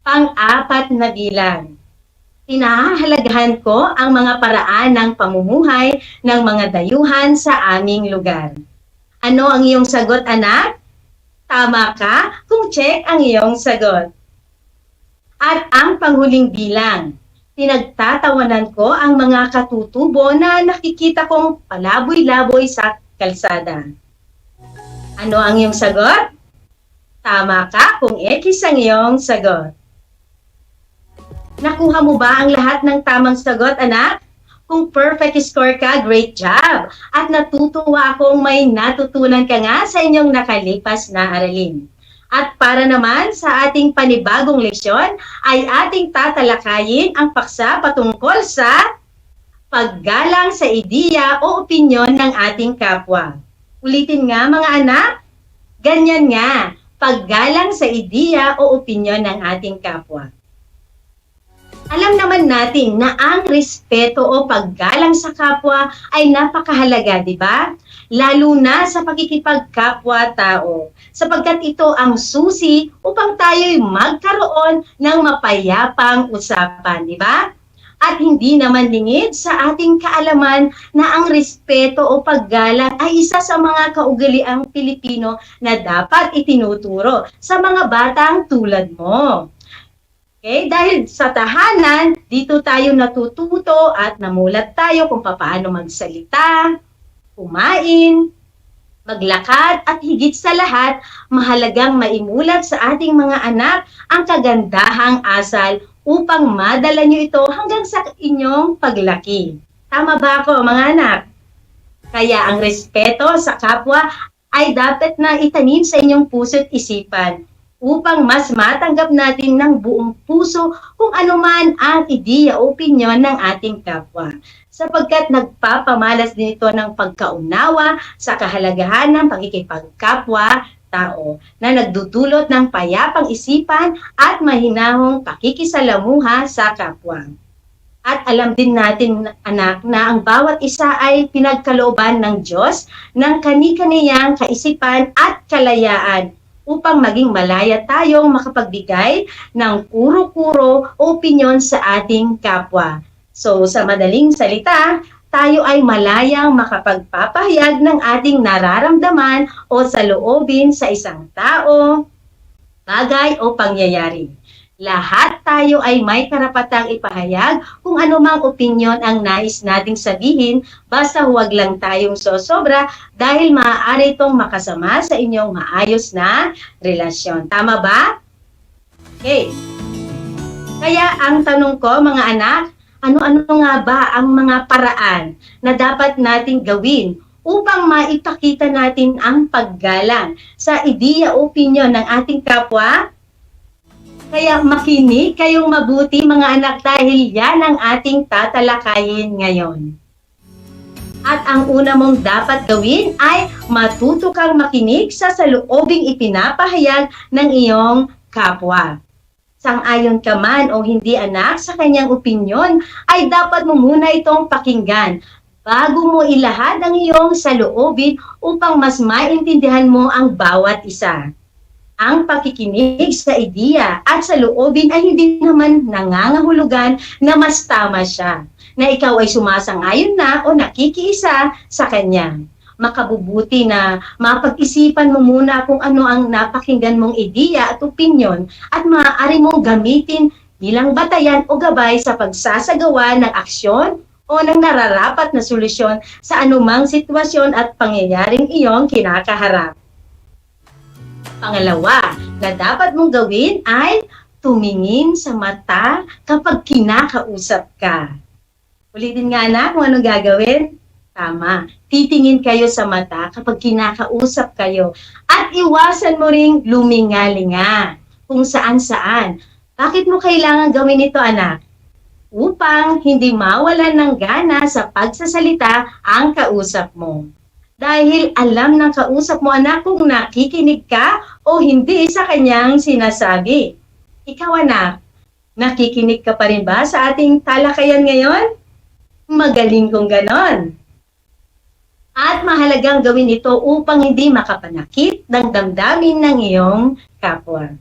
Pang-apat na bilang, inahahalagahan ko ang mga paraan ng pamumuhay ng mga dayuhan sa aming lugar. Ano ang iyong sagot, anak? Tama ka kung check ang iyong sagot. At ang panghuling bilang, pinagtatawanan ko ang mga katutubo na nakikita kong palaboy-laboy sa kalsada. Ano ang iyong sagot? Tama ka kung X ang iyong sagot. Nakuha mo ba ang lahat ng tamang sagot, anak? Kung perfect score ka, great job! At natutuwa akong may natutunan ka nga sa inyong nakalipas na aralin. At para naman sa ating panibagong leksyon, ay ating tatalakayin ang paksa patungkol sa paggalang sa ideya o opinyon ng ating kapwa. Ulitin nga mga anak, ganyan nga, paggalang sa ideya o opinyon ng ating kapwa. Alam naman natin na ang respeto o paggalang sa kapwa ay napakahalaga, di ba? Lalo na sa pakikipagkapwa-tao, sapagkat ito ang susi upang tayo'y magkaroon ng mapayapang usapan, di ba? At hindi naman lingid sa ating kaalaman na ang respeto o paggalang ay isa sa mga kaugaliang Pilipino na dapat itinuturo sa mga batang tulad mo. Okay? Dahil sa tahanan, dito tayo natututo at namulat tayo kung paano magsalita, kumain, maglakad at higit sa lahat, mahalagang maimulat sa ating mga anak ang kagandahang asal upang madala nyo ito hanggang sa inyong paglaki. Tama ba ako, mga anak? Kaya ang respeto sa kapwa ay dapat na itanim sa inyong puso't isipan upang mas matanggap natin ng buong puso kung ano man ang ideya o opinyon ng ating kapwa. Sapagkat nagpapamalas din ito ng pagkaunawa sa kahalagahan ng pakikipagkapwa tao na nagdudulot ng payapang isipan at mahinahong pakikisalamuha sa kapwa. At alam din natin, anak, na ang bawat isa ay pinagkalooban ng Diyos ng kani-kaniyang kaisipan at kalayaan upang maging malaya tayong makapagbigay ng kuro-kuro o opinyon sa ating kapwa. So, sa madaling salita, tayo ay malayang makapagpapahayag ng ating nararamdaman o saloobin sa isang tao, bagay o pangyayari. Lahat tayo ay may karapatang ipahayag kung anumang opinyon ang nais nating sabihin, basta huwag lang tayong sosobra dahil maaari itong makasama sa inyong maayos na relasyon. Tama ba? Okay. Kaya ang tanong ko, mga anak, ano-ano nga ba ang mga paraan na dapat nating gawin upang maipakita natin ang paggalang sa ideya o opinyon ng ating kapwa? Kaya makinig kayong mabuti, mga anak, dahil yan ang ating tatalakayin ngayon. At ang una mong dapat gawin ay matuto kang makinig sa saloobing ipinapahayag ng iyong kapwa. Sang-ayon ka man o hindi, anak, sa kanyang opinyon, ay dapat mo muna itong pakinggan bago mo ilahad ang iyong saloobin upang mas maintindihan mo ang bawat isa. Ang pakikinig sa ideya at sa loobin ay hindi naman nangangahulugan na mas tama siya, na ikaw ay sumasang-ayon na o nakikiisa sa kanya. Makabubuti na mapag-isipan mo muna kung ano ang napakinggan mong ideya at opinyon at maaari mong gamitin bilang batayan o gabay sa pagsasagawa ng aksyon o ng nararapat na solusyon sa anumang sitwasyon at pangyayaring iyong kinakaharap. Pangalawa na dapat mong gawin ay tumingin sa mata kapag kinakausap ka. Ulitin nga na kung anong gagawin. Tama, titingin kayo sa mata kapag kinakausap kayo at iwasan mo ring lumingalinga kung saan-saan. Bakit mo kailangan gawin ito, anak? Upang hindi mawalan ng gana sa pagsasalita ang kausap mo. Dahil alam ng kausap mo, anak, kung nakikinig ka o hindi sa kanyang sinasabi. Ikaw, anak, nakikinig ka pa rin ba sa ating talakayan ngayon? Magaling kung ganon. At mahalagang gawin ito upang hindi makapanakit ng damdamin ng iyong kapwa.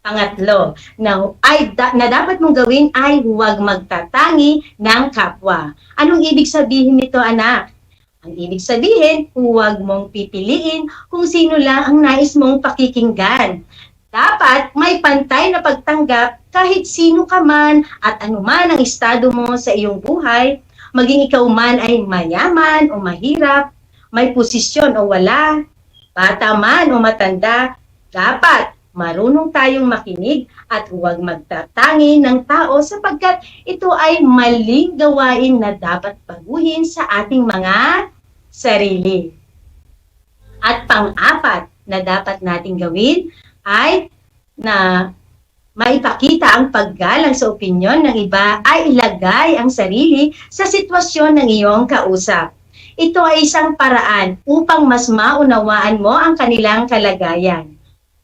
Pangatlo, na dapat mong gawin ay huwag magtatangi ng kapwa. Anong ibig sabihin nito, anak? Ang ibig sabihin, huwag mong pipiliin kung sino lang ang nais mong pakikinggan. Dapat may pantay na pagtanggap kahit sino ka man at anuman ang estado mo sa iyong buhay, maging ikaw man ay mayaman o mahirap, may posisyon o wala, bata man o matanda, dapat marunong tayong makinig at huwag magtatangi ng tao sapagkat ito ay maling gawain na dapat baguhin sa ating mga sarili. At pang-apat na dapat nating gawin ay na maipakita ang paggalang sa opinyon ng iba ay ilagay ang sarili sa sitwasyon ng iyong kausap. Ito ay isang paraan upang mas maunawaan mo ang kanilang kalagayan.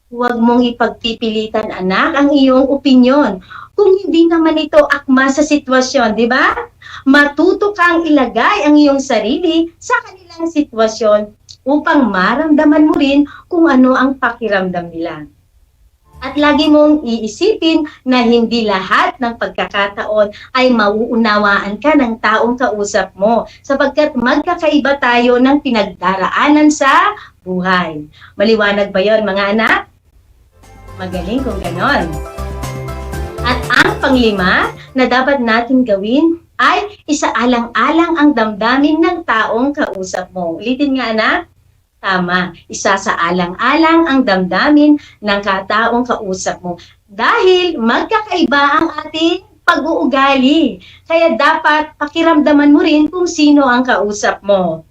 Huwag mong ipagpipilitan, anak, ang iyong opinyon kung hindi naman ito akma sa sitwasyon, di ba? Matuto kang ilagay ang iyong sarili sa kanilang sitwasyon upang maramdaman mo rin kung ano ang pakiramdam nila. At lagi mong iisipin na hindi lahat ng pagkakataon ay mauunawaan ka ng taong kausap mo sapagkat magkakaiba tayo ng pinagdaraanan sa buhay. Maliwanag ba yon, mga anak? Magaling kung ganon. At ang panglima na dapat natin gawin ay isaalang-alang ang damdamin ng taong kausap mo. Ulitin nga, anak. Tama, isasaalang-alang ang damdamin ng taong kausap mo. Dahil magkakaiba ang ating pag-uugali. Kaya dapat pakiramdaman mo rin kung sino ang kausap mo.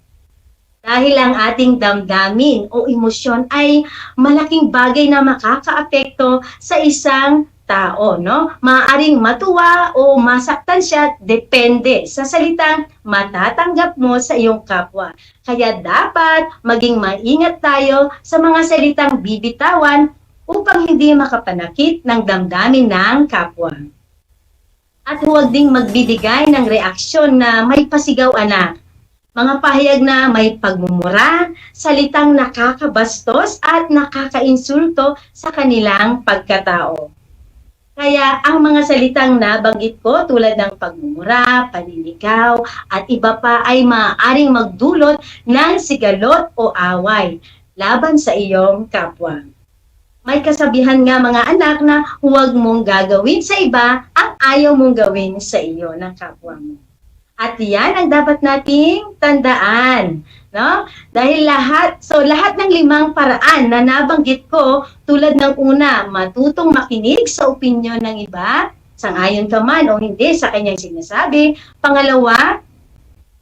Dahil ang ating damdamin o emosyon ay malaking bagay na makakaapekto sa isang tao, no? Maaaring matuwa o masaktan siya, depende sa salitang matatanggap mo sa iyong kapwa. Kaya dapat maging maingat tayo sa mga salitang bibitawan upang hindi makapanakit ng damdamin ng kapwa. At huwag ding magbibigay ng reaksyon na may pasigaw, anak. Mga pahayag na may pagmumura, salitang nakakabastos at nakakainsulto sa kanilang pagkatao. Kaya ang mga salitang nabanggit ko tulad ng pagmumura, paninigaw at iba pa ay maaaring magdulot ng sigalot o away laban sa iyong kapwa. May kasabihan nga mga anak na huwag mong gagawin sa iba ang ayaw mong gawin sa iyo ng kapwa mo. At yan ang dapat nating tandaan, no? Dahil lahat ng 5 paraan na nabanggit ko, tulad ng una, matutong makinig sa opinyon ng iba, sang-ayon ka man o hindi sa kanyang sinasabi. Pangalawa,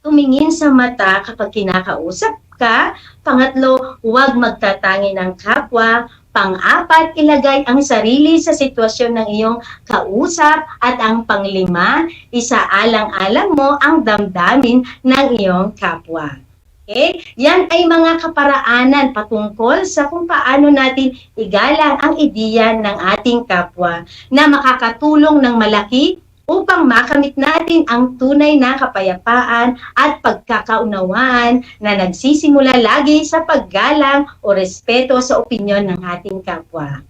tumingin sa mata kapag kinakausap ka. Pangatlo, huwag magtatangi ng kapwa. Pang-apat, ilagay ang sarili sa sitwasyon ng iyong kausap. At ang panglima, isaalang-alang mo ang damdamin ng iyong kapwa. Okay? Yan ay mga kaparaanan patungkol sa kung paano natin igalang ang ideya ng ating kapwa na makakatulong ng malaki upang makamit natin ang tunay na kapayapaan at pagkakaunawaan na nagsisimula lagi sa paggalang o respeto sa opinyon ng ating kapwa.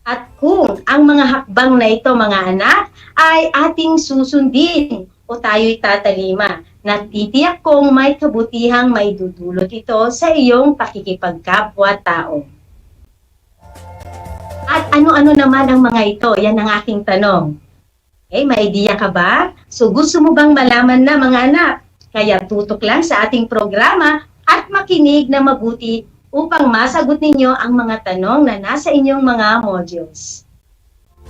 At kung ang mga hakbang na ito, mga anak, ay ating susundin o tayo'y tatalima, natitiyak kong may kabutihang maidudulot ito sa iyong pakikipagkapwa-tao. At ano-ano naman ang mga ito? Yan ang aking tanong. Okay, may idea ka ba? So gusto mo bang malaman na mga anak? Kaya tutok lang sa ating programa at makinig na mabuti upang masagot ninyo ang mga tanong na nasa inyong mga modules.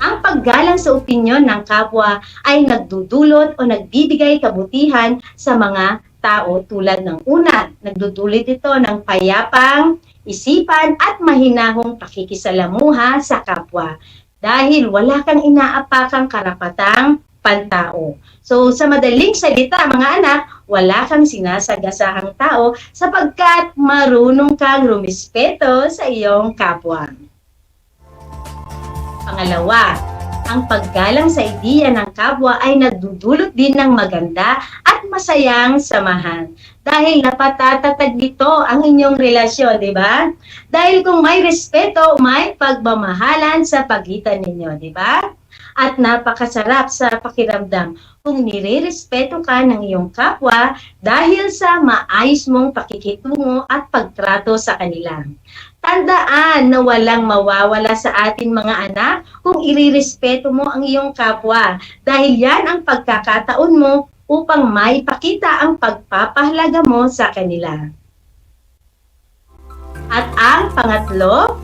Ang paggalang sa opinyon ng kapwa ay nagdudulot o nagbibigay kabutihan sa mga tao tulad ng una, nagdudulot ito ng payapang isipan at mahinahong pakikisalamuha sa kapwa. Dahil wala kang inaapakang karapatang pantao. So, sa madaling salita, mga anak, wala kang sinasagasahang tao sapagkat marunong kang rumispeto sa iyong kapwa. Pangalawa, ang paggalang sa ideya ng kapwa ay nagdudulot din ng maganda at masayang samahan. Dahil napatatatag dito ang inyong relasyon, di ba? Dahil kung may respeto, may pagmamahalan sa pagitan ninyo, di ba? At napakasarap sa pakiramdam kung nire-respeto ka ng iyong kapwa dahil sa maayos mong pakikitungo at pagtrato sa kanila. Tandaan na walang mawawala sa atin mga anak kung irirespeto mo ang iyong kapwa dahil yan ang pagkakataon mo upang maipakita ang pagpapahalaga mo sa kanila. At ang pangatlo,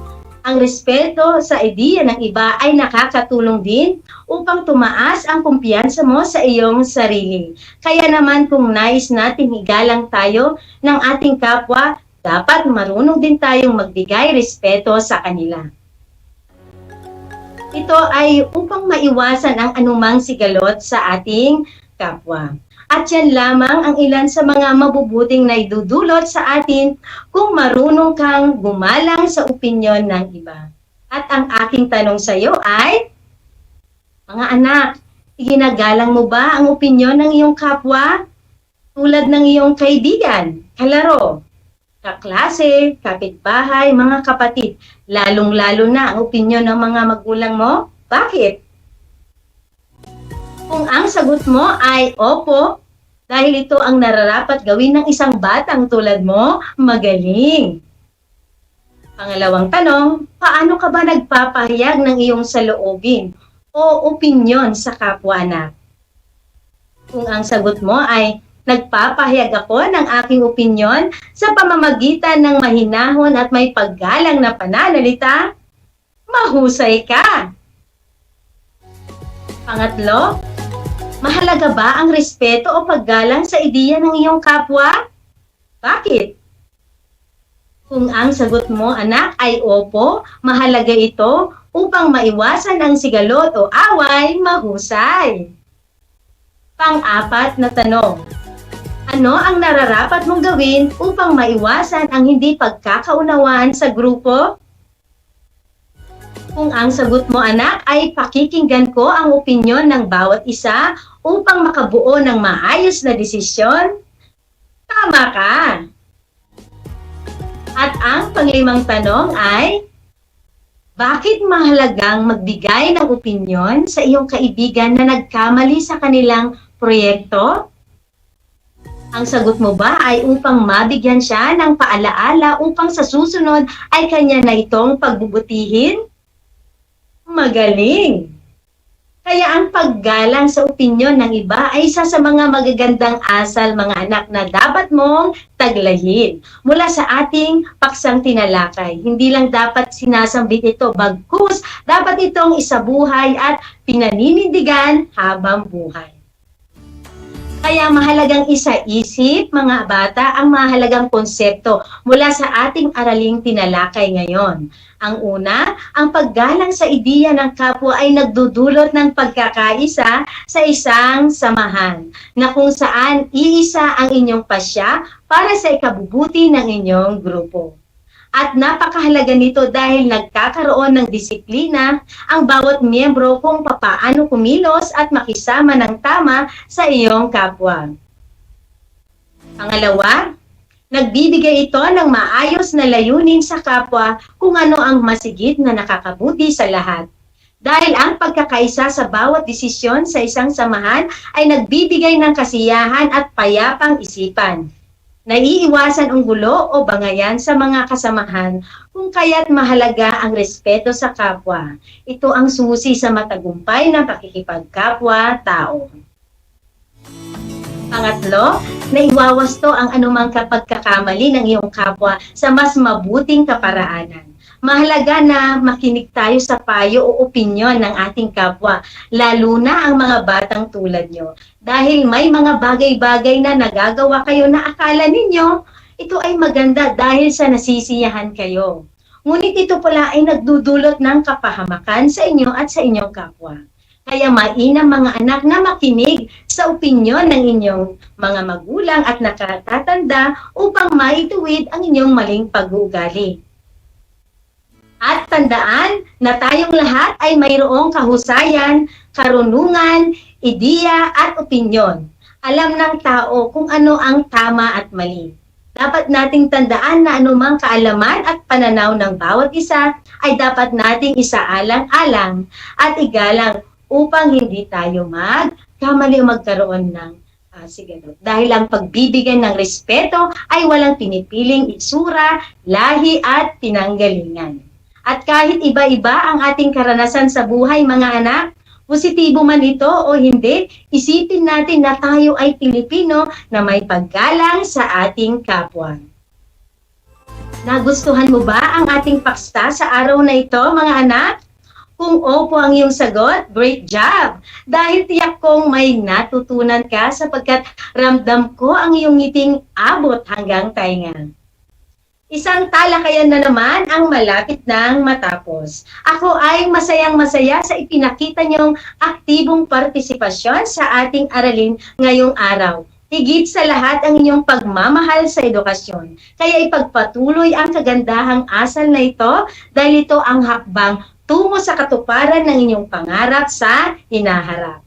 ang respeto sa ideya ng iba ay nakakatulong din upang tumaas ang kumpiyansa mo sa iyong sarili. Kaya naman kung nais nating igalang tayo ng ating kapwa, dapat marunong din tayong magbigay respeto sa kanila. Ito ay upang maiwasan ang anumang sigalot sa ating kapwa. At yan lamang ang ilan sa mga mabubuting naidudulot sa atin kung marunong kang gumalang sa opinyon ng iba. At ang aking tanong sa iyo ay, mga anak, iginagalang mo ba ang opinyon ng iyong kapwa? Tulad ng iyong kaibigan, kalaro, kaklase, kapitbahay, mga kapatid, lalong-lalo na ang opinyon ng mga magulang mo? Bakit? Kung ang sagot mo ay opo, dahil ito ang nararapat gawin ng isang batang tulad mo, magaling. Pangalawang tanong, paano ka ba nagpapahayag ng iyong saloobin o opinyon sa kapwa-anak? Kung ang sagot mo ay nagpapahayag ako ng aking opinyon sa pamamagitan ng mahinahon at may paggalang na pananalita, mahusay ka. Pangatlo, mahalaga ba ang respeto o paggalang sa ideya ng iyong kapwa? Bakit? Kung ang sagot mo, anak, ay opo, mahalaga ito upang maiwasan ang sigalot o away, mahusay. Pang-apat na tanong, ano ang nararapat mong gawin upang maiwasan ang hindi pagkakaunawaan sa grupo? Kung ang sagot mo, anak, ay pakikinggan ko ang opinyon ng bawat isa upang makabuo ng maayos na desisyon, tama ka. At ang panglimang tanong ay, bakit mahalagang magbigay ng opinyon sa iyong kaibigan na nagkamali sa kanilang proyekto? Ang sagot mo ba ay upang mabigyan siya ng paalaala upang sa susunod ay kanya na itong pagbubutihin? Magaling! Kaya ang paggalang sa opinyon ng iba ay isa sa mga magagandang asal, mga anak, na dapat mong taglayin mula sa ating paksang tinalakay. Hindi lang dapat sinasambit ito, bagkus dapat itong isabuhay at pinaninindigan habang buhay. Kaya mahalagang isa-isip, mga bata, ang mahalagang konsepto mula sa ating araling tinalakay ngayon. Ang una, ang paggalang sa ideya ng kapwa ay nagdudulot ng pagkakaisa sa isang samahan, na kung saan iisa ang inyong pasya para sa ikabubuti ng inyong grupo. At napakahalaga nito dahil nagkakaroon ng disiplina ang bawat miyembro kung papaano kumilos at makisama ng tama sa iyong kapwa. Pangalawa, nagbibigay ito ng maayos na layunin sa kapwa kung ano ang masigit na nakakabuti sa lahat. Dahil ang pagkakaisa sa bawat desisyon sa isang samahan ay nagbibigay ng kasiyahan at payapang isipan. Naiiwasan ang gulo o bangayan sa mga kasamahan, kung kaya't mahalaga ang respeto sa kapwa. Ito ang susi sa matagumpay ng pakikipagkapwa-tao. Pangatlo, naiwawasto ang anumang pagkakamali ng iyong kapwa sa mas mabuting kaparaanan. Mahalaga na makinig tayo sa payo o opinyon ng ating kapwa, lalo na ang mga batang tulad nyo. Dahil may mga bagay-bagay na nagagawa kayo na akala ninyo, ito ay maganda dahil sa nasisiyahan kayo. Ngunit ito pala ay nagdudulot ng kapahamakan sa inyo at sa inyong kapwa. Kaya mainam, mga anak, na makinig sa opinyon ng inyong mga magulang at nakatatanda upang maituwid ang inyong maling pag-uugali. At tandaan na tayong lahat ay mayroong kahusayan, karunungan, ideya at opinyon. Alam ng tao kung ano ang tama at mali. Dapat nating tandaan na anumang kaalaman at pananaw ng bawat isa ay dapat nating isaalang-alang at igalang upang hindi tayo magkamali o magkaroon ng sigalot. Dahil ang pagbibigay ng respeto ay walang pinipiling itsura, lahi at pinanggalingan. At kahit iba-iba ang ating karanasan sa buhay, mga anak, positibo man ito o hindi, isipin natin na tayo ay Pilipino na may paggalang sa ating kapwa. Nagustuhan mo ba ang ating paksa sa araw na ito, mga anak? Kung opo ang iyong sagot, great job! Dahil tiyak kong may natutunan ka sapagkat ramdam ko ang iyong ngiting abot hanggang tainga. Isang talakayan na naman ang malapit nang matapos. Ako ay masayang-masaya sa ipinakita niyong aktibong partisipasyon sa ating aralin ngayong araw. Higit sa lahat ang inyong pagmamahal sa edukasyon. Kaya ipagpatuloy ang kagandahang asal na ito dahil ito ang hakbang tungo sa katuparan ng inyong pangarap sa hinaharap.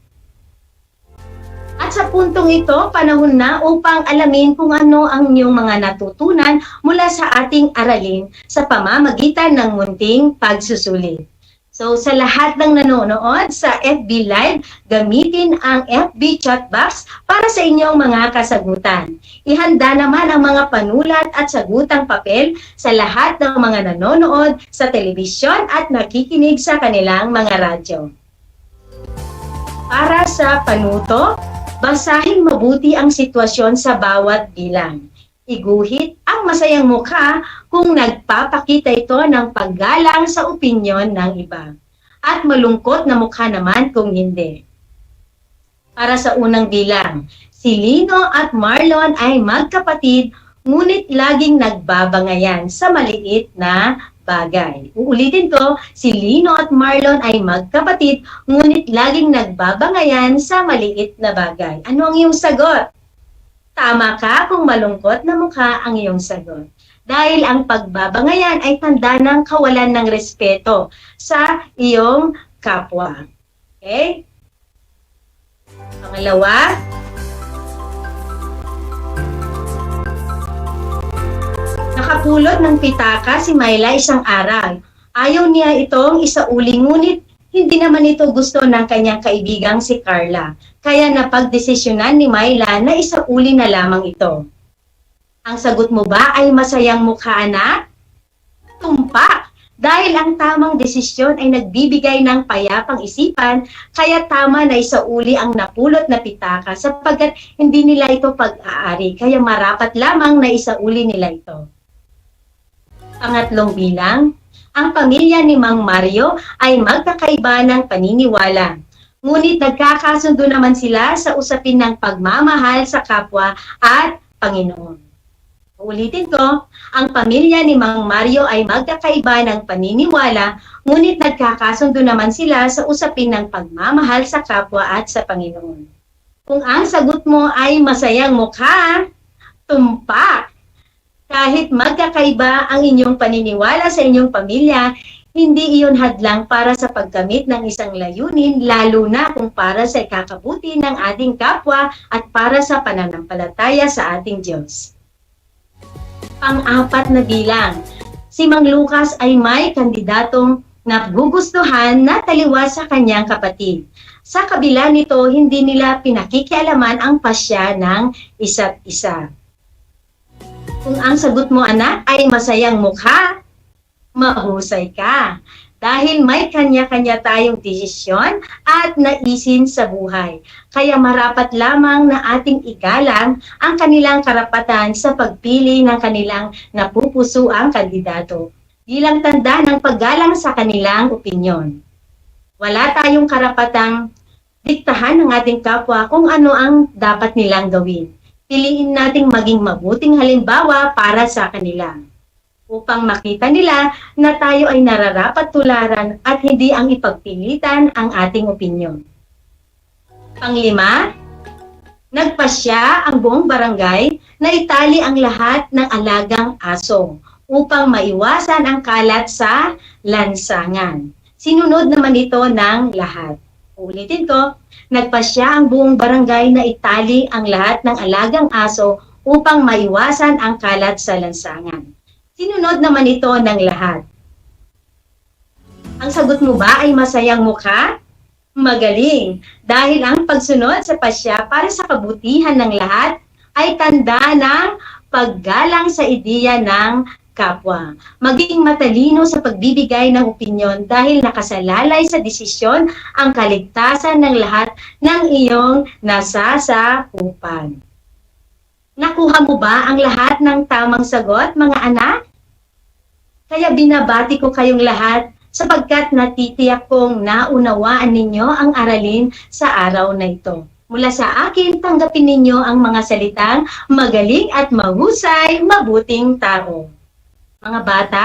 At sa puntong ito, panahon na upang alamin kung ano ang inyong mga natutunan mula sa ating aralin sa pamamagitan ng munting pagsusulit. So sa lahat ng nanonood sa FB Live, gamitin ang FB chat box para sa inyong mga kasagutan. Ihanda naman ang mga panulat at sagutang papel sa lahat ng mga nanonood sa telebisyon at nakikinig sa kanilang mga radyo. Para sa panuto, basahin mabuti ang sitwasyon sa bawat bilang. Iguhit ang masayang mukha kung nagpapakita ito ng paggalang sa opinyon ng iba. At malungkot na mukha naman kung hindi. Para sa unang bilang, si Lino at Marlon ay magkapatid, ngunit laging nagbabangayan sa maliit na bagay. Uulitin ko, si Lino at Marlon ay magkapatid, ngunit laging nagbabangayan sa maliit na bagay. Ano ang iyong sagot? Tama ka kung malungkot na mukha ang iyong sagot. Dahil ang pagbabangayan ay tanda ng kawalan ng respeto sa iyong kapwa. Okay? Pangalawa, nakapulot ng pitaka si Myla isang araw. Ayaw niya itong isauli, ngunit hindi naman ito gusto ng kanyang kaibigang si Carla. Kaya napagdesisyonan ni Myla na isauli na lamang ito. Ang sagot mo ba ay masayang mukha, anak? Tumpak! Dahil ang tamang desisyon ay nagbibigay ng payapang isipan, kaya tama na isauli ang napulot na pitaka sapagkat hindi nila ito pag-aari, kaya marapat lamang na isauli nila ito. Pangatlong bilang, ang pamilya ni Mang Mario ay magkakaiba ng paniniwala. Ngunit nagkakasundo naman sila sa usapin ng pagmamahal sa kapwa at Panginoon. Ulitin ko, ang pamilya ni Mang Mario ay magkakaiba ng paniniwala, ngunit nagkakasundo naman sila sa usapin ng pagmamahal sa kapwa at sa Panginoon. Kung ang sagot mo ay masayang mukha, tumpak! Kahit magkakaiba ang inyong paniniwala sa inyong pamilya, hindi iyon hadlang para sa pagkamit ng isang layunin, lalo na kung para sa ikakabuti ng ating kapwa at para sa pananampalataya sa ating Diyos. Pang-apat na bilang, si Mang Lucas ay may kandidatong nagugustuhan na taliwas sa kanyang kapatid. Sa kabila nito, hindi nila pinakikialaman ang pasya ng isa't isa. Kung ang sagot mo, anak, ay masayang mukha, mahusay ka. Dahil may kanya-kanya tayong desisyon at naisin sa buhay. Kaya marapat lamang na ating igalang ang kanilang karapatan sa pagpili ng kanilang napupusuang kandidato bilang tanda ng paggalang sa kanilang opinyon. Wala tayong karapatang diktahan ng ating kapwa kung ano ang dapat nilang gawin. Piliin nating maging mabuting halimbawa para sa kanila, upang makita nila na tayo ay nararapat tularan at hindi ang ipagpilitan ang ating opinyon. Panglima, nagpasya ang buong barangay na itali ang lahat ng alagang aso upang maiwasan ang kalat sa lansangan. Sinunod naman ito ng lahat. Ulitin ko, nagpasya ang buong barangay na itali ang lahat ng alagang aso upang maiwasan ang kalat sa lansangan. Sinunod naman ito ng lahat. Ang sagot mo ba ay masayang mukha? Magaling! Dahil ang pagsunod sa pasya para sa kabutihan ng lahat ay tanda ng paggalang sa ideya ng kapwa. Maging matalino sa pagbibigay ng opinyon dahil nakasalalay sa desisyon ang kaligtasan ng lahat ng iyong nasasakupan. Nakuha mo ba ang lahat ng tamang sagot, mga anak? Kaya binabati ko kayong lahat sapagkat natitiyak kong naunawaan ninyo ang aralin sa araw na ito. Mula sa akin, tanggapin ninyo ang mga salitang magaling at mahusay, mabuting tao. Mga bata,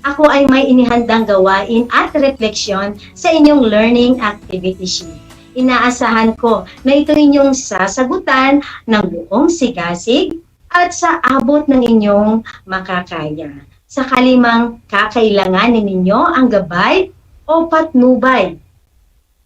ako ay may inihandang gawain at refleksyon sa inyong learning activity sheet. Inaasahan ko na ito inyong sasagutan ng buong sigasig at sa abot ng inyong makakaya. Sakali mang kakailanganin ninyo ang gabay o patnubay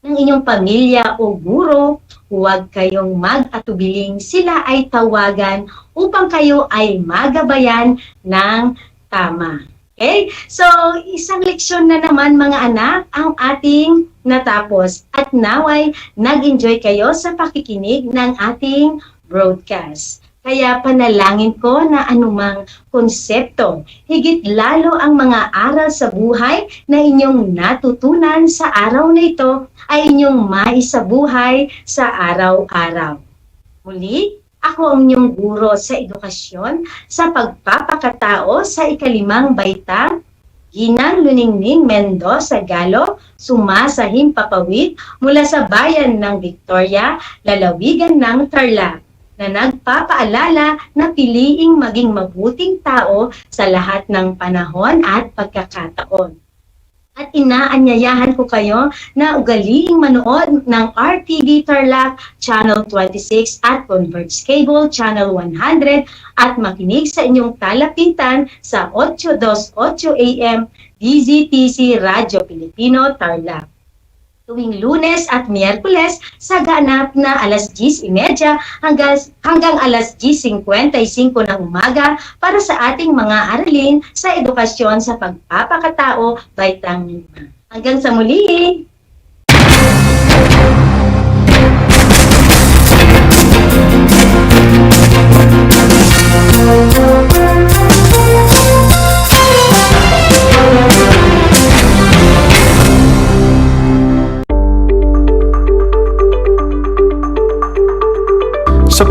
ng inyong pamilya o guro, huwag kayong mag-atubiling sila ay tawagan upang kayo ay magabayan ng tama. Okay? So, isang leksyon na naman mga anak ang ating natapos at naway nag-enjoy kayo sa pakikinig ng ating broadcast. Kaya panalangin ko na anumang konsepto, higit lalo ang mga aral sa buhay na inyong natutunan sa araw na ito ay inyong maisabuhay sa araw-araw. Muli, ako ang inyong guro sa edukasyon sa pagpapakatao sa ikalimang baitang, Ginang Luningning Mendoza Galo, sumasahim papawid mula sa bayan ng Victoria, lalawigan ng Tarlac, na nagpapaalala na piliing maging mabuting tao sa lahat ng panahon at pagkakataon. At inaanyayahan ko kayo na ugaliing manood ng RTV Tarlac Channel 26 at Converge Cable Channel 100 at makinig sa inyong talapintan sa 828 AM DZTC Radyo Pilipino Tarlac. Tuwing Lunes at Miyerkules sa ganap na alas 10:30 hanggang alas 10:55 ng umaga para sa ating mga aralin sa edukasyon sa pagpapakatao, baitang 5. Hanggang sa muli!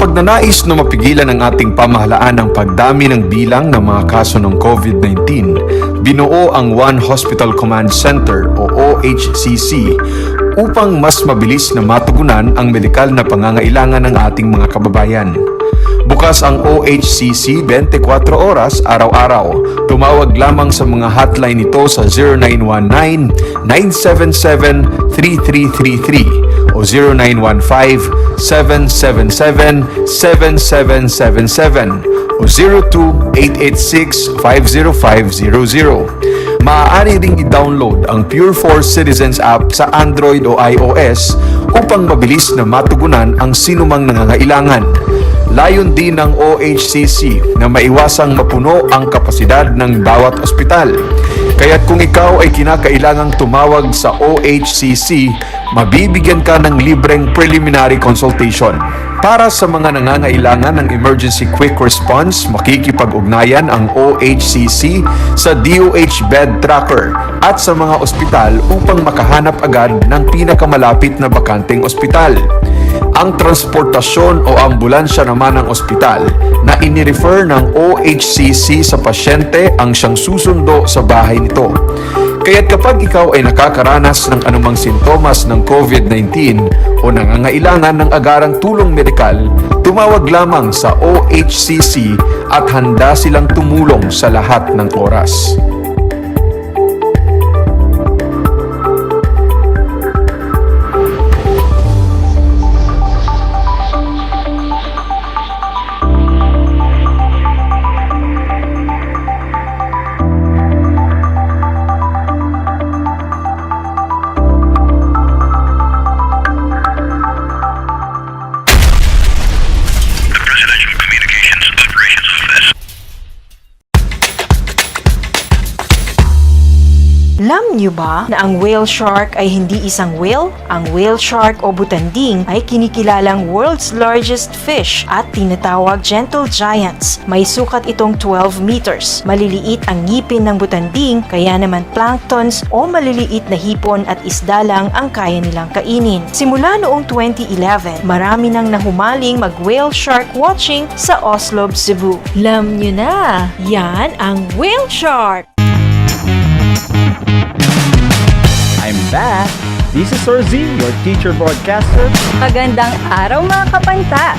pagnanais na mapigilan ang ating pamahalaan ang pagdami ng bilang ng mga kaso ng COVID-19, binuo ang One Hospital Command Center o OHCC upang mas mabilis na matugunan ang medikal na pangangailangan ng ating mga kababayan. Bukas ang OHCC 24 oras araw-araw. Tumawag lamang sa mga hotline nito sa 0919-977-3333 o 0915-777-7777 o 02-886-50500. Maaari ring i-download ang Pure Force Citizens app sa Android o iOS upang mabilis na matugunan ang sinumang nangangailangan. Layon din ng OHCC na maiwasang mapuno ang kapasidad ng bawat ospital. Kaya't kung ikaw ay kinakailangang tumawag sa OHCC, mabibigyan ka ng libreng preliminary consultation. Para sa mga nangangailangan ng emergency quick response, makikipag-ugnayan ang OHCC sa DOH bed tracker at sa mga ospital upang makahanap agad ng pinakamalapit na bakanteng ospital. Ang transportasyon o ambulansya naman ng ospital na inirefer ng OHCC sa pasyente ang siyang susundo sa bahay nito. Kaya't kapag ikaw ay nakakaranas ng anumang sintomas ng COVID-19 o nangangailangan ng agarang tulong medikal, tumawag lamang sa OHCC at handa silang tumulong sa lahat ng oras. Alam niyo ba na ang whale shark ay hindi isang whale? Ang whale shark o butanding ay kinikilalang world's largest fish at tinatawag gentle giants. May sukat itong 12 meters. Maliliit ang ngipin ng butanding, kaya naman planktons o maliliit na hipon at isda lang ang kaya nilang kainin. Simula noong 2011, marami nang nahumaling mag-whale shark watching sa Oslo, Cebu. Alam niyo na, yan ang whale shark! I'm back! This is Z, your teacher broadcaster. Magandang araw mga kapantas!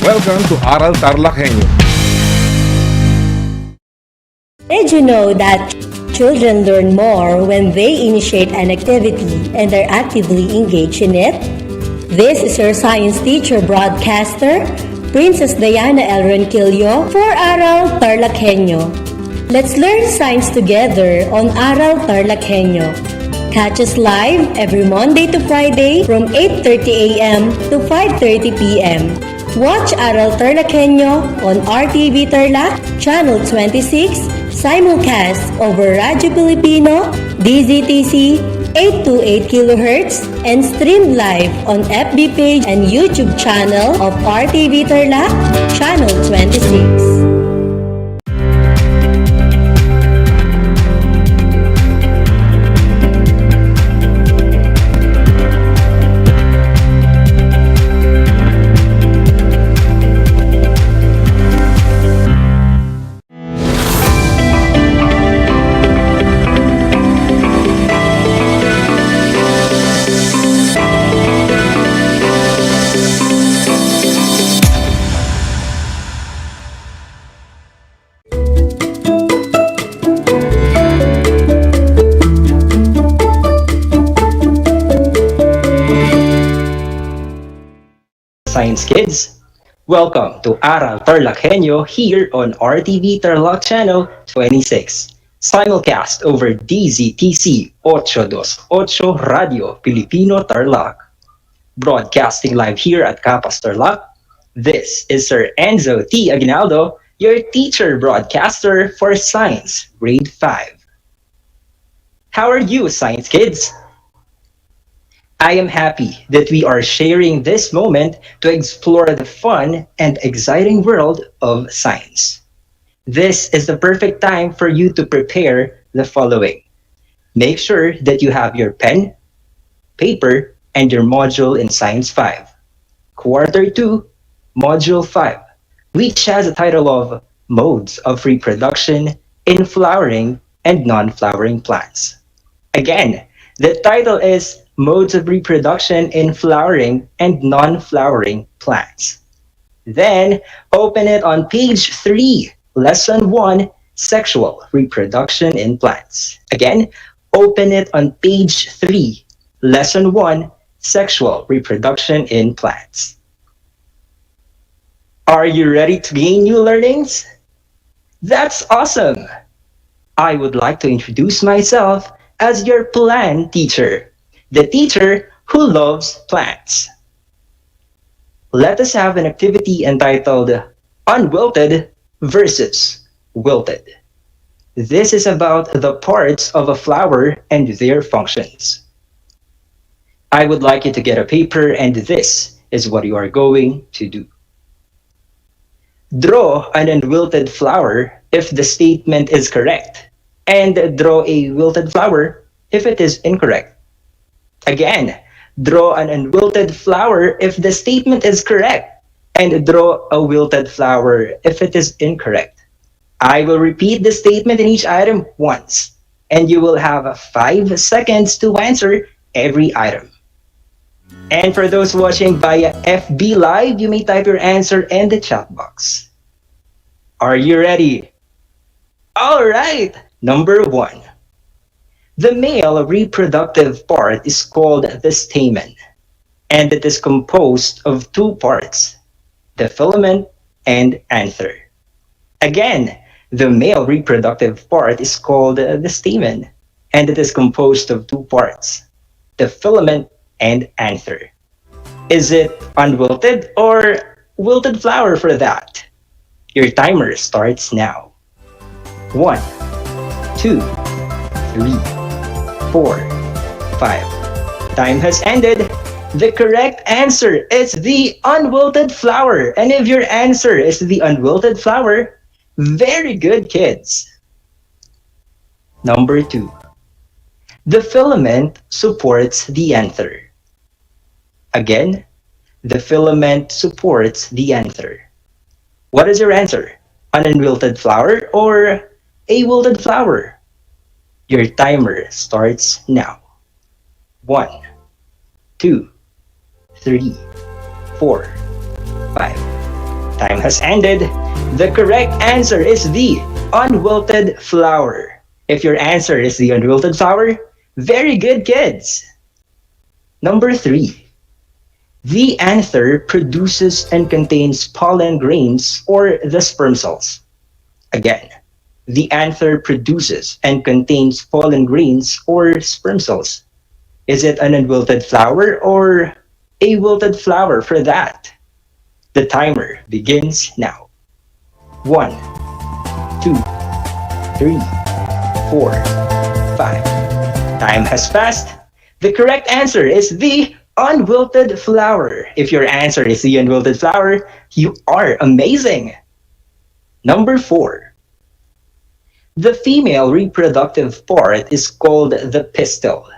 Welcome to Aral TarlakHenyo. Did you know that children learn more when they initiate an activity and are actively engaged in it? This is your science teacher broadcaster, Princess Diana L. Ronquillo for Aral TarlakHenyo. Let's learn science together on Aral TarlakHenyo. Catch us live every Monday to Friday from 8:30 a.m. to 5:30 p.m. Watch Aral TarlakHenyo on RTV Tarlac, Channel 26, simulcast over Radyo Pilipino, DZTC 828 kHz, and streamed live on FB page and YouTube channel of RTV Tarlac, Channel 26. Science kids, welcome to Aral TarlakHenyo here on RTV Tarlac Channel 26. Simulcast over DZTC 828 Radio Filipino Tarlac. Broadcasting live here at Capas Tarlac, this is Sir Enzo T. Aguinaldo, your teacher broadcaster for Science Grade 5. How are you, Science kids? I am happy that we are sharing this moment to explore the fun and exciting world of science. This is the perfect time for you to prepare the following. Make sure that you have your pen, paper, and your module in Science 5. Quarter 2, Module 5, which has a title of Modes of Reproduction in Flowering and Non-Flowering Plants. Again, the title is Modes of Reproduction in Flowering and Non-Flowering Plants. Then, open it on page 3, Lesson 1, Sexual Reproduction in Plants. Again, open it on page 3, Lesson 1, Sexual Reproduction in Plants. Are you ready to gain new learnings? That's awesome! I would like to introduce myself as your plant teacher, the teacher who loves plants. Let us have an activity entitled Unwilted versus Wilted. This is about the parts of a flower and their functions. I would like you to get a paper, and this is what you are going to do. Draw an unwilted flower if the statement is correct, and draw a wilted flower if it is incorrect. Again, draw an unwilted flower if the statement is correct, and draw a wilted flower if it is incorrect. I will repeat the statement in each item once, and you will have 5 seconds to answer every item. And for those watching via FB Live, you may type your answer in the chat box. Are you ready? All right, number 1. The male reproductive part is called the stamen, and it is composed of 2 parts, the filament and anther. Again, the male reproductive part is called the stamen, and it is composed of 2 parts, the filament and anther. Is it unwilted or wilted flower for that? Your timer starts now. 1, 2, 3, 4, 5. Time has ended. The correct answer is the unwilted flower. And if your answer is the unwilted flower, very good, kids. Number 2. The filament supports the anther. Again, the filament supports the anther. What is your answer? An unwilted flower or a wilted flower? Your timer starts now. 1, 2, 3, 4, 5. Time has ended. The correct answer is the unwilted flower. If your answer is the unwilted flower, very good, kids. Number 3. The anther produces and contains pollen grains or the sperm cells. Again, the anther produces and contains pollen grains or sperm cells. Is it an unwilted flower or a wilted flower for that? The timer begins now. 1, 2, 3, 4, 5. Time has passed. The correct answer is the unwilted flower. If your answer is the unwilted flower, you are amazing. Number 4. The female reproductive part is called the pistil.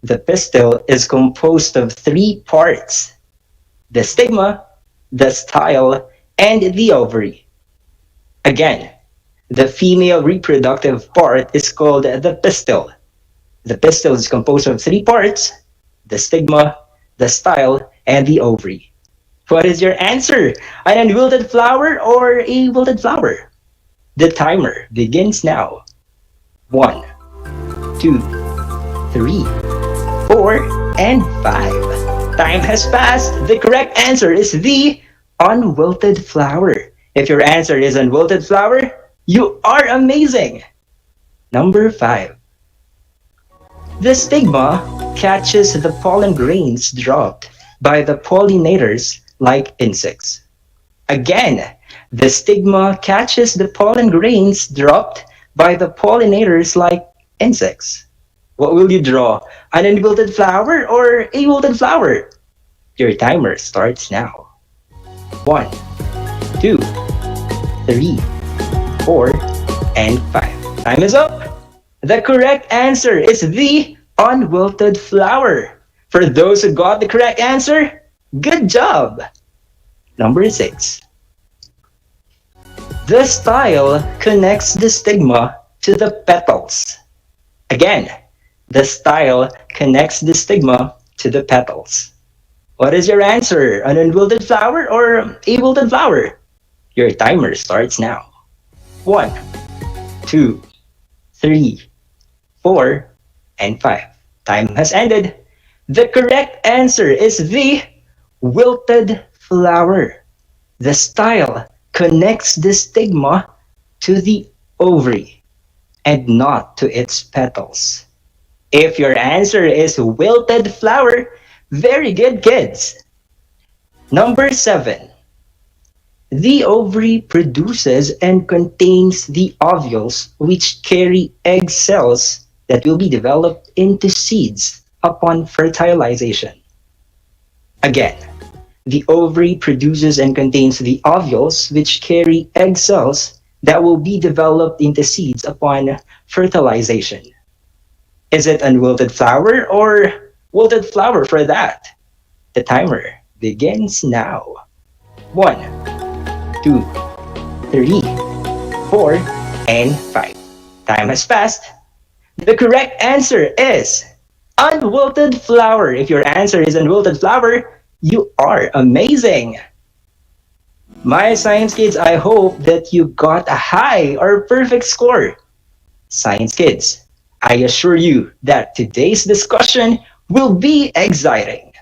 The pistil is composed of 3 parts, the stigma, the style, and the ovary. Again, the female reproductive part is called the pistil. The pistil is composed of 3 parts, the stigma, the style, and the ovary. What is your answer? An unwilted flower or a wilted flower? The timer begins now. 1, 2, 3, 4, and 5. Time has passed. The correct answer is the unwilted flower. If your answer is unwilted flower, you are amazing. Number 5. The stigma catches the pollen grains dropped by the pollinators like insects. Again, the stigma catches the pollen grains dropped by the pollinators like insects. What will you draw? An unwilted flower or a wilted flower? Your timer starts now. 1, 2, 3, 4, and 5. Time is up. The correct answer is the unwilted flower. For those who got the correct answer, good job. Number 6. The style connects the stigma to the petals. Again, the style connects the stigma to the petals. What is your answer? An unwilted flower or a wilted flower? Your timer starts now. 1, 2, 3, 4, and 5. Time has ended. The correct answer is the wilted flower. The style connects the stigma to the ovary and not to its petals. If your answer is wilted flower, very good, kids. Number 7. The ovary produces and contains the ovules which carry egg cells that will be developed into seeds upon fertilization. Again, the ovary produces and contains the ovules which carry egg cells that will be developed into seeds upon fertilization. Is it unwilted flower or wilted flower for that? The timer begins now. 1, 2, 3, 4, and 5. Time has passed. The correct answer is unwilted flower. If your answer is unwilted flower, you are amazing. My science kids, I hope that you got a high or perfect score. Science kids, I assure you that today's discussion will be exciting.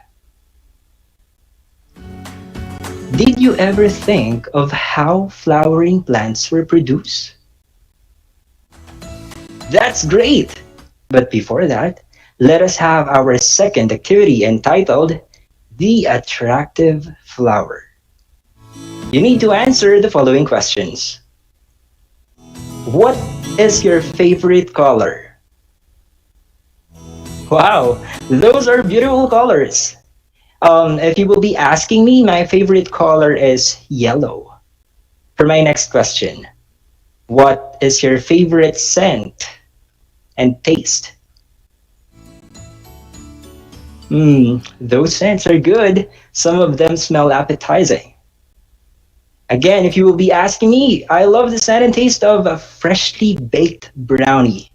Did you ever think of how flowering plants reproduce? That's great! But before that, let us have our second activity entitled The Attractive Flower. You need to answer the following questions. What is your favorite color? Wow, those are beautiful colors. If you will be asking me, my favorite color is yellow. For my next question, what is your favorite scent and taste? Those scents are good. Some of them smell appetizing. Again, if you will be asking me, I love the scent and taste of a freshly baked brownie.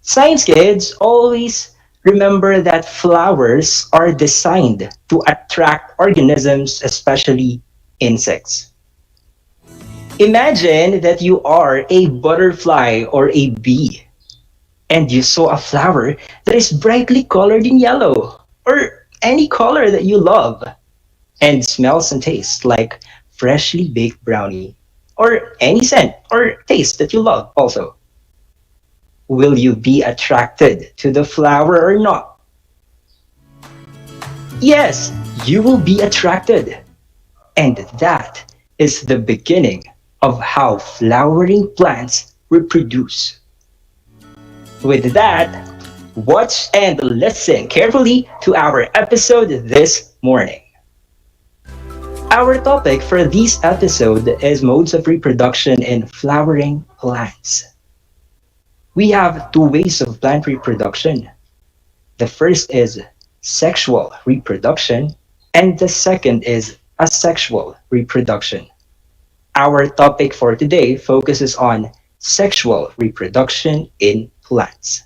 Science kids, always remember that flowers are designed to attract organisms, especially insects. Imagine that you are a butterfly or a bee, and you saw a flower that is brightly colored in yellow, or any color that you love, and smells and tastes like freshly baked brownie, or any scent or taste that you love also. Will you be attracted to the flower or not? Yes, you will be attracted. And that is the beginning of how flowering plants reproduce. With that, watch and listen carefully to our episode this morning. Our topic for this episode is modes of reproduction in flowering plants. We have two ways of plant reproduction. The first is sexual reproduction, and the second is asexual reproduction. Our topic for today focuses on sexual reproduction in plants.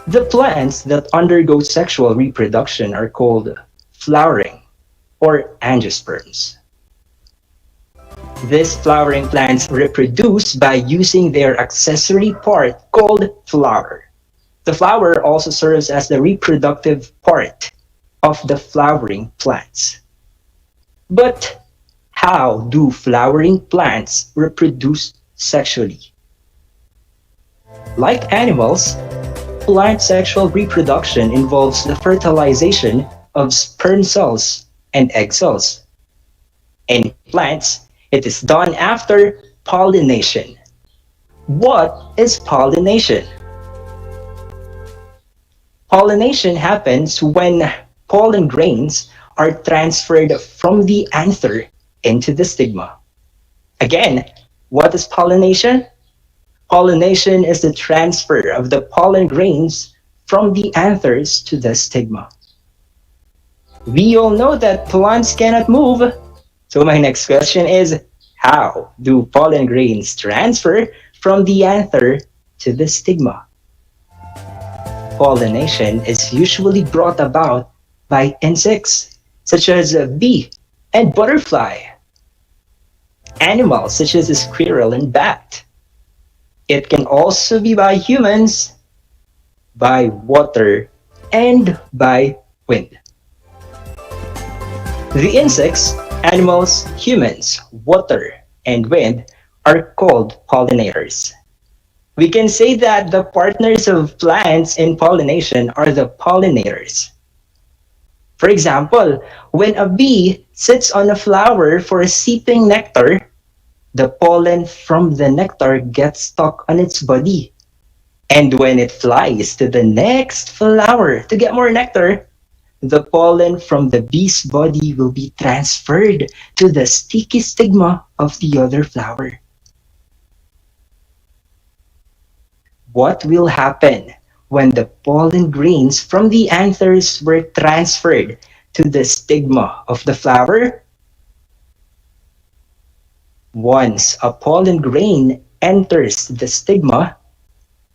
The plants that undergo sexual reproduction are called flowering or angiosperms. These flowering plants reproduce by using their accessory part called flower. The flower also serves as the reproductive part of the flowering plants. But how do flowering plants reproduce sexually? Like animals, plant sexual reproduction involves the fertilization of sperm cells and egg cells. In plants, it is done after pollination. What is pollination? Pollination happens when pollen grains are transferred from the anther into the stigma. Again, what is pollination? Pollination is the transfer of the pollen grains from the anthers to the stigma. We all know that plants cannot move. So my next question is, how do pollen grains transfer from the anther to the stigma? Pollination is usually brought about by insects such as a bee and butterfly, animals such as a squirrel and bat. It can also be by humans, by water, and by wind. The insects, animals, humans, water, and wind are called pollinators. We can say that the partners of plants in pollination are the pollinators. For example, when a bee sits on a flower for sipping nectar, the pollen from the nectar gets stuck on its body. And when it flies to the next flower to get more nectar, the pollen from the bee's body will be transferred to the sticky stigma of the other flower. What will happen when the pollen grains from the anthers were transferred to the stigma of the flower? Once a pollen grain enters the stigma,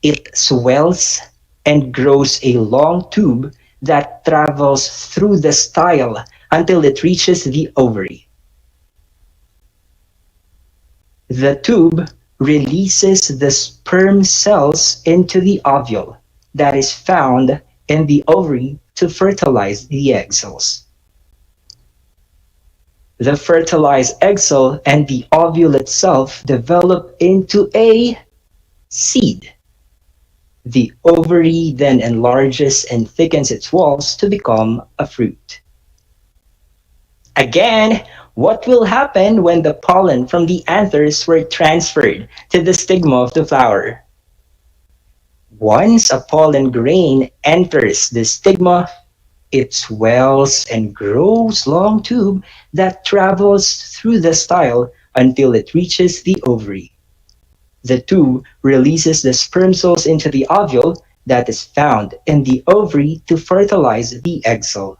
it swells and grows a long tube that travels through the style until it reaches the ovary. The tube releases the sperm cells into the ovule that is found in the ovary to fertilize the egg cells. The fertilized egg cell and the ovule itself develop into a seed. The ovary then enlarges and thickens its walls to become a fruit. Again, what will happen when the pollen from the anthers were transferred to the stigma of the flower? Once a pollen grain enters the stigma, it swells and grows long tube that travels through the style until it reaches the ovary. The tube releases the sperm cells into the ovule that is found in the ovary to fertilize the egg cell.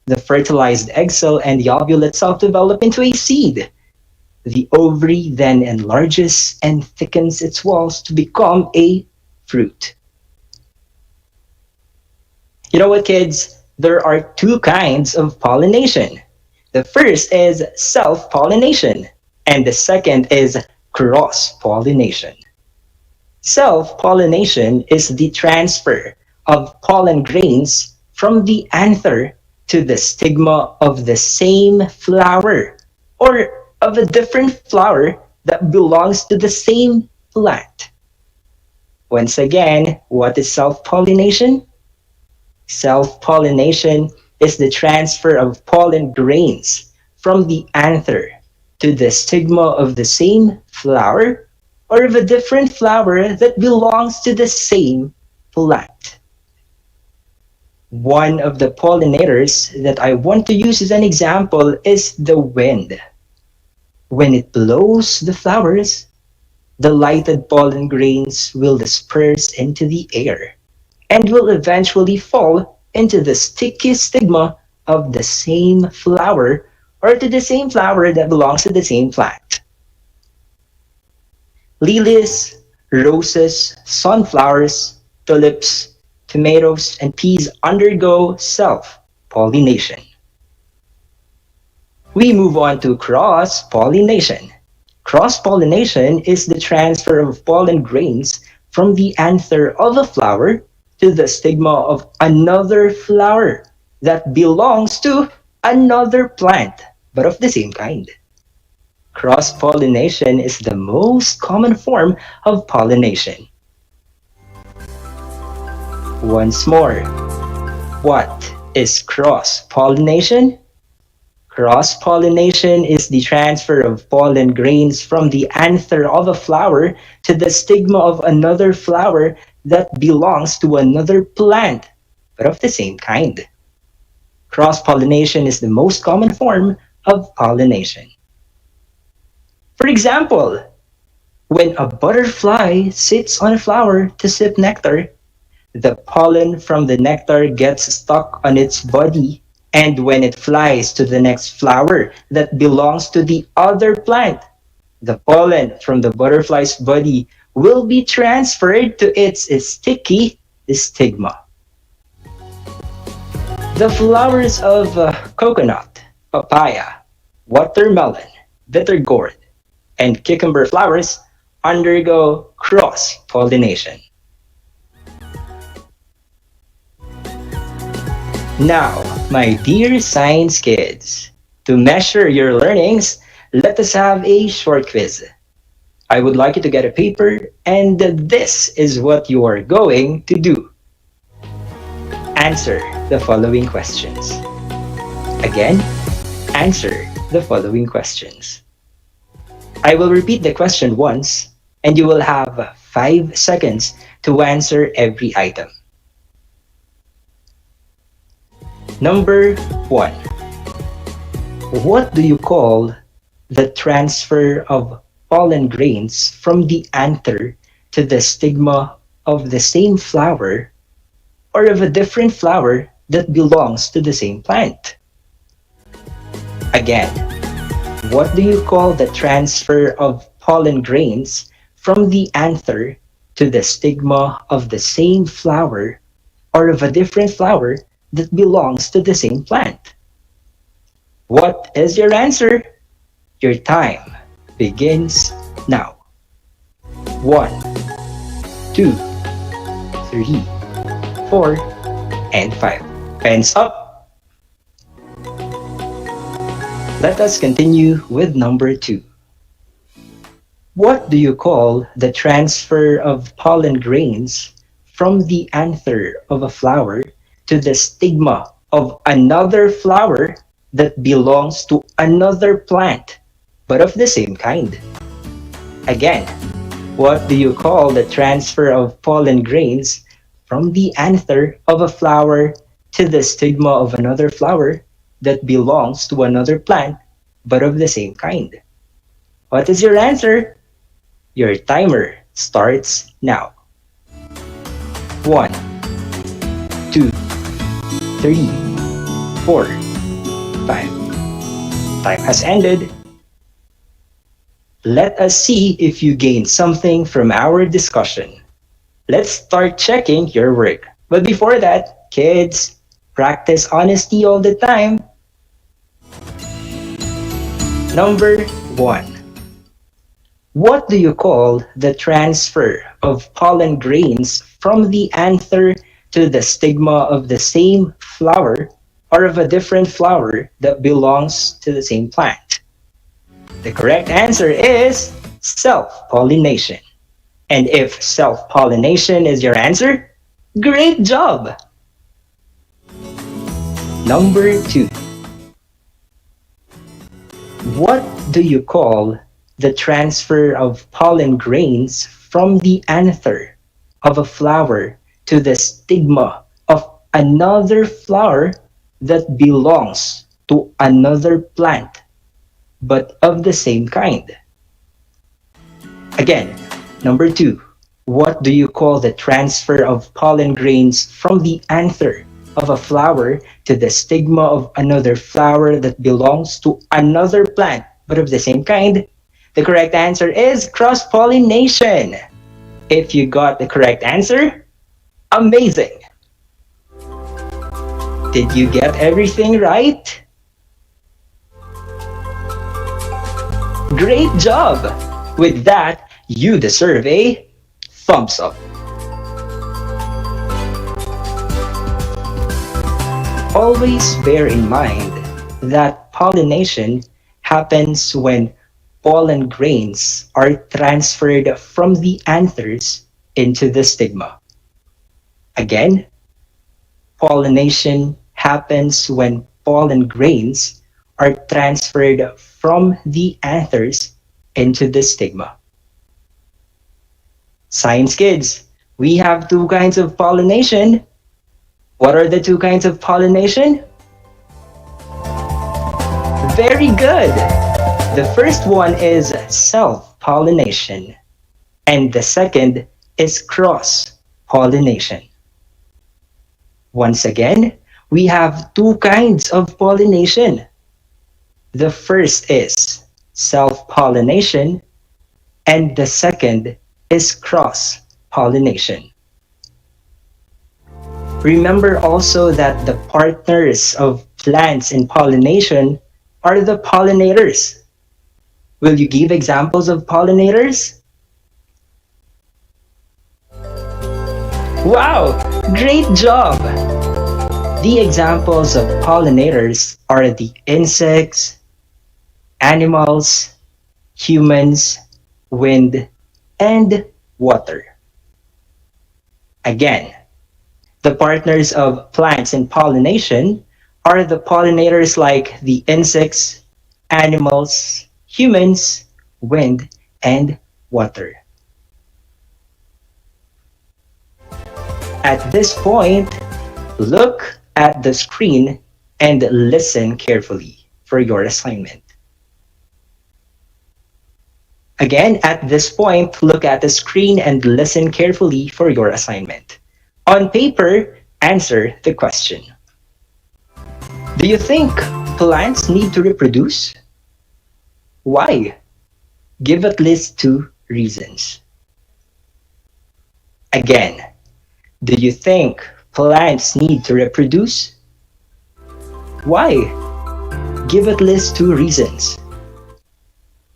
The fertilized egg cell and the ovule itself develop into a seed. The ovary then enlarges and thickens its walls to become a fruit. You know what, kids? There are two kinds of pollination. The first is self-pollination, and the second is cross-pollination. Self-pollination is the transfer of pollen grains from the anther to the stigma of the same flower or of a different flower that belongs to the same plant. Once again, what is self-pollination? Self-pollination is the transfer of pollen grains from the anther to the stigma of the same flower or of a different flower that belongs to the same plant. One of the pollinators that I want to use as an example is the wind. When it blows the flowers, the lighted pollen grains will disperse into the air and will eventually fall into the sticky stigma of the same flower or to the same flower that belongs to the same plant. Lilies, roses, sunflowers, tulips, tomatoes, and peas undergo self-pollination. We move on to cross-pollination. Cross-pollination is the transfer of pollen grains from the anther of a flower to the stigma of another flower that belongs to another plant, but of the same kind. Cross-pollination is the most common form of pollination. Once more, what is cross-pollination? Cross-pollination is the transfer of pollen grains from the anther of a flower to the stigma of another flower that belongs to another plant, but of the same kind. Cross-pollination is the most common form of pollination. For example, when a butterfly sits on a flower to sip nectar, the pollen from the nectar gets stuck on its body, and when it flies to the next flower that belongs to the other plant, the pollen from the butterfly's body will be transferred to its sticky stigma. The flowers of coconut, papaya, watermelon, bitter gourd, and cucumber flowers undergo cross-pollination. Now, my dear science kids, to measure your learnings, let us have a short quiz. I would like you to get a paper, and this is what you are going to do. Answer the following questions. Again, answer the following questions. I will repeat the question once, and you will have 5 seconds to answer every item. Number 1. What do you call the transfer of pollen grains from the anther to the stigma of the same flower or of a different flower that belongs to the same plant? Again, what do you call the transfer of pollen grains from the anther to the stigma of the same flower or of a different flower that belongs to the same plant? What is your answer? Your time begins now. 1, 2, 3, 4, and 5. Pens up. Let us continue with number 2. What do you call the transfer of pollen grains from the anther of a flower to the stigma of another flower that belongs to another plant, but of the same kind? Again, what do you call the transfer of pollen grains from the anther of a flower to the stigma of another flower that belongs to another plant, but of the same kind? What is your answer? Your timer starts now. 1, 2, 3, 4, 5. Time has ended. Let us see if you gained something from our discussion. Let's start checking your work. But before that, kids, practice honesty all the time. Number 1. What do you call the transfer of pollen grains from the anther to the stigma of the same flower or of a different flower that belongs to the same plant? The correct answer is self-pollination. And if self-pollination is your answer, great job! Number 2. What do you call the transfer of pollen grains from the anther of a flower to the stigma of another flower that belongs to another plant, but of the same kind? Again, number 2. What do you call the transfer of pollen grains from the anther of a flower to the stigma of another flower that belongs to another plant, but of the same kind? The correct answer is cross-pollination. If you got the correct answer, amazing! Did you get everything right? Great job! With that, you deserve a thumbs up. Always bear in mind that pollination happens when pollen grains are transferred from the anthers into the stigma. Again, pollination happens when pollen grains are transferred from the anthers into the stigma. Science kids, we have two kinds of pollination. What are the two kinds of pollination? Very good. The first one is self-pollination, and the second is cross-pollination. Once again, we have two kinds of pollination. The first is self-pollination, and the second is cross-pollination. Remember also that the partners of plants in pollination are the pollinators. Will you give examples of pollinators? Wow, great job! The examples of pollinators are the insects, animals, humans, wind, and water. Again, the partners of plants in pollination are the pollinators like the insects, animals, humans, wind, and water. At this point, look at the screen and listen carefully for your assignment. Again, at this point, look at the screen and listen carefully for your assignment. On paper, answer the question. Do you think plants need to reproduce? Why? Give at least 2 reasons. Again, do you think plants need to reproduce? Why? Give at least 2 reasons.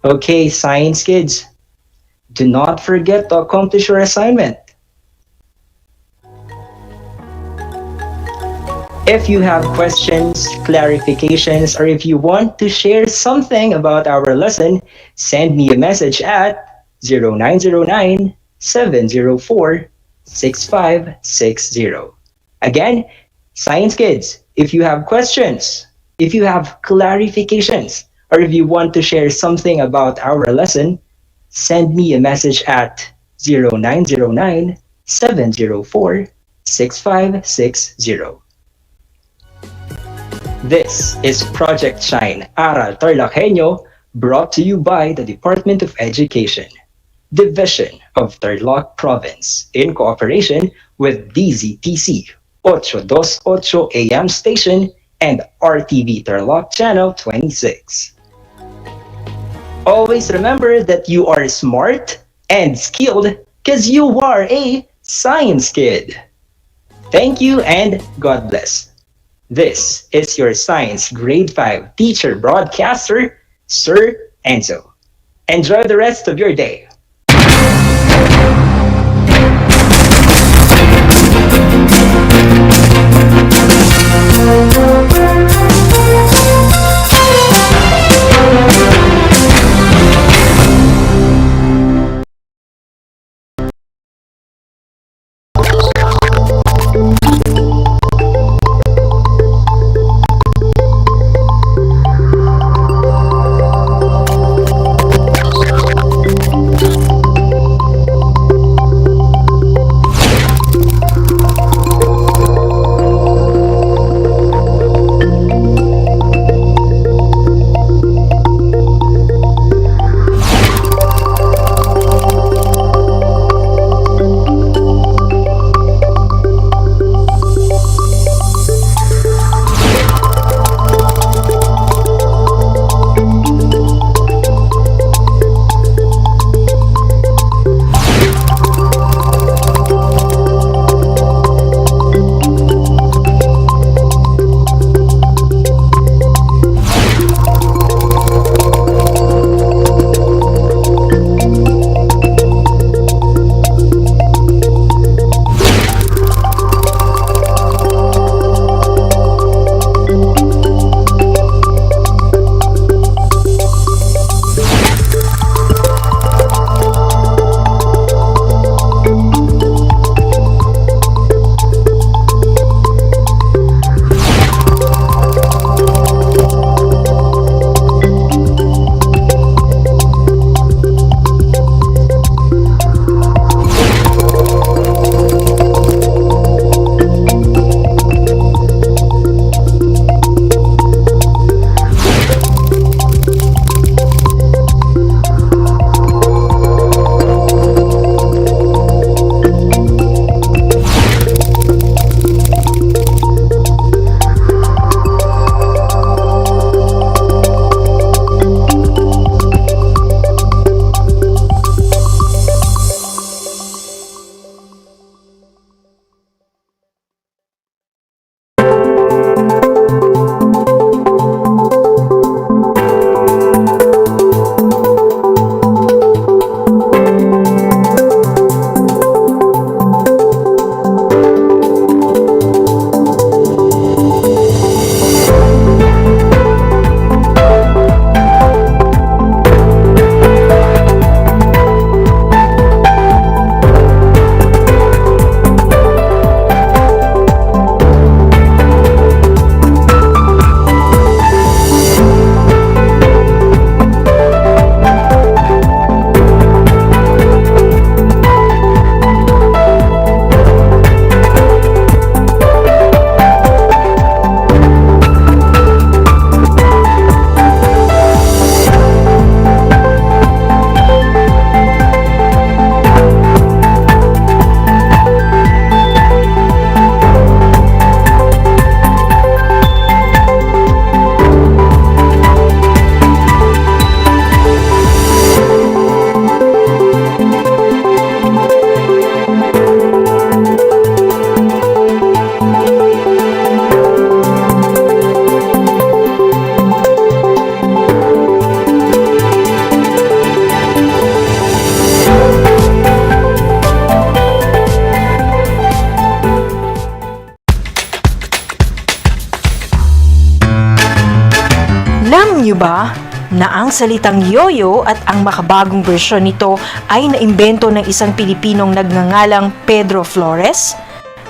Okay, science kids, do not forget to accomplish your assignment. If you have questions, clarifications, or if you want to share something about our lesson, send me a message at 0909-704-6560. Again, science kids, if you have questions, if you have clarifications, or if you want to share something about our lesson, send me a message at 0909-704-6560. This is Project Shine Aral TarlakHenyo, brought to you by the Department of Education, Division of Tarlac Province, in cooperation with DZTC 828 AM station and RTV Tarlac Channel 26. Always remember that you are smart and skilled because you are a science kid. Thank you and God bless. This is your Science Grade 5 teacher broadcaster, Sir Enzo. Enjoy the rest of your day. niyo ba na ang salitang yoyo at ang makabagong bersyon nito ay naimbento ng isang Pilipinong nagngangalang Pedro Flores?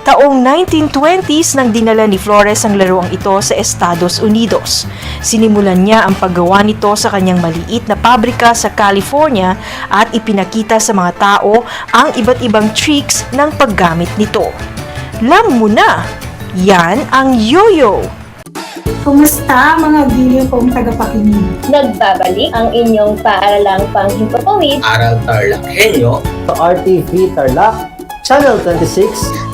Taong 1920s nang dinala ni Flores ang laruang ito sa Estados Unidos. Sinimulan niya ang paggawa nito sa kanyang maliit na pabrika sa California at ipinakita sa mga tao ang iba't ibang tricks ng paggamit nito. Alam mo na, yan ang yoyo! Kumusta mga giliw kong tagapakinig? Nagbabalik ang inyong paaralang panghimpapawid Aral TarlakHenyo RTV Tarlac, Channel 26,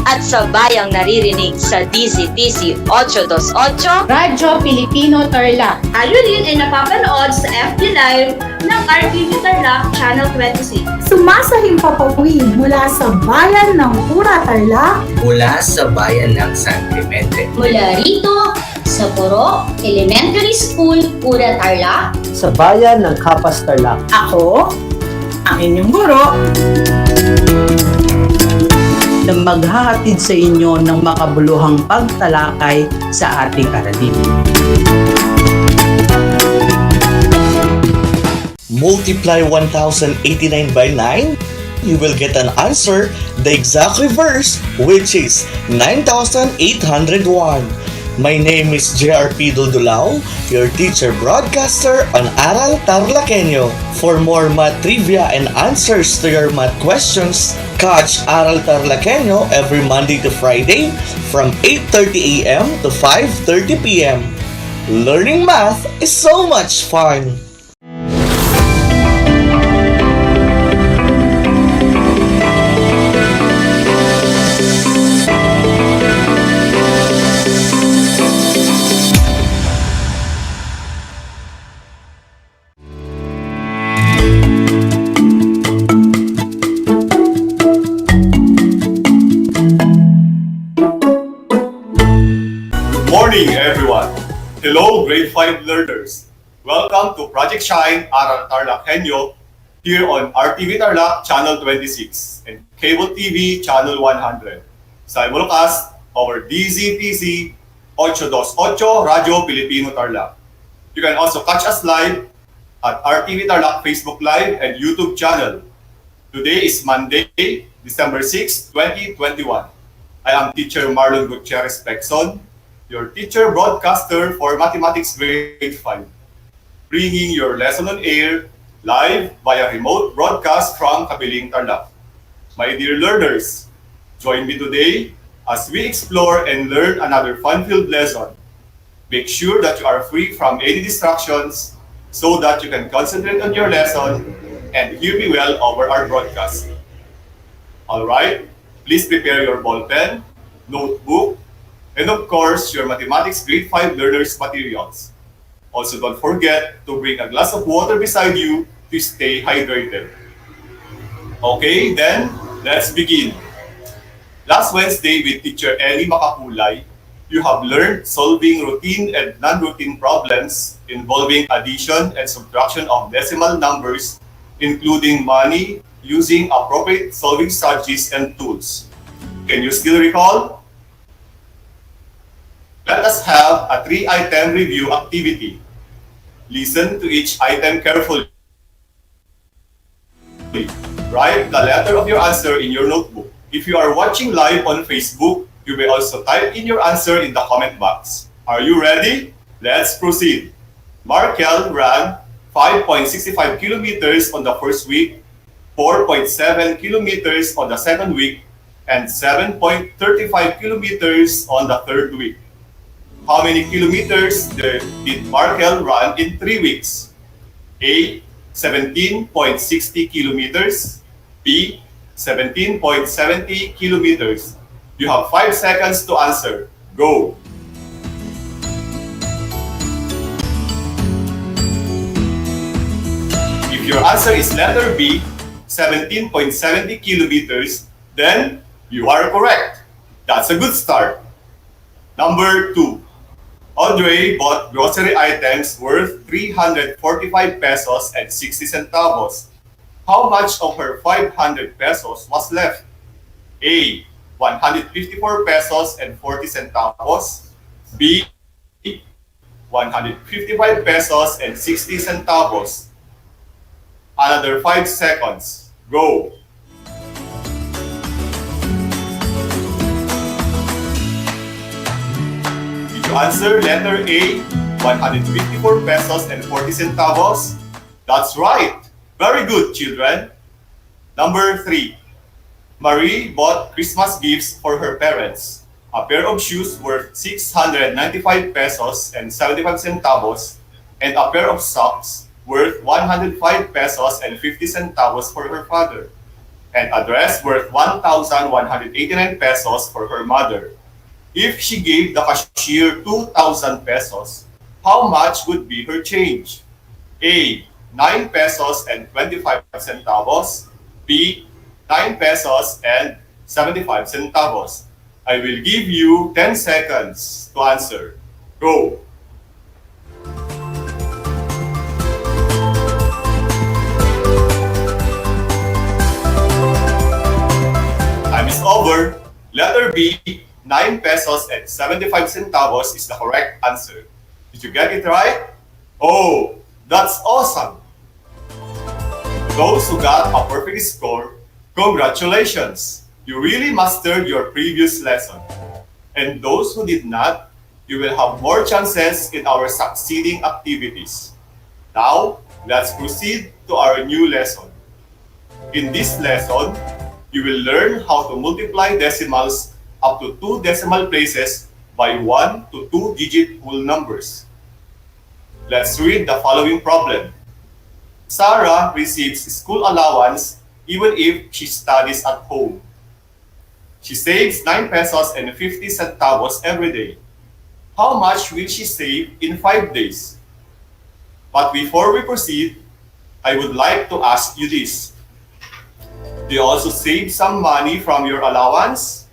at sabayang naririnig sa DZTC 828 Radyo Pilipino Tarlac. Tayo rin ay napapanood sa FB Live ng RTV Tarlac Channel 26. Sumasahimpapawid mula sa bayan ng Pura Tarlac, mula sa bayan ng San Clemente. Mula rito sa Puro Elementary School, Pura Tarlac. sa bayan ng Capas Tarlac. Ako, ang inyong guro, na maghahatid sa inyo ng makabuluhang pagtalakay sa ating aralin. Multiply 1089 by 9, you will get an answer, the exact reverse, which is 9801. My name is JRP Duldulao, your teacher broadcaster on Aral TarlakHenyo. For more math trivia and answers to your math questions, catch Aral TarlakHenyo every Monday to Friday from 8:30 a.m. to 5:30 p.m. Learning math is so much fun! Morning, everyone! Hello, grade 5 learners! Welcome to Project Shine Aral TarlakHenyo here on RTV Tarlac Channel 26 and Cable TV Channel 100. Simulcast over DZTC 828 Radio Pilipino Tarlac. You can also catch us live at RTV Tarlac Facebook Live and YouTube channel. Today is Monday, December 6, 2021. I am teacher Marlon Gutierrez Pecson, your teacher broadcaster for Mathematics Grade 5, bringing your lesson on air live via remote broadcast from Kabiling, Tarlac. My dear learners, join me today as we explore and learn another fun-filled lesson. Make sure that you are free from any distractions so that you can concentrate on your lesson and hear me well over our broadcast. Alright, please prepare your ball pen, notebook, and of course, your Mathematics Grade 5 learners materials. Also, don't forget to bring a glass of water beside you to stay hydrated. Okay, then, let's begin. Last Wednesday with Teacher Ellie Makapulay, you have learned solving routine and non-routine problems involving addition and subtraction of decimal numbers, including money, using appropriate solving strategies and tools. Can you still recall? Let us have a 3-item review activity. Listen to each item carefully. Write the letter of your answer in your notebook. If you are watching live on Facebook, you may also type in your answer in the comment box. Are you ready? Let's proceed. Markel ran 5.65 kilometers on the first week, 4.7 kilometers on the second week, and 7.35 kilometers on the third week. How many kilometers did Markel run in 3 weeks? A. 17.60 kilometers. B. 17.70 kilometers. You have 5 seconds to answer. Go! If your answer is letter B, 17.70 kilometers, then you are correct. That's a good start. Number 2. Audrey bought grocery items worth 345 pesos and 60 centavos. How much of her 500 pesos was left? A. 154 pesos and 40 centavos. B. 155 pesos and 60 centavos. Another 5 seconds. Go! Did you answer letter A, 154 pesos and 40 centavos? That's right! Very good, children! Number 3. Marie bought Christmas gifts for her parents. A pair of shoes worth 695 pesos and 75 centavos and a pair of socks worth 105 pesos and 50 centavos for her father, and a dress worth 1,189 pesos for her mother. If she gave the cashier 2,000 pesos, how much would be her change? A. 9 pesos and 25 centavos. B. 9 pesos and 75 centavos. I will give you 10 seconds to answer. Go! Time is over. Letter B, 9 pesos and 75 centavos is the correct answer. Did you get it right? Oh, that's awesome! Those who got a perfect score, congratulations! You really mastered your previous lesson. And those who did not, you will have more chances in our succeeding activities. Now, let's proceed to our new lesson. In this lesson, you will learn how to multiply decimals up to 2 decimal places by 1 to 2-digit whole numbers. Let's read the following problem. Sarah receives school allowance even if she studies at home. She saves 9 pesos and 50 centavos every day. How much will she save in 5 days? But before we proceed, I would like to ask you this. Do you also save some money from your allowance?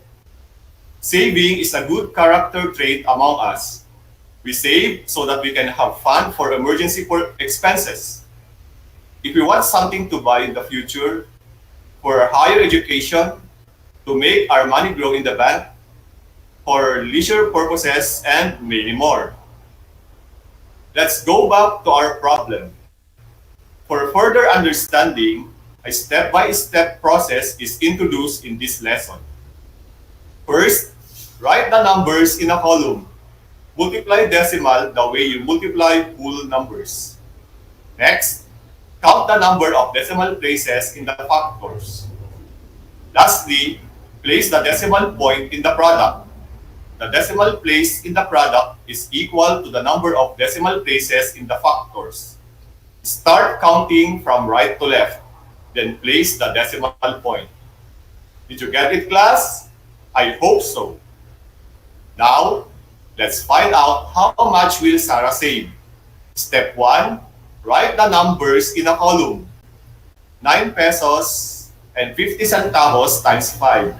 Saving is a good character trait among us. We save so that we can have fun for emergency expenses. If we want something to buy in the future, for higher education, to make our money grow in the bank, for leisure purposes, and many more. Let's go back to our problem. For further understanding, a step-by-step process is introduced in this lesson. First, write the numbers in a column. Multiply decimal the way you multiply whole numbers. Next, count the number of decimal places in the factors. Lastly, place the decimal point in the product. The decimal place in the product is equal to the number of decimal places in the factors. Start counting from right to left, then place the decimal point. Did you get it, class? I hope so. Now, let's find out how much will Sarah save. Step 1, write the numbers in a column. 9 pesos and 50 centavos times 5.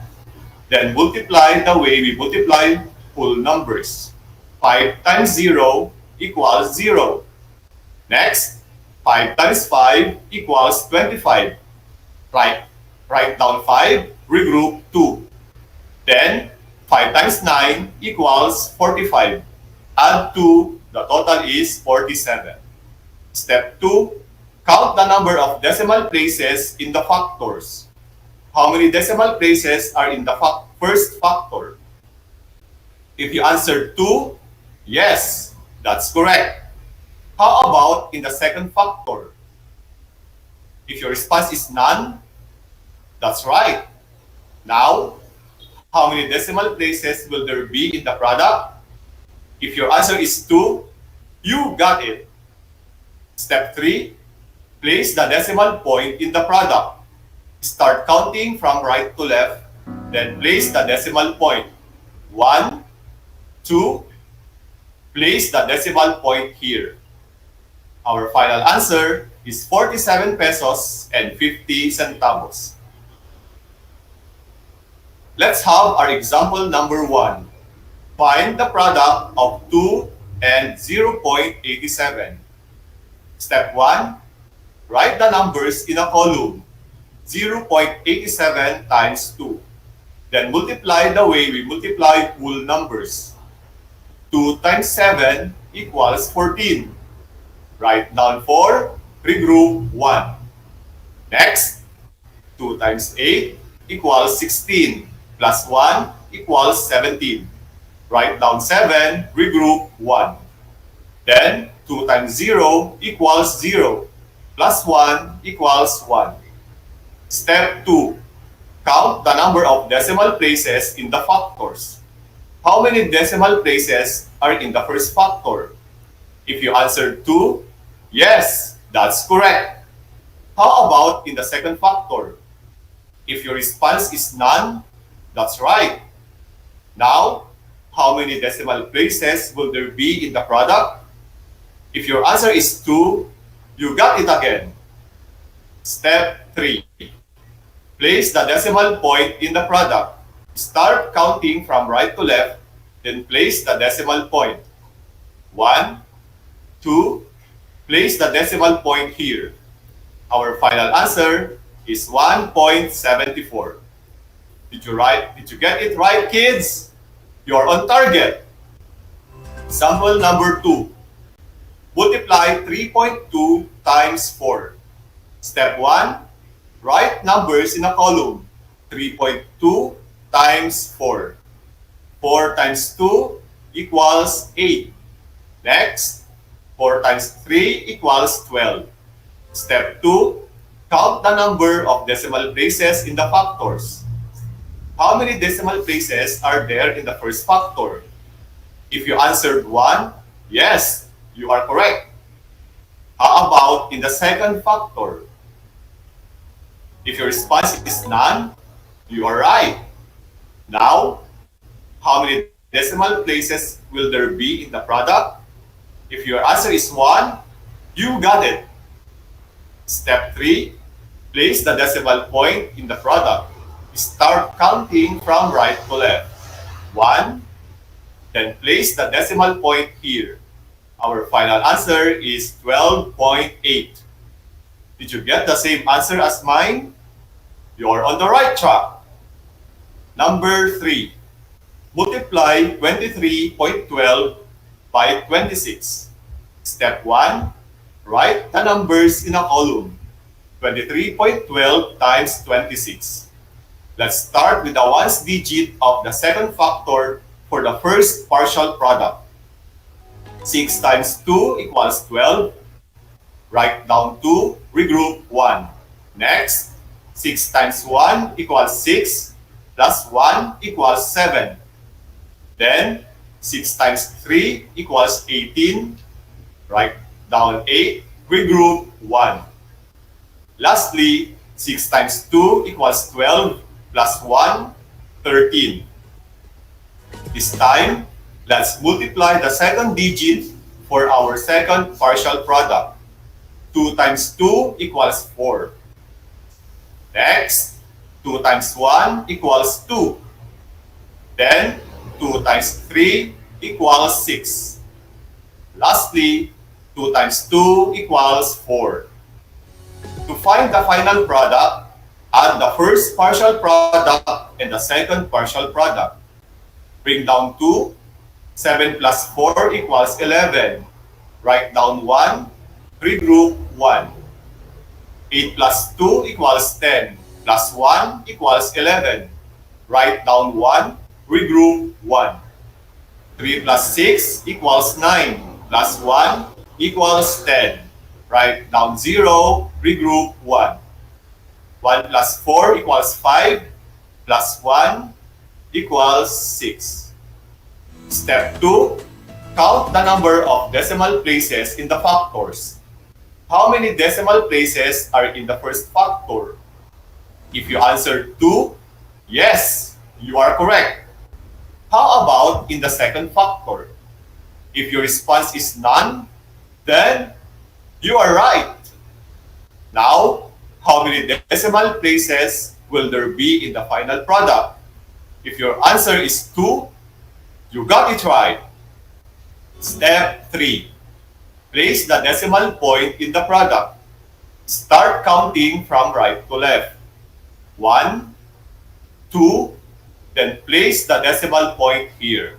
Then multiply the way we multiply whole numbers. 5 times 0 equals 0. Next, 5 times 5 equals 25. Write down 5, regroup 2. Then, 5 times 9 equals 45. Add 2, the total is 47. Step 2, count the number of decimal places in the factors. How many decimal places are in the first factor? If you answered 2, yes, that's correct. How about in the second factor? If your response is none, that's right. Now, how many decimal places will there be in the product? If your answer is 2, you got it. Step 3, place the decimal point in the product. Start counting from right to left, then place the decimal point. 1, 2, place the decimal point here. Our final answer is 47 pesos and 50 centavos. Let's have our example number 1. Find the product of 2 and 0.87. Step 1, write the numbers in a column. 0.87 times 2. Then multiply the way we multiply whole numbers. 2 times 7 equals 14. Write down 4, regroup 1. Next, 2 times 8 equals 16, plus 1 equals 17. Write down 7, regroup 1. Then, 2 times 0 equals 0, plus 1 equals 1. Step 2. Count the number of decimal places in the factors. How many decimal places are in the first factor? If you answered 2, yes, that's correct. How about in the second factor? If your response is none, that's right. Now, how many decimal places will there be in the product? If your answer is 2, you got it again. Step 3. Place the decimal point in the product. Start counting from right to left, then place the decimal point. 1, 2, place the decimal point here. Our final answer is 1.74. Did you get it right, kids? You're on target. Sample number 2. Multiply 3.2 times 4. Step 1. Write numbers in a column. 3.2 times 4. 4 times 2 equals 8. Next, 4 times 3 equals 12. Step 2. Count the number of decimal places in the factors. How many decimal places are there in the first factor? If you answered 1, yes, you are correct. How about in the second factor? If your response is none, you are right. Now, how many decimal places will there be in the product? If your answer is 1, you got it. Step 3, place the decimal point in the product. Start counting from right to left. 1, then place the decimal point here. Our final answer is 12.8. Did you get the same answer as mine? You're on the right track. Number 3. Multiply 23.12 by 26. Step 1. Write the numbers in a column. 23.12 times 26. Let's start with the ones digit of the second factor for the first partial product. 6 times 2 equals 12. Write down 2, regroup 1. Next, 6 times 1 equals 6, plus 1 equals 7. Then, 6 times 3 equals 18. Write down 8, regroup 1. Lastly, 6 times 2 equals 12, plus 1, 13. This time, let's multiply the second digit for our second partial product. 2 times 2 equals 4. Next, 2 times 1 equals 2. Then, 2 times 3 equals 6. Lastly, 2 times 2 equals 4. To find the final product, add the first partial product and the second partial product. Bring down 2. 7 plus 4 equals 11. Write down 1. Regroup 1. 8 plus 2 equals 10. Plus 1 equals 11. Write down 1. Regroup 1. 3 plus 6 equals 9. Plus 1 equals 10. Write down 0. Regroup 1. 1 plus 4 equals 5. Plus 1 equals 6. Step 2. Count the number of decimal places in the factors. How many decimal places are in the first factor? If you answered 2, yes, you are correct. How about in the second factor? If your response is none, then you are right. Now, how many decimal places will there be in the final product? If your answer is 2, you got it right. Step 3. Place the decimal point in the product. Start counting from right to left. 1, 2, then place the decimal point here.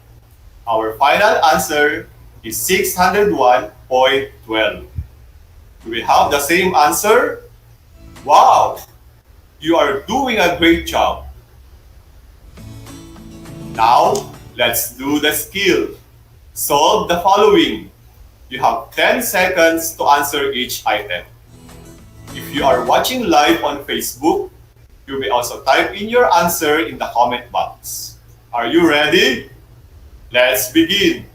Our final answer is 601.12. Do we have the same answer? Wow! You are doing a great job. Now, let's do the skill. Solve the following. You have 10 seconds to answer each item. If you are watching live on Facebook, you may also type in your answer in the comment box. Are you ready? Let's begin.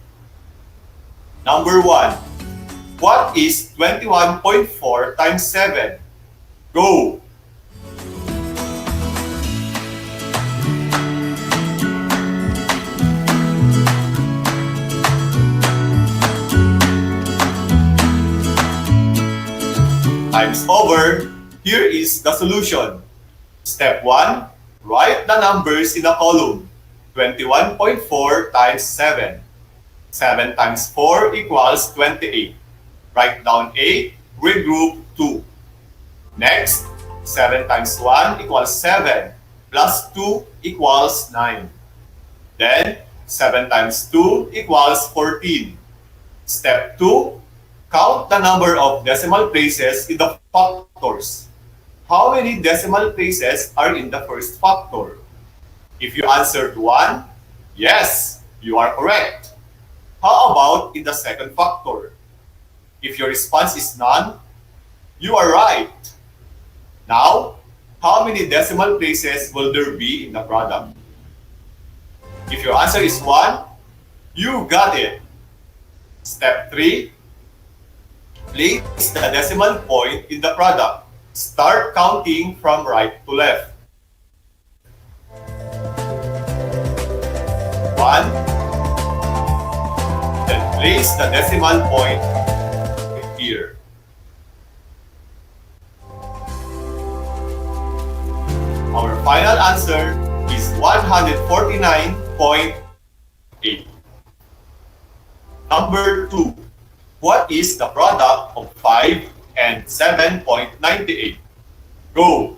Number 1. What is 21.4 times 7? Go! Time's over. Here is the solution. Step 1. Write the numbers in a column. 21.4 times 7. 7 times 4 equals 28. Write down 8. Regroup 2. Next, 7 times 1 equals 7. Plus 2 equals 9. Then, 7 times 2 equals 14. Step 2. Count the number of decimal places in the factors. How many decimal places are in the first factor? If you answered 1, yes, you are correct. How about in the second factor? If your response is none, you are right. Now, how many decimal places will there be in the product? If your answer is 1, you got it. Step 3. Place the decimal point in the product. Start counting from right to left. 1. Then place the decimal point here. Our final answer is 149.8. Number 2. What is the product of 5 and 7.98? Go!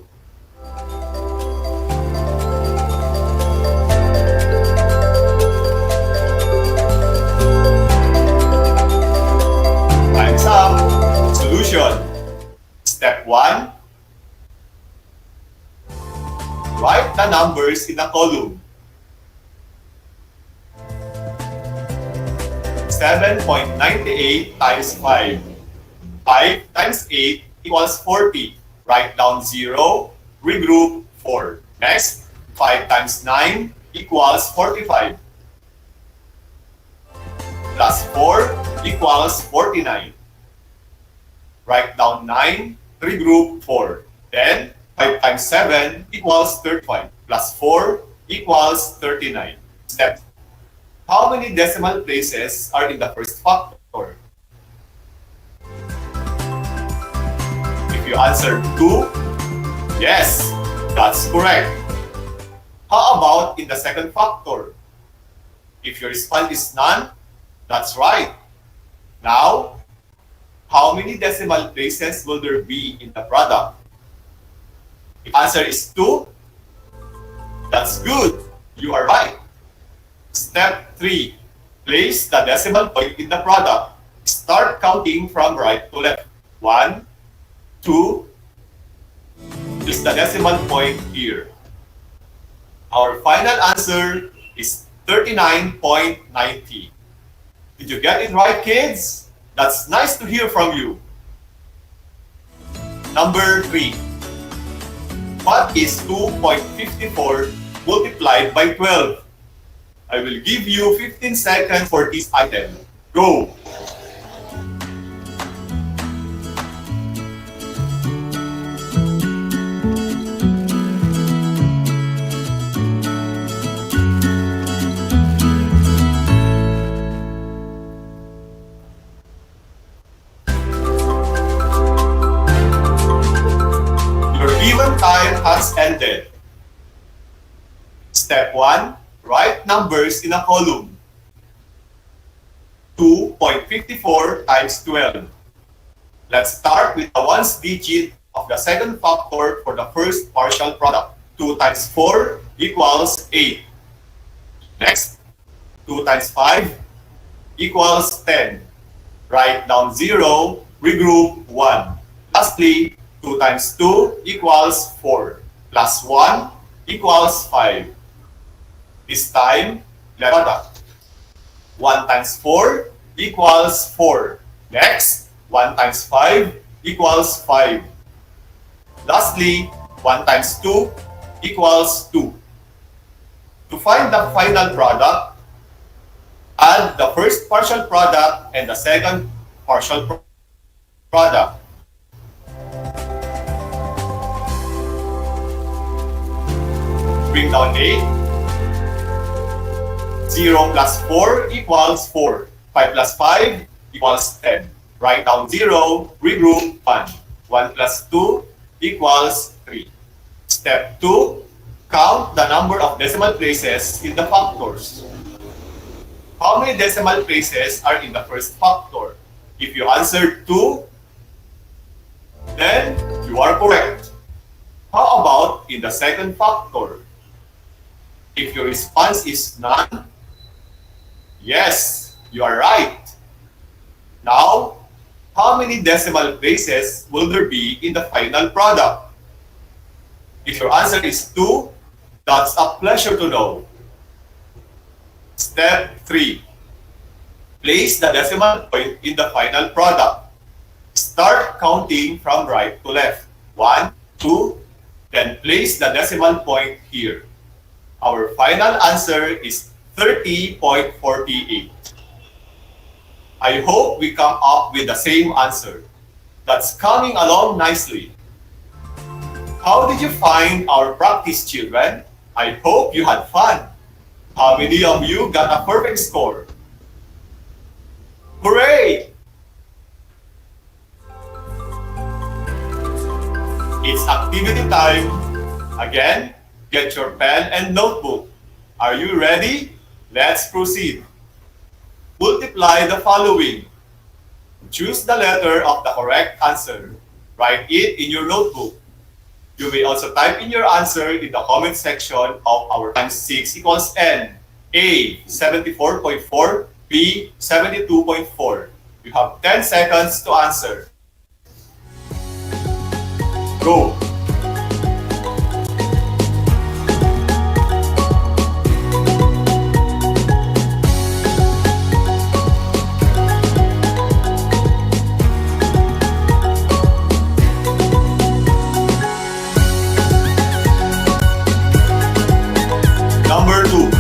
Time's up. Solution. Step 1. Write the numbers in a column. 7.98 times 5. 5 times 8 equals 40. Write down 0. Regroup 4. Next, 5 times 9 equals 45. Plus 4 equals 49. Write down 9. Regroup 4. Then, 5 times 7 equals 35. Plus 4 equals 39. Step. How many decimal places are in the first factor? If you answered 2, yes, that's correct. How about in the second factor? If your response is none, that's right. Now, how many decimal places will there be in the product? If answer is 2, that's good. You are right. Step 3. Place the decimal point in the product. Start counting from right to left. 1, 2. Place the decimal point here. Our final answer is 39.90. Did you get it right, kids? That's nice to hear from you. Number 3. What is 2.54 multiplied by 12? I will give you 15 seconds for this item. Go! Your given time has ended. Step 1. Write numbers in a column. 2.54 times 12. Let's start with the ones digit of the second factor for the first partial product. 2 times 4 equals 8. Next, 2 times 5 equals 10. Write down 0, regroup 1. Lastly, 2 times 2 equals 4. Plus 1 equals 5. This time, let product. 1 times 4 equals 4. Next, 1 times 5 equals 5. Lastly, 1 times 2 equals 2. To find the final product, add the first partial product and the second partial product. Bring down 8. 0 plus 4 equals 4. 5 plus 5 equals 10. Write down 0, regroup 1. 1 plus 2 equals 3. Step 2, count the number of decimal places in the factors. How many decimal places are in the first factor? If you answered 2, then you are correct. How about in the second factor? If your response is none, yes, you are right. Now, how many decimal places will there be in the final product? If your answer is 2, that's a pleasure to know. Step 3. Place the decimal point in the final product. Start counting from right to left. 1, 2, then place the decimal point here. Our final answer is 30.48. I hope we come up with the same answer. That's coming along nicely. How did you find our practice, children? I hope you had fun. How many of you got a perfect score? Hooray! It's activity time. Again, get your pen and notebook. Are you ready? Let's proceed. Multiply the following. Choose the letter of the correct answer. Write it in your notebook. You may also type in your answer in the comment section of our times 6 equals n. A, 74.4. B, 72.4. You have 10 seconds to answer. Go! Number 2,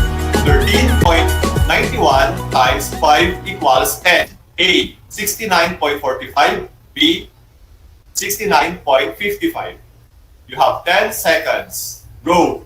13.91 times 5 equals 10. A, 69.45. B, 69.55. You have 10 seconds. Go!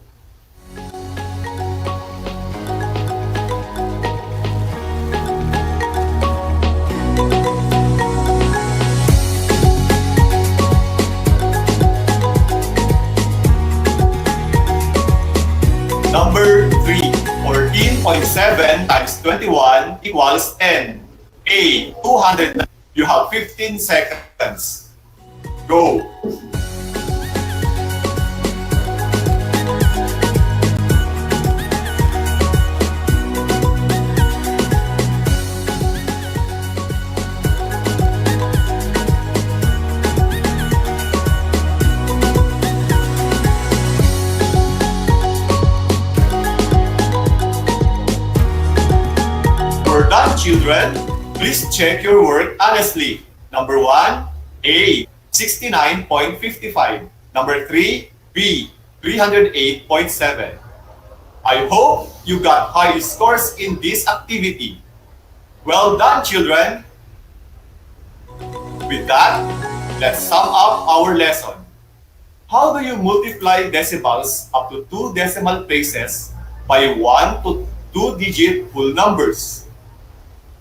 Number 3, 14.7 times 21 equals n. A, 200. You have 15 seconds. Go! We're done, children. Please check your work honestly. Number 1, A, 69.55. Number 3, B, 308.7. I hope you got high scores in this activity. Well done, children. With that, let's sum up our lesson. How do you multiply decimals up to 2 decimal places by 1 to 2-digit whole numbers?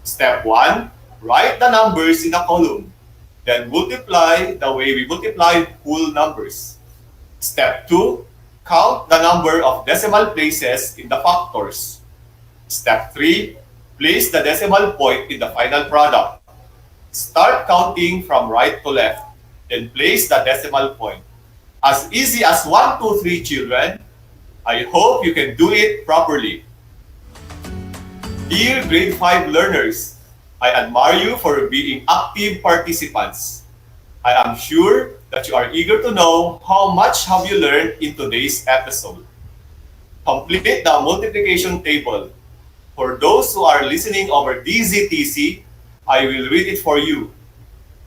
Step 1, write the numbers in a column. Then multiply the way we multiply whole numbers. Step 2, count the number of decimal places in the factors. Step 3, place the decimal point in the final product. Start counting from right to left, then place the decimal point. As easy as 1, 2, 3, children. I hope you can do it properly. Dear grade 5 learners, I admire you for being active participants. I am sure that you are eager to know how much have you learned in today's episode. Complete the multiplication table. For those who are listening over DZTC, I will read it for you.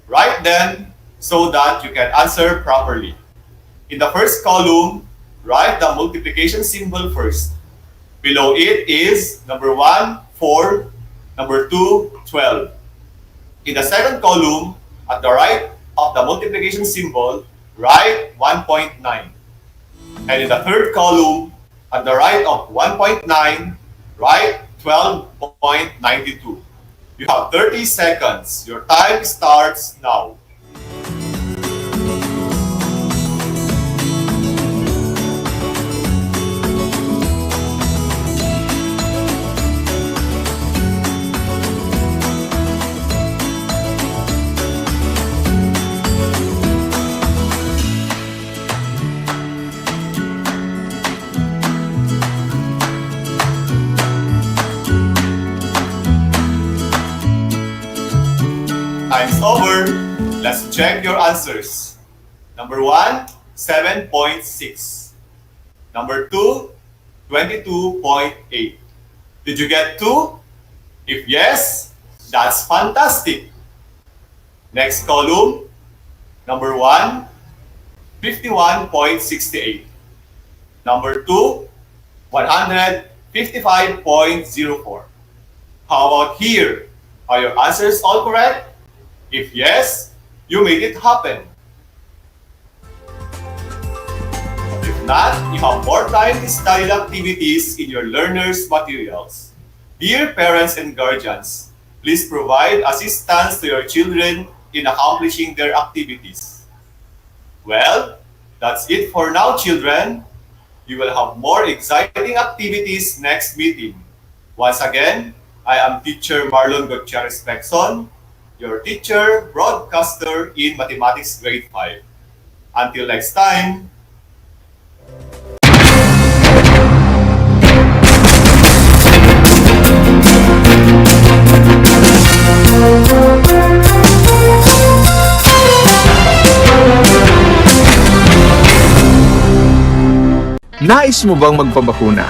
Write them so that you can answer properly. In the first column, write the multiplication symbol first. Below it is number 1, 4, number 2, 12. In the second column, at the right of the multiplication symbol, write 1.9. And in the third column, at the right of 1.9, write 12.92. You have 30 seconds. Your time starts now. Time's over. Let's check your answers. Number 1, 7.6. Number 2, 22.8. Did you get 2? If yes, that's fantastic. Next column, number 1, 51.68. Number 2, 155.04. How about here? Are your answers all correct? If yes, you made it happen. If not, you have more time to study the activities in your learners' materials. Dear parents and guardians, please provide assistance to your children in accomplishing their activities. Well, that's it for now, children. You will have more exciting activities next meeting. Once again, I am Teacher Marlon Gutierrez Pexon, your teacher, broadcaster in Mathematics Grade 5. Until next time. Nais mo bang magpabakuna?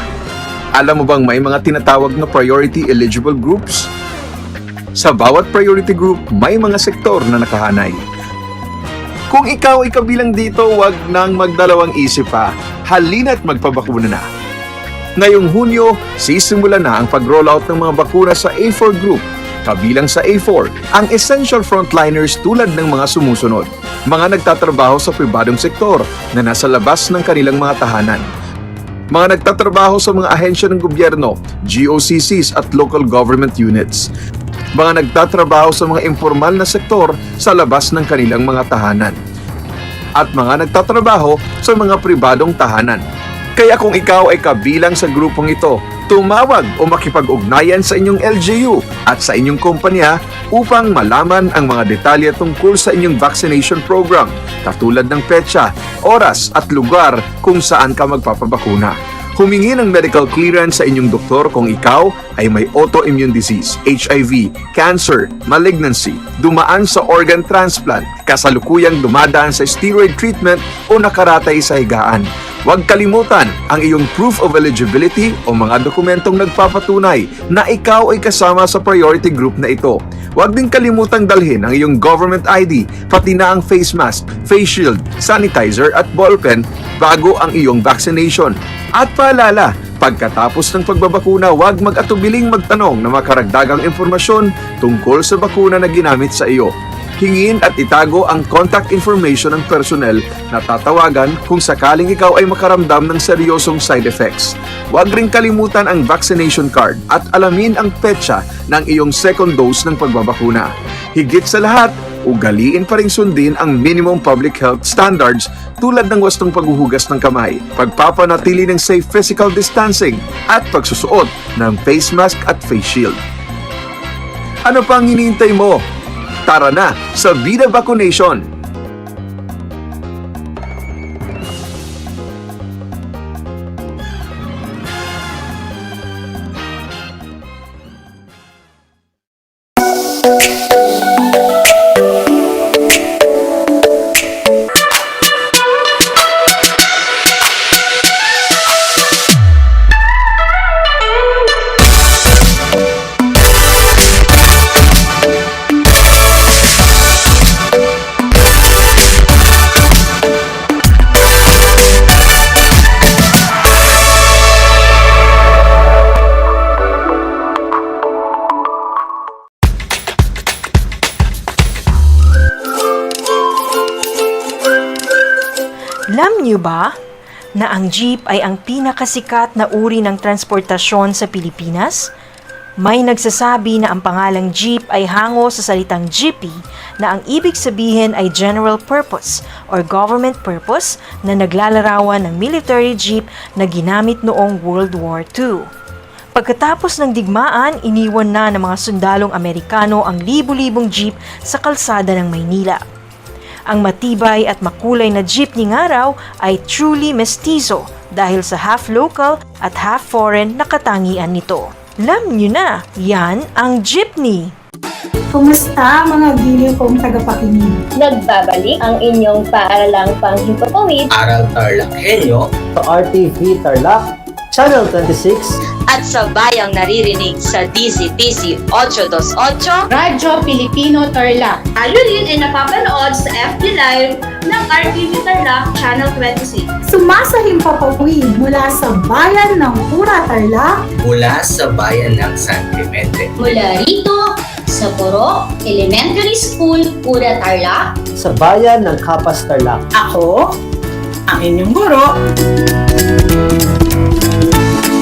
Alam mo bang may mga tinatawag na priority eligible groups? Sa bawat priority group, may mga sektor na nakahanay. Kung ikaw ay kabilang dito, wag nang magdalawang isip pa. Halina't magpabakuna na. Ngayong Hunyo, sisimula na ang pag-rollout ng mga bakuna sa A4 group. Kabilang sa A4, ang essential frontliners tulad ng mga sumusunod. Mga nagtatrabaho sa pribadong sektor na nasa labas ng kanilang mga tahanan. Mga nagtatrabaho sa mga ahensya ng gobyerno, GOCCs at local government units. Mga nagtatrabaho sa mga informal na sektor sa labas ng kanilang mga tahanan. At mga nagtatrabaho sa mga pribadong tahanan. Kaya kung ikaw ay kabilang sa grupong ito, tumawag o makipag-ugnayan sa inyong LGU at sa inyong kumpanya upang malaman ang mga detalye tungkol sa inyong vaccination program, katulad ng petsa, oras at lugar kung saan ka magpapabakuna. Humingi ng medical clearance sa inyong doktor kung ikaw ay may autoimmune disease, HIV, cancer, malignancy, dumaan sa organ transplant, kasalukuyang dumadaan sa steroid treatment o nakaratay sa higaan. Huwag kalimutan ang iyong proof of eligibility o mga dokumentong nagpapatunay na ikaw ay kasama sa priority group na ito. Huwag din kalimutang dalhin ang iyong government ID, pati na ang face mask, face shield, sanitizer at ballpen bago ang iyong vaccination. At paalala, pagkatapos ng pagbabakuna, huwag mag-atubiling magtanong na makaragdagang impormasyon tungkol sa bakuna na ginamit sa iyo. Hingin at itago ang contact information ng personnel na tatawagan kung sakaling ikaw ay makaramdam ng seryosong side effects. Huwag ring kalimutan ang vaccination card at alamin ang petsa ng iyong second dose ng pagbabakuna. Higit sa lahat, ugaliin pa ring sundin ang minimum public health standards tulad ng wastong paghuhugas ng kamay, pagpapanatili ng safe physical distancing at pagsusuot ng face mask at face shield. Ano pang hinihintay mo? Tara na sa Vida Vaccination! Alam niyo ba na ang jeep ay ang pinakasikat na uri ng transportasyon sa Pilipinas? May nagsasabi na ang pangalang jeep ay hango sa salitang jeepy na ang ibig sabihin ay general purpose or government purpose na naglalarawan ng military jeep na ginamit noong World War II. Pagkatapos ng digmaan, iniwan na ng mga sundalong Amerikano ang libu-libong jeep sa kalsada ng Maynila. Ang matibay at makulay na jeepney nga raw ay truly mestizo dahil sa half local at half foreign na katangian nito. Alam nyo na, yan ang jeepney. Kumusta mga giliw kong tagapakinig? Nagbabalik ang inyong paaralang panghimpapawid. Aral TarlakHenyo Sa RTV Tarlac, Channel 26. At sa bayang naririnig sa DZTC 828, Radyo Pilipino Tarlac. Tayo rin ay napapanood sa FB Live ng RTV Tarlac Channel 26. Sumasahimpapawid mula sa bayan ng Pura Tarlac. Mula sa bayan ng San Clemente. Mula rito sa Puro Elementary School, Pura Tarlac. Sa bayan ng Kapas Tarlac. Ako, ang inyong guro,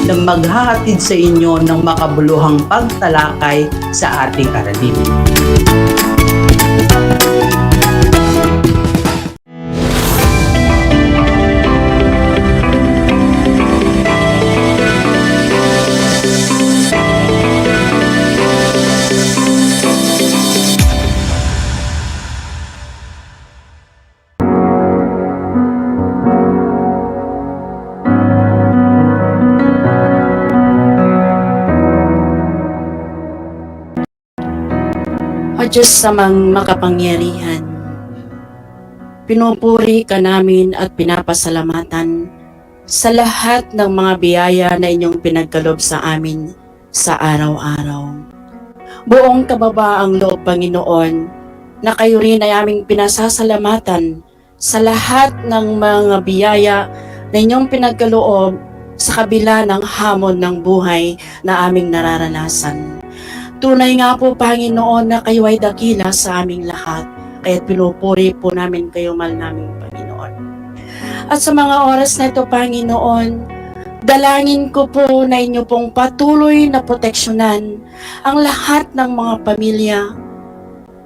na maghahatid sa inyo ng makabuluhang pagtalakay sa ating aralin. O Diyos samang makapangyarihan, pinupuri ka namin at pinapasalamatan sa lahat ng mga biyaya na inyong pinagkalob sa amin sa araw-araw. Buong kababaang loob, Panginoon, na kayo rin ay aming pinasasalamatan sa lahat ng mga biyaya na inyong pinagkaloob sa kabila ng hamon ng buhay na aming nararanasan. Tunay nga po, Panginoon, na kayo ay dakila sa aming lahat, kaya't pinupuri po namin kayo, mahal naming Panginoon. At sa mga oras na ito, Panginoon, dalangin ko po na inyo pong patuloy na proteksyonan ang lahat ng mga pamilya,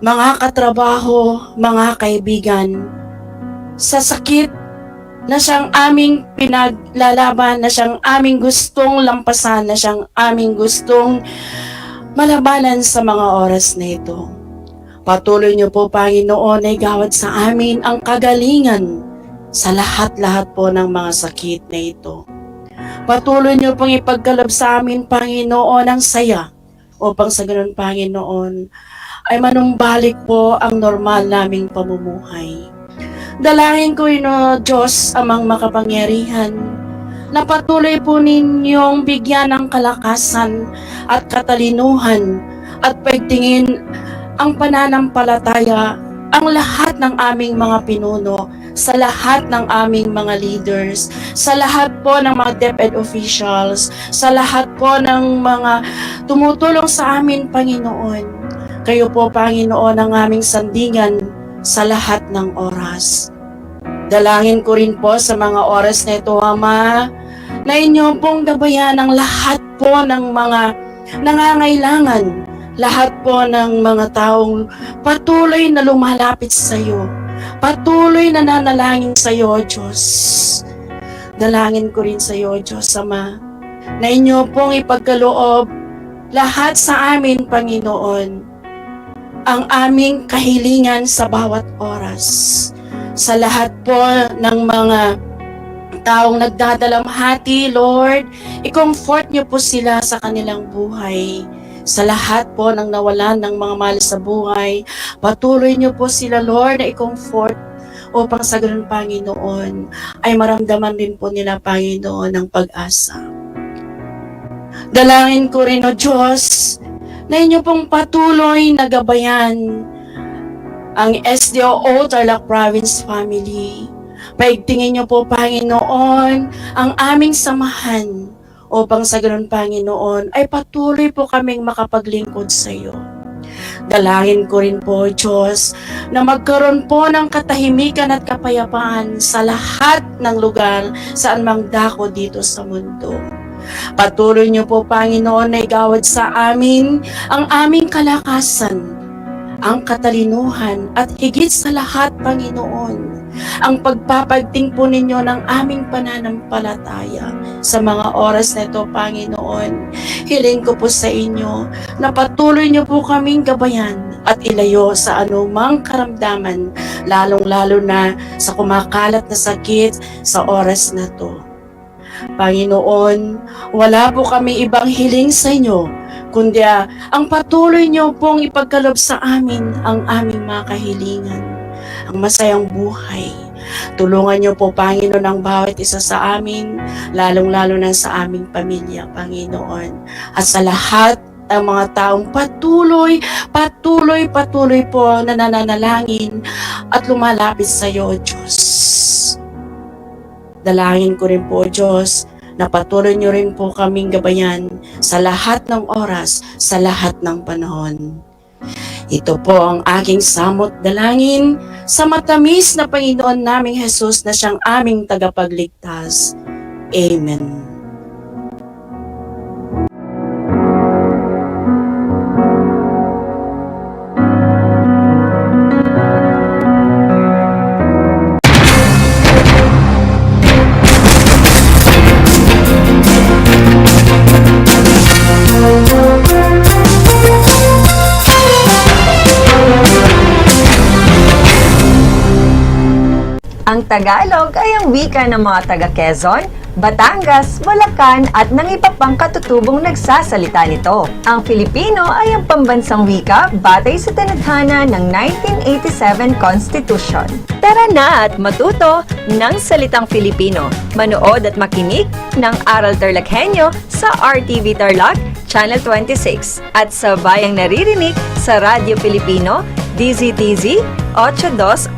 mga katrabaho, mga kaibigan, sa sakit na siyang aming pinaglalaban, na siyang aming gustong lampasan, na siyang aming gustong malabanan sa mga oras na ito. Patuloy niyo po, Panginoon, ay gawad sa amin ang kagalingan sa lahat-lahat po ng mga sakit na ito. Patuloy niyo pong ipagkaloob sa amin, Panginoon, ang saya upang sa ganun, Panginoon, ay manumbalik po ang normal naming pamumuhay. Dalangin ko ino, Diyos, amang makapangyarihan, na patuloy po ninyong bigyan ng kalakasan at katalinuhan at pagtingin ang pananampalataya ang lahat ng aming mga pinuno, sa lahat ng aming mga leaders, sa lahat po ng mga DEPED officials, sa lahat po ng mga tumutulong sa amin, Panginoon. Kayo po, Panginoon, ang aming sandingan sa lahat ng oras. Dalangin ko rin po sa mga oras na ito, Ama, na inyo pong gabayan ang lahat po ng mga nangangailangan, lahat po ng mga taong patuloy na lumalapit sa iyo, patuloy na nanalangin sa iyo, Diyos. Dalangin ko rin sa iyo, Diyos, Ama, na inyo pong ipagkaloob lahat sa amin, Panginoon, ang aming kahilingan sa bawat oras. Sa lahat po ng mga taong nagdadalamhati, Lord, i-comfort niyo po sila sa kanilang buhay. Sa lahat po ng nawalan ng mga mahal sa buhay, patuloy niyo po sila, Lord, na i-comfort upang sa ganun, Panginoon, ay maramdaman din po nila, Panginoon, ng pag-asa. Dalangin ko rin, O Diyos, na inyo pong patuloy na gabayan ang SDO Tarlac Province Family. Paigtingin niyo po, Panginoon, ang aming samahan upang sa ganun, Panginoon, ay patuloy po kaming makapaglingkod sa iyo. Dalangin ko rin po, Diyos, na magkaroon po ng katahimikan at kapayapaan sa lahat ng lugar saan mang dako dito sa mundo. Patuloy niyo po, Panginoon, na igawad sa amin ang aming kalakasan, ang katalinuhan, at higit sa lahat, Panginoon, ang pagpapagting po ninyo ng aming pananampalataya sa mga oras na ito, Panginoon. Hiling ko po sa inyo na patuloy niyo po kaming gabayan at ilayo sa anumang karamdaman, lalong-lalo na sa kumakalat na sakit sa oras na to. Panginoon, wala po kami ibang hiling sa inyo, kundi ang patuloy niyo pong ipagkaloob sa amin ang aming mga kahilingan, ang masayang buhay. Tulungan niyo po, Panginoon, ang bawat isa sa amin, lalong-lalo na sa aming pamilya, Panginoon. At sa lahat ng mga taong patuloy po na nananalangin at lumalapit sa iyo, Diyos. Dalangin ko rin po, Diyos, na patuloy niyo rin po kaming gabayan sa lahat ng oras, sa lahat ng panahon. Ito po ang aking samot dalangin sa matamis na Panginoon naming Jesus na siyang aming tagapagligtas. Amen. Ang Tagalog ay ang wika ng mga taga Quezon, Batangas, Bulacan at ng iba pang katutubong nagsasalita nito. Ang Filipino ay ang pambansang wika batay sa tinadhana ng 1987 Constitution. Tara na at matuto ng salitang Filipino. Manood at makinig ng Aral TarlakHenyo sa RTV Tarlac, Channel 26 at sa bayang naririnig sa Radyo Pilipino, DZTZ 828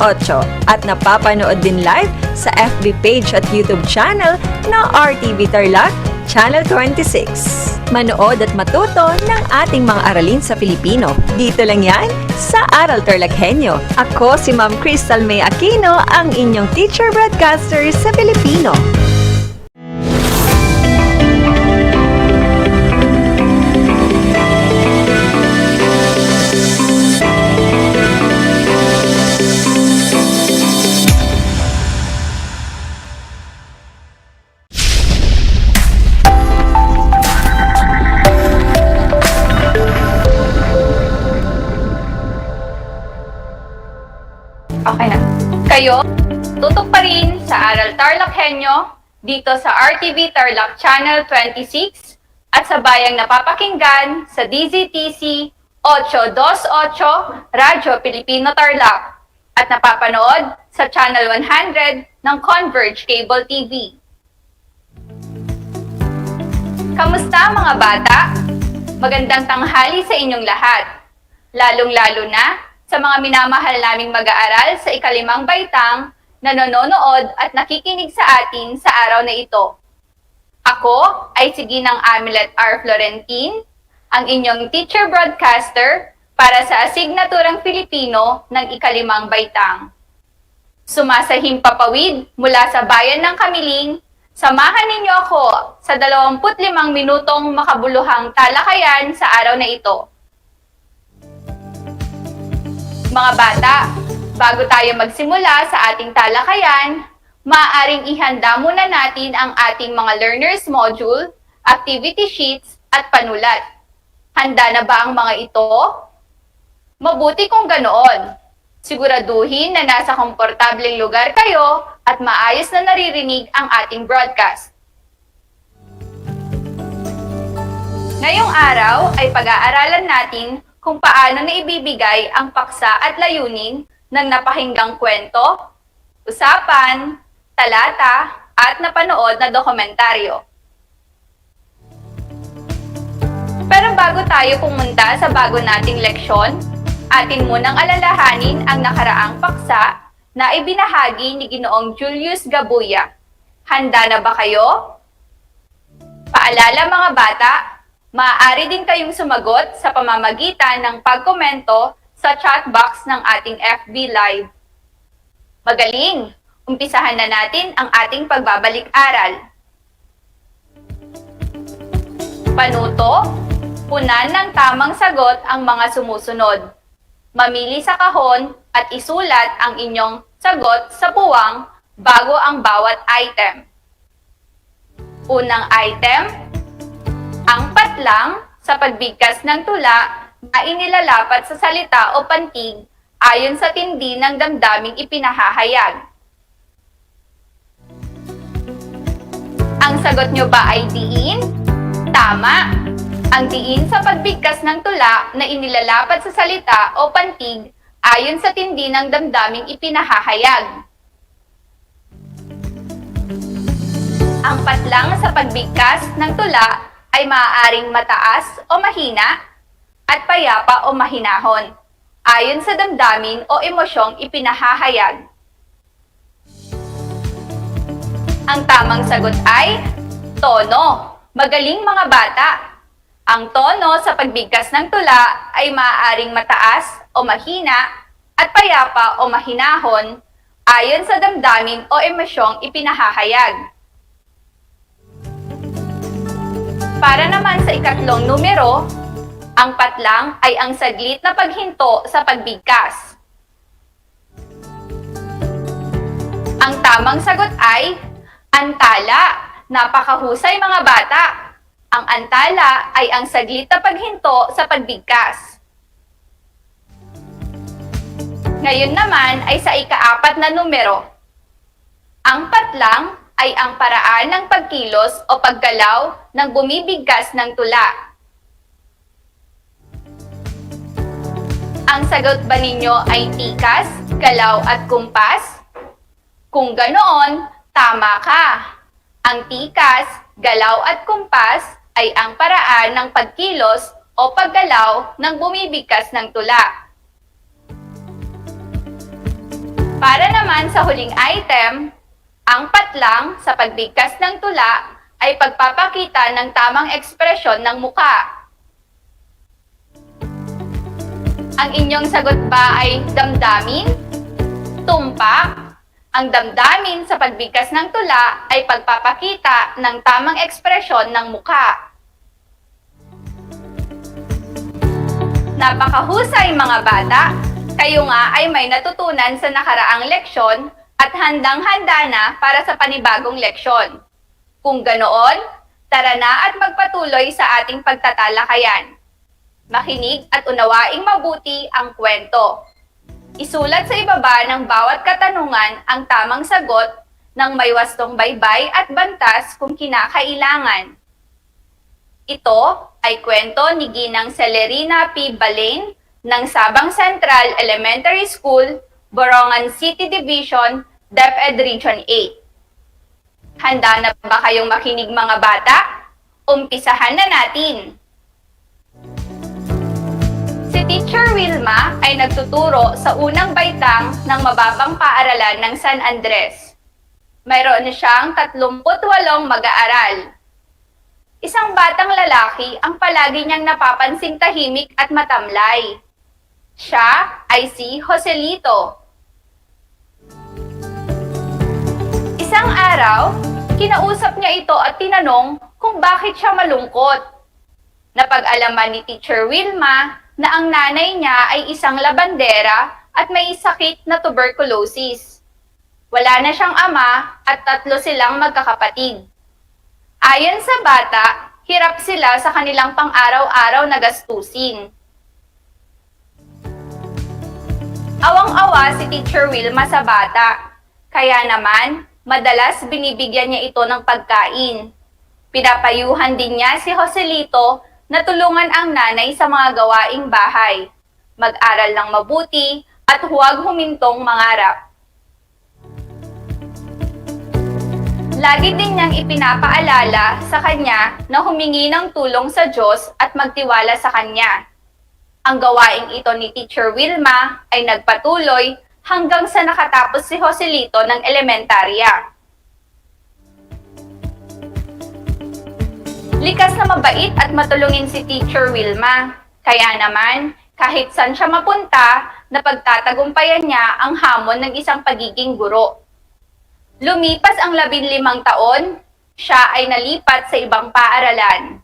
at napapanood din live sa FB page at YouTube channel na RTV Tarlac Channel 26. Manood at matuto ng ating mga aralin sa Filipino. Dito lang yan sa Aral TarlakHenyo. Ako si Ma'am Crystal May Aquino, ang inyong teacher broadcaster sa Filipino. Okay na. Kayo, tutok pa rin sa Aral TarlakHenyo dito sa RTV Tarlac Channel 26 at sa bayang napapakinggan sa DZTC 828 Radyo Pilipino Tarlac at napapanood sa Channel 100 ng Converge Cable TV. Kamusta mga bata? Magandang tanghali sa inyong lahat. Lalong-lalo na sa mga minamahal naming mag-aaral sa ikalimang baitang na nanonood at nakikinig sa atin sa araw na ito. Ako ay si Ginang Amelet R. Florentin, ang inyong teacher broadcaster para sa asignaturang Filipino ng ikalimang baitang. Sumasahim papawid mula sa bayan ng Kamiling, samahan ninyo ako sa 25 minutong makabuluhang talakayan sa araw na ito. Mga bata, bago tayo magsimula sa ating talakayan, maaaring ihanda muna natin ang ating mga learners module, activity sheets, at panulat. Handa na ba ang mga ito? Mabuti kung ganoon. Siguraduhin na nasa komportableng lugar kayo at maayos na naririnig ang ating broadcast. Ngayong araw ay pag-aaralan natin kung paano na ibibigay ang paksa at layunin ng napakinggang kwento, usapan, talata, at napanood na dokumentaryo. Pero bago tayo pumunta sa bago nating leksyon, atin munang alalahanin ang nakaraang paksa na ibinahagi ni Ginoong Julius Gabuya. Handa na ba kayo? Paalala mga bata, Maaari din kayong sumagot sa pamamagitan ng pagkomento sa chat box ng ating FB Live. Magaling! Umpisahan na natin ang ating pagbabalik-aral. Panuto, punan ng tamang sagot ang mga sumusunod. Mamili sa kahon at isulat ang inyong sagot sa puwang bago ang bawat item. Unang item, ang patlang sa pagbigkas ng tula na inilalapat sa salita o pantig ayon sa tindi ng damdaming ipinahahayag. Ang sagot nyo ba ay diin? Tama! Ang diin sa pagbigkas ng tula na inilalapat sa salita o pantig ayon sa tindi ng damdaming ipinahahayag. Ang patlang sa pagbigkas ng tula ay maaaring mataas o mahina at payapa o mahinahon, ayon sa damdamin o emosyong ipinahahayag. Ang tamang sagot ay tono. Magaling mga bata! Ang tono sa pagbigkas ng tula ay maaaring mataas o mahina at payapa o mahinahon ayon sa damdamin o emosyong ipinahahayag. Para naman sa ikatlong numero, ang patlang ay ang saglit na paghinto sa pagbigkas. Ang tamang sagot ay antala. Napakahusay mga bata! Ang antala ay ang saglit na paghinto sa pagbigkas. Ngayon naman ay sa ika-4 na numero. Ang patlang ay ang paraan ng pagkilos o paggalaw ng bumibigkas ng tula. Ang sagot ba ninyo ay tikas, galaw at kumpas? Kung ganoon, tama ka! Ang tikas, galaw at kumpas ay ang paraan ng pagkilos o paggalaw ng bumibigkas ng tula. Para naman sa huling item, ang patlang sa pagbigkas ng tula ay pagpapakita ng tamang ekspresyon ng muka. Ang inyong sagot ba ay damdamin? Tumpak? Ang damdamin sa pagbigkas ng tula ay pagpapakita ng tamang ekspresyon ng mukha. Napakahusay mga bata! Kayo nga ay may natutunan sa nakaraang leksyon at handang-handa na para sa panibagong leksyon. Kung ganoon, tara na at magpatuloy sa ating pagtatalakayan. Makinig at unawaing mabuti ang kwento. Isulat sa ibaba ng bawat katanungan ang tamang sagot ng may wastong baybay at bantas kung kinakailangan. Ito ay kwento ni Ginang Celerina P. Balain ng Sabang Central Elementary School, Borongan City Division, DEPED Region 8. Handa na ba kayong makinig mga bata? Umpisahan na natin! Si Teacher Wilma ay nagtuturo sa unang baitang ng mababang paaralan ng San Andres. Mayroon siyang 38 mag-aaral. Isang batang lalaki ang palagi niyang napapansing tahimik at matamlay. Siya ay si Joselito. Isang araw, kinausap niya ito at tinanong kung bakit siya malungkot. Napag-alaman ni Teacher Wilma na ang nanay niya ay isang labandera at may sakit na tuberculosis. Wala na siyang ama at 3 silang magkakapatid. Ayon sa bata, hirap sila sa kanilang pang-araw-araw na gastusin. Awang-awa si Teacher Wilma sa bata, kaya naman madalas binibigyan niya ito ng pagkain. Pinapayuhan din niya si Joselito na tulungan ang nanay sa mga gawaing bahay, mag-aral ng mabuti at huwag humintong mangarap. Lagi din niyang ipinapaalala sa kanya na humingi ng tulong sa Diyos at magtiwala sa kanya. Ang gawaing ito ni Teacher Wilma ay nagpatuloy hanggang sa nakatapos si Joselito ng elementarya. Likas na mabait at matulungin si Teacher Wilma. Kaya naman, kahit saan siya mapunta, napagtatagumpayan niya ang hamon ng isang pagiging guro. Lumipas ang 15 taon, siya ay nalipat sa ibang paaralan.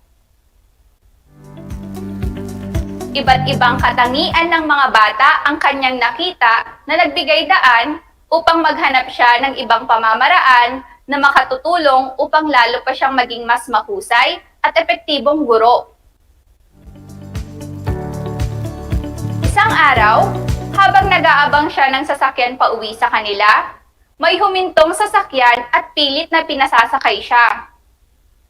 Iba't ibang katangian ng mga bata ang kanyang nakita na nagbigay daan upang maghanap siya ng ibang pamamaraan na makatutulong upang lalo pa siyang maging mas mahusay at epektibong guro. Isang araw, habang nag-aabang siya ng sasakyan pauwi sa kanila, may humintong sasakyan at pilit na pinasasakay siya.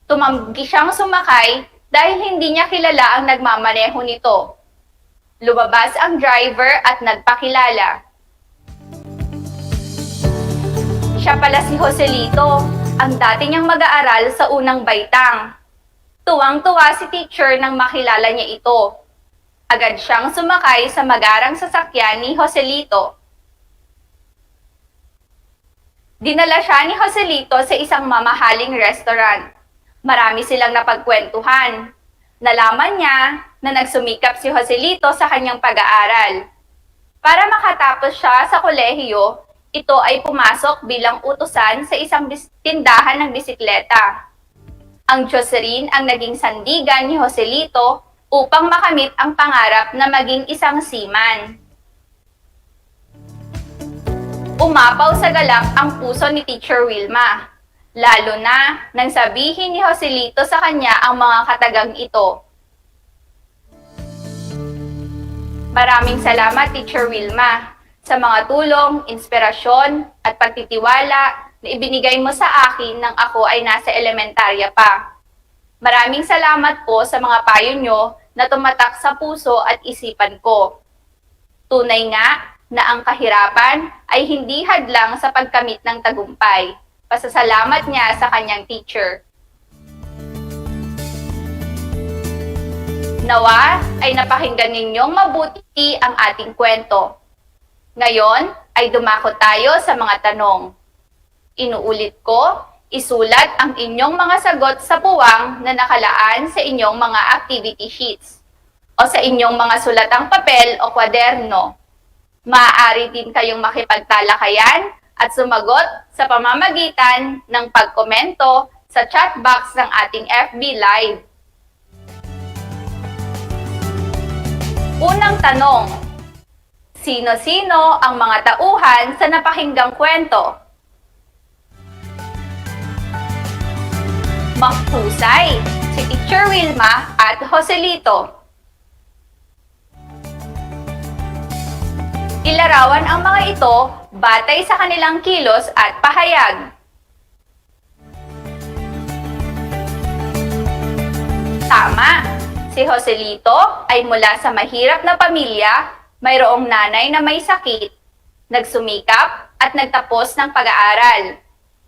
Tumanggi siyang sumakay dahil hindi niya kilala ang nagmamaneho nito. Lumabas ang driver at nagpakilala. Siya pala si Joselito, ang dati niyang mag-aaral sa unang baitang. Tuwang-tuwa si teacher nang makilala niya ito. Agad siyang sumakay sa magarang sasakyan ni Joselito. Dinala siya ni Joselito sa isang mamahaling restaurant. Marami silang napagkwentuhan. Nalaman niya na nagsumikap si Joselito sa kanyang pag-aaral. Para makatapos siya sa kolehiyo, ito ay pumasok bilang utusan sa isang tindahan ng bisikleta. Ang Diyos rin ang naging sandigan ni Joselito upang makamit ang pangarap na maging isang seaman. Umapaw sa galak ang puso ni Teacher Wilma, lalo na nang sabihin ni Joselito sa kanya ang mga katagang ito. Maraming salamat, Teacher Wilma, sa mga tulong, inspirasyon at pagtitiwala na ibinigay mo sa akin nang ako ay nasa elementarya pa. Maraming salamat po sa mga payo nyo na tumatak sa puso at isipan ko. Tunay nga na ang kahirapan ay hindi hadlang sa pagkamit ng tagumpay. Pasasalamat niya sa kanyang teacher. Nawa ay napakinggan ninyong mabuti ang ating kwento. Ngayon ay dumako tayo sa mga tanong. Inuulit ko, isulat ang inyong mga sagot sa puwang na nakalaan sa inyong mga activity sheets o sa inyong mga sulatang papel o kwaderno. Maaari din kayong makipagtalakayan at sumagot sa pamamagitan ng pagkomento sa chat box ng ating FB Live. Unang tanong, sino-sino ang mga tauhan sa napakinggang kwento? Mahusay, si Teacher Wilma at Joselito. Ilarawan ang mga ito batay sa kanilang kilos at pahayag. Tama! Si Joselito ay mula sa mahirap na pamilya, mayroong nanay na may sakit, nagsumikap at nagtapos ng pag-aaral.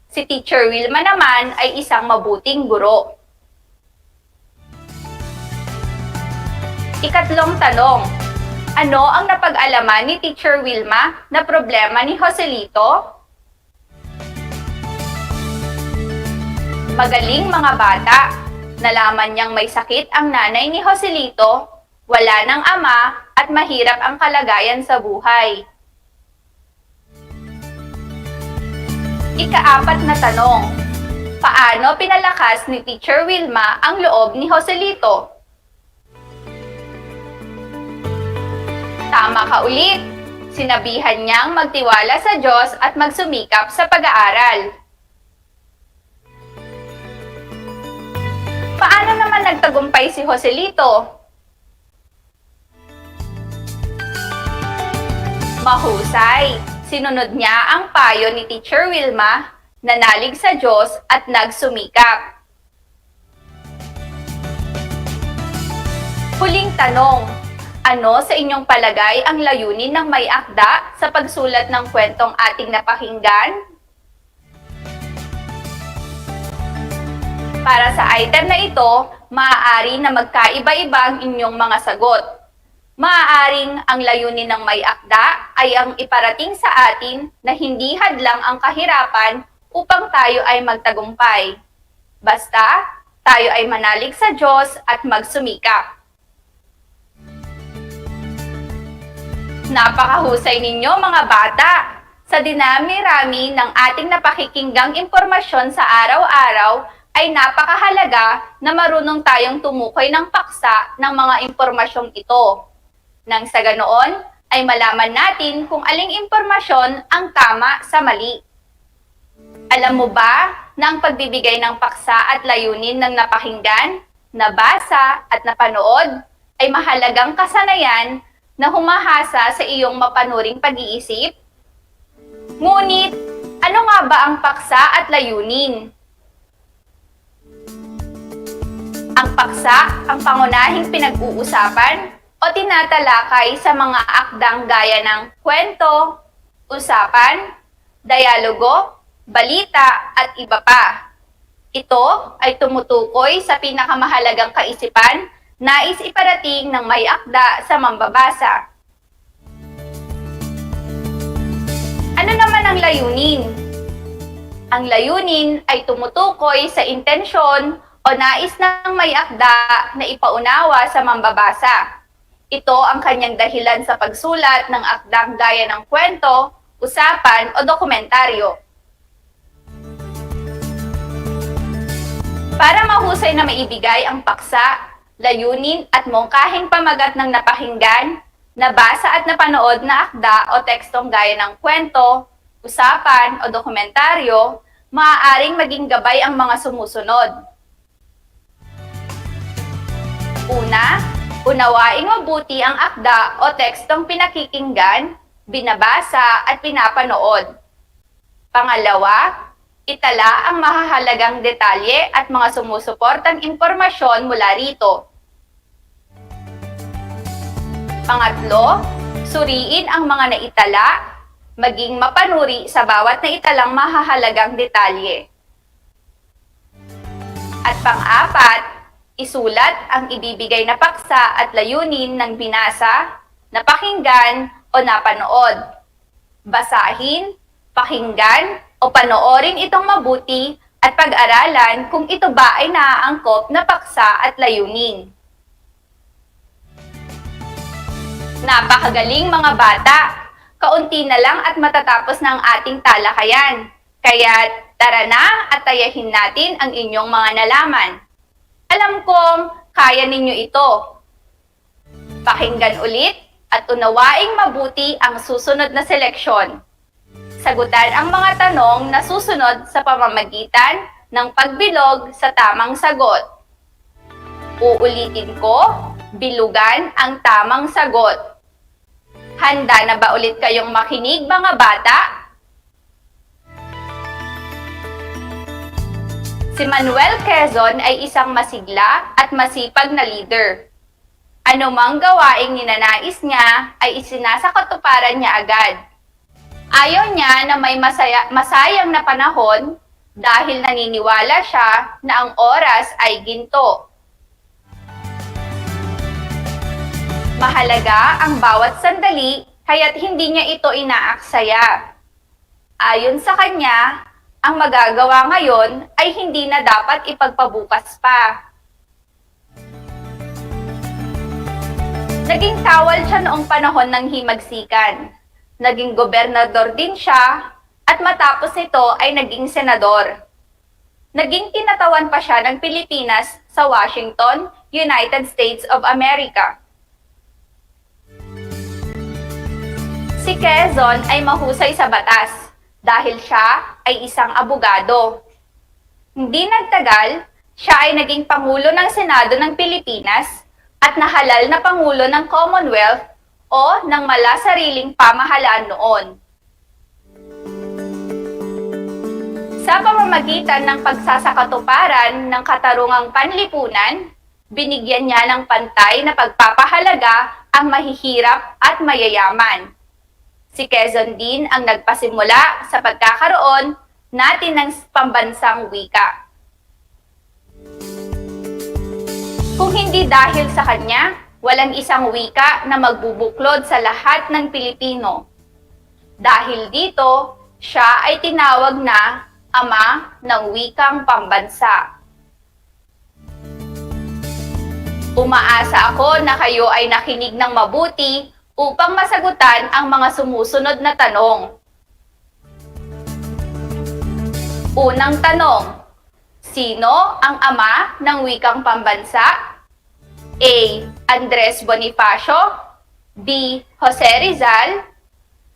Si Teacher Wilma naman ay isang mabuting guro. Ikatlong tanong, ano ang napag-alaman ni Teacher Wilma na problema ni Joselito? Magaling mga bata! Nalaman niyang may sakit ang nanay ni Joselito, wala ng ama at mahirap ang kalagayan sa buhay. Ika-4 na tanong, paano pinalakas ni Teacher Wilma ang loob ni Joselito? Tama ka ulit! Sinabihan niyang magtiwala sa Diyos at magsumikap sa pag-aaral. Paano naman nagtagumpay si Joselito? Mahusay! Sinunod niya ang payo ni Teacher Wilma, nanalig sa Diyos at nagsumikap. Huling tanong, ano sa inyong palagay ang layunin ng may akda sa pagsulat ng kwentong ating napakinggan? Para sa item na ito, maaari na magkaiba-iba ang inyong mga sagot. Maaaring ang layunin ng may akda ay ang iparating sa atin na hindi hadlang ang kahirapan upang tayo ay magtagumpay. Basta, Tayo ay manalig sa Diyos at magsumikap. Napakahusay ninyo mga bata! Sa dinami-rami ng ating napakikinggang impormasyon sa araw-araw, ay napakahalaga na marunong tayong tumukoy ng paksa ng mga impormasyong ito. Nang sa ganoon, ay malaman natin kung aling impormasyon ang tama sa mali. Alam mo ba na ang pagbibigay ng paksa at layunin ng napakinggan, nabasa at napanood ay mahalagang kasanayan na humahasa sa iyong mapanuring pag-iisip? Ngunit, ano nga ba ang paksa at layunin? Ang paksa ang pangunahing pinag-uusapan o tinatalakay sa mga akdang gaya ng kwento, usapan, dialogo, balita at iba pa. Ito ay tumutukoy sa pinakamahalagang kaisipan nais iparating ng may akda sa mambabasa. Ano naman ang layunin? Ang layunin ay tumutukoy sa intensyon o nais ng may akda na ipaunawa sa mambabasa. Ito ang kanyang dahilan sa pagsulat ng akdang gaya ng kwento, usapan o dokumentaryo. Para mahusay na maibigay ang paksa, layunin at mungkahing pamagat ng napakinggan, nabasa at napanood na akda o tekstong gaya ng kwento, usapan o dokumentaryo, maaaring maging gabay ang mga sumusunod. Una, unawaing mabuti ang akda o tekstong pinakikinggan, binabasa at pinapanood. Pangalawa, itala ang mahahalagang detalye at mga sumusuportang impormasyon mula rito. Pangatlo, suriin ang mga naitala, maging mapanuri sa bawat naitalang mahahalagang detalye. At pang-apat, isulat ang ibibigay na paksa at layunin ng binasa, napakinggan o napanood. Basahin, pakinggan o panoorin itong mabuti at pag-aralan kung ito ba ay naaangkop na paksa at layunin. Napakagaling mga bata! Kaunti na lang at matatapos na ang ating talakayan. Kaya tara na at tayahin natin ang inyong mga nalaman. Alam kong kaya ninyo ito. Pakinggan ulit at unawaing mabuti ang susunod na seleksyon. Sagutan ang mga tanong na susunod sa pamamagitan ng pagbilog sa tamang sagot. Uulitin ko, bilugan ang tamang sagot. Handa na ba ulit kayong makinig mga bata? Si Manuel Quezon ay isang masigla at masipag na leader. Anumang gawaing ninanais niya ay isinasakatuparan niya agad. Ayaw niya na may masayang na panahon dahil naniniwala siya na ang oras ay ginto. Mahalaga ang bawat sandali kaya't hindi niya ito inaaksaya. Ayon sa kanya, ang magagawa ngayon ay hindi na dapat ipagpabukas pa. Naging kawal siya noong panahon ng himagsikan. Naging gobernador din siya at matapos nito ay naging senador. Naging kinatawan pa siya ng Pilipinas sa Washington, United States of America. Si Quezon ay mahusay sa batas dahil siya ay isang abogado. Hindi nagtagal, siya ay naging Pangulo ng Senado ng Pilipinas at nahalal na Pangulo ng Commonwealth o ng malasariling pamahalaan noon. Sa pamamagitan ng pagsasakatuparan ng katarungang panlipunan, binigyan niya ng pantay na pagpapahalaga ang mahihirap at mayayaman. Si Quezon din ang nagpasimula sa pagkakaroon natin ng pambansang wika. Kung hindi dahil sa kanya, walang isang wika na magbubuklod sa lahat ng Pilipino. Dahil dito, siya ay tinawag na Ama ng Wikang Pambansa. Umaasa ako na kayo ay nakinig ng mabuti upang masagutan ang mga sumusunod na tanong. Unang tanong, sino ang ama ng wikang pambansa? A. Andres Bonifacio, B. Jose Rizal,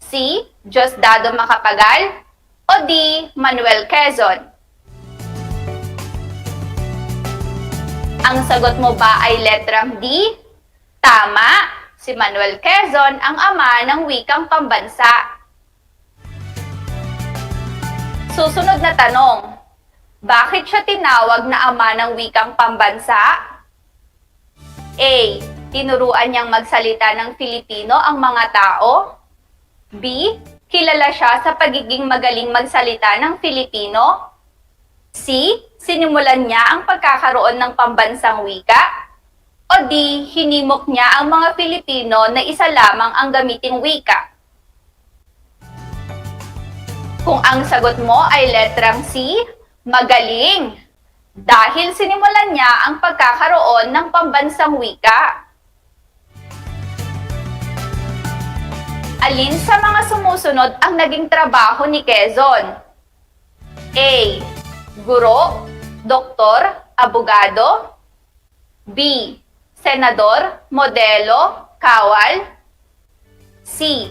C. Diosdado Macapagal, o D. Manuel Quezon? Ang sagot mo ba ay letrang D? Tama! Si Manuel Quezon ang ama ng wikang pambansa. Susunod na tanong, bakit siya tinawag na ama ng wikang pambansa? A. Tinuruan niyang magsalita ng Filipino ang mga tao. B. Kilala siya sa pagiging magaling magsalita ng Filipino. C. Sinimulan niya ang pagkakaroon ng pambansang wika. O D. Hinimok niya ang mga Filipino na isa lamang ang gamiting wika. Kung ang sagot mo ay letrang C, magaling! Dahil sinimulan niya ang pagkakaroon ng pambansang wika. Alin sa mga sumusunod ang naging trabaho ni Quezon? A. Guro, doktor, abogado. B. Senador, modelo, kawal. C.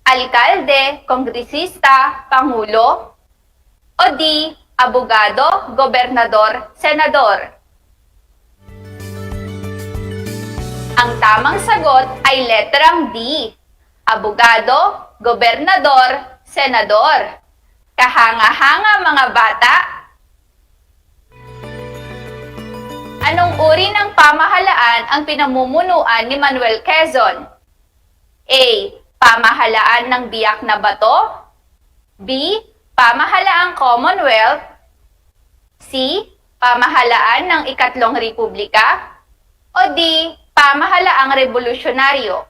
Alkalde, kongresista, pangulo. O D. Abogado, gobernador, senador. Ang tamang sagot ay letrang D. Abogado, gobernador, senador. Kahanga-hanga mga bata! Anong uri ng pamahalaan ang pinamumunuan ni Manuel Quezon? A. Pamahalaan ng biyak na bato. B. Pamahalaang Commonwealth. C. Pamahalaan ng Ikatlong Republika. O D. Pamahalaang Revolusyonaryo.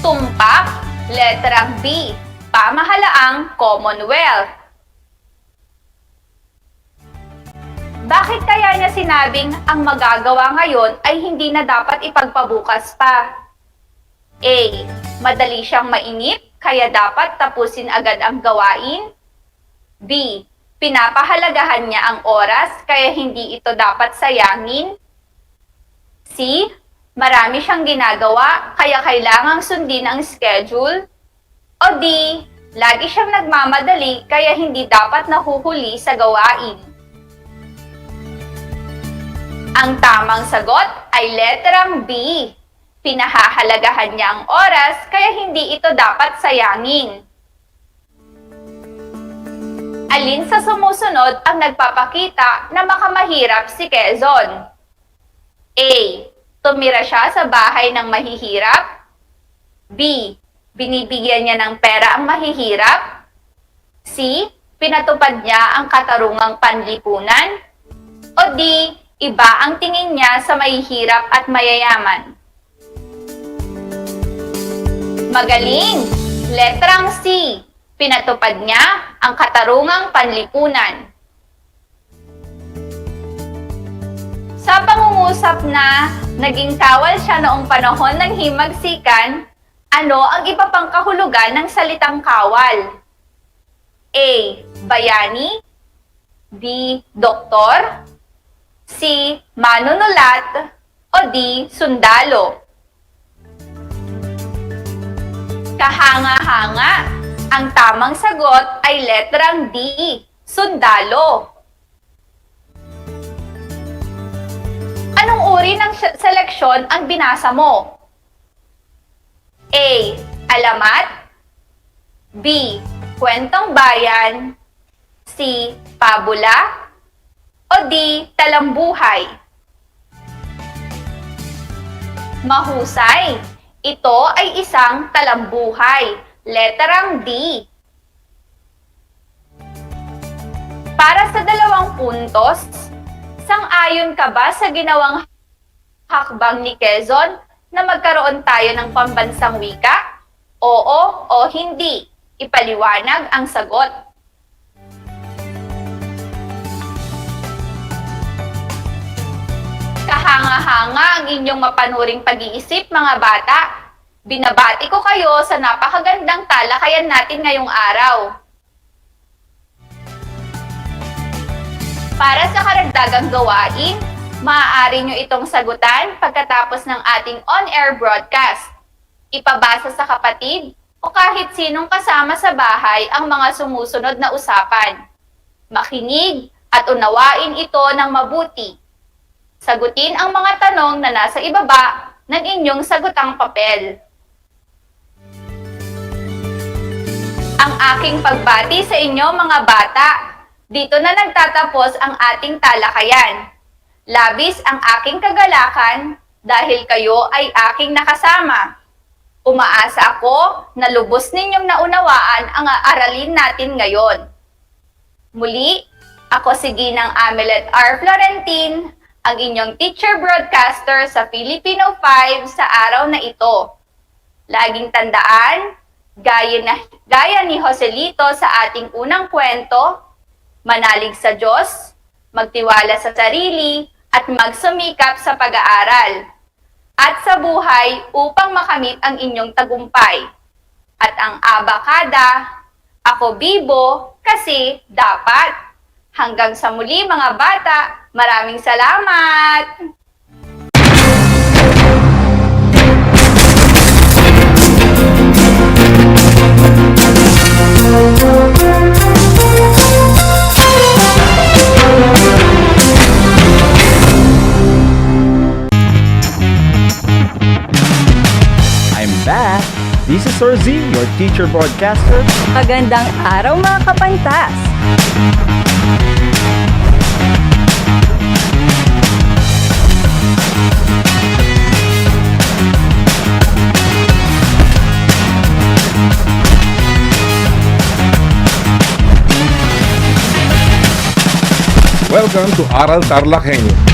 Tumpak, letrang B. Pamahalaang Commonwealth. Bakit kaya niya sinabing ang magagawa ngayon ay hindi na dapat ipagpabukas pa? A. Madali siyang mainip, kaya dapat tapusin agad ang gawain. B. Pinapahalagahan niya ang oras, kaya hindi ito dapat sayangin. C. Marami siyang ginagawa, kaya kailangang sundin ang schedule. O D. Lagi siyang nagmamadali, kaya hindi dapat nahuhuli sa gawain. Ang tamang sagot ay letrang B. Pinahahalagahan niya ang oras, kaya hindi ito dapat sayangin. Alin sa sumusunod ang nagpapakita na makamahirap si Quezon? A. Tumira siya sa bahay ng mahihirap. B. Binibigyan niya ng pera ang mahihirap. C. Pinatupad niya ang katarungang panlipunan. O D. Iba ang tingin niya sa mahihirap at mayayaman. Magaling! Letrang C. Pinatupad niya ang katarungang panlipunan. Sa pangungusap na naging kawal siya noong panahon ng himagsikan, ano ang iba pang kahulugan ng salitang kawal? A. Bayani. B. Doktor. C. Manunulat. O D. Sundalo. Kahanga-hanga. Ang tamang sagot ay letrang D. Sundalo. Anong uri ng seleksyon ang binasa mo? A. Alamat. B. Kwentong bayan. C. Pabula. O D. Talambuhay. Mahusay. Ito ay isang talambuhay. Letrang D. Para sa 2 puntos, sang-ayon ka ba sa ginawang hakbang ni Quezon na magkaroon tayo ng pambansang wika? Oo o hindi? Ipaliwanag ang sagot. kahanga-hanga ang inyong mapanuring pag-iisip, mga bata. Binabati ko kayo sa napakagandang talakayan natin ngayong araw. Para sa karagdagang gawain, maaari nyo itong sagutan pagkatapos ng ating on-air broadcast. Ipabasa sa kapatid o kahit sinong kasama sa bahay ang mga sumusunod na usapan. Makinig at unawain ito ng mabuti. Sagutin ang mga tanong na nasa ibaba ng inyong sagutang papel. Ang aking pagbati sa inyo, mga bata. Dito na nagtatapos ang ating talakayan. Labis ang aking kagalakan dahil kayo ay aking nakasama. Umaasa ako na lubos ninyong naunawaan ang aralin natin ngayon. Muli, ako si Ginang Amelet R. Florentin, ang inyong teacher broadcaster sa Filipino 5 sa araw na ito. Laging tandaan, gaya ni Joselito sa ating unang kwento, manalig sa Diyos, magtiwala sa sarili, at magsumikap sa pag-aaral. At sa buhay upang makamit ang inyong tagumpay. At ang abakada, ako bibo kasi dapat. Hanggang sa muli, mga bata, maraming salamat! I'm back! This is Z, your teacher broadcaster. Magandang araw, mga kapantas! Welcome to Aral TarlakHenyo.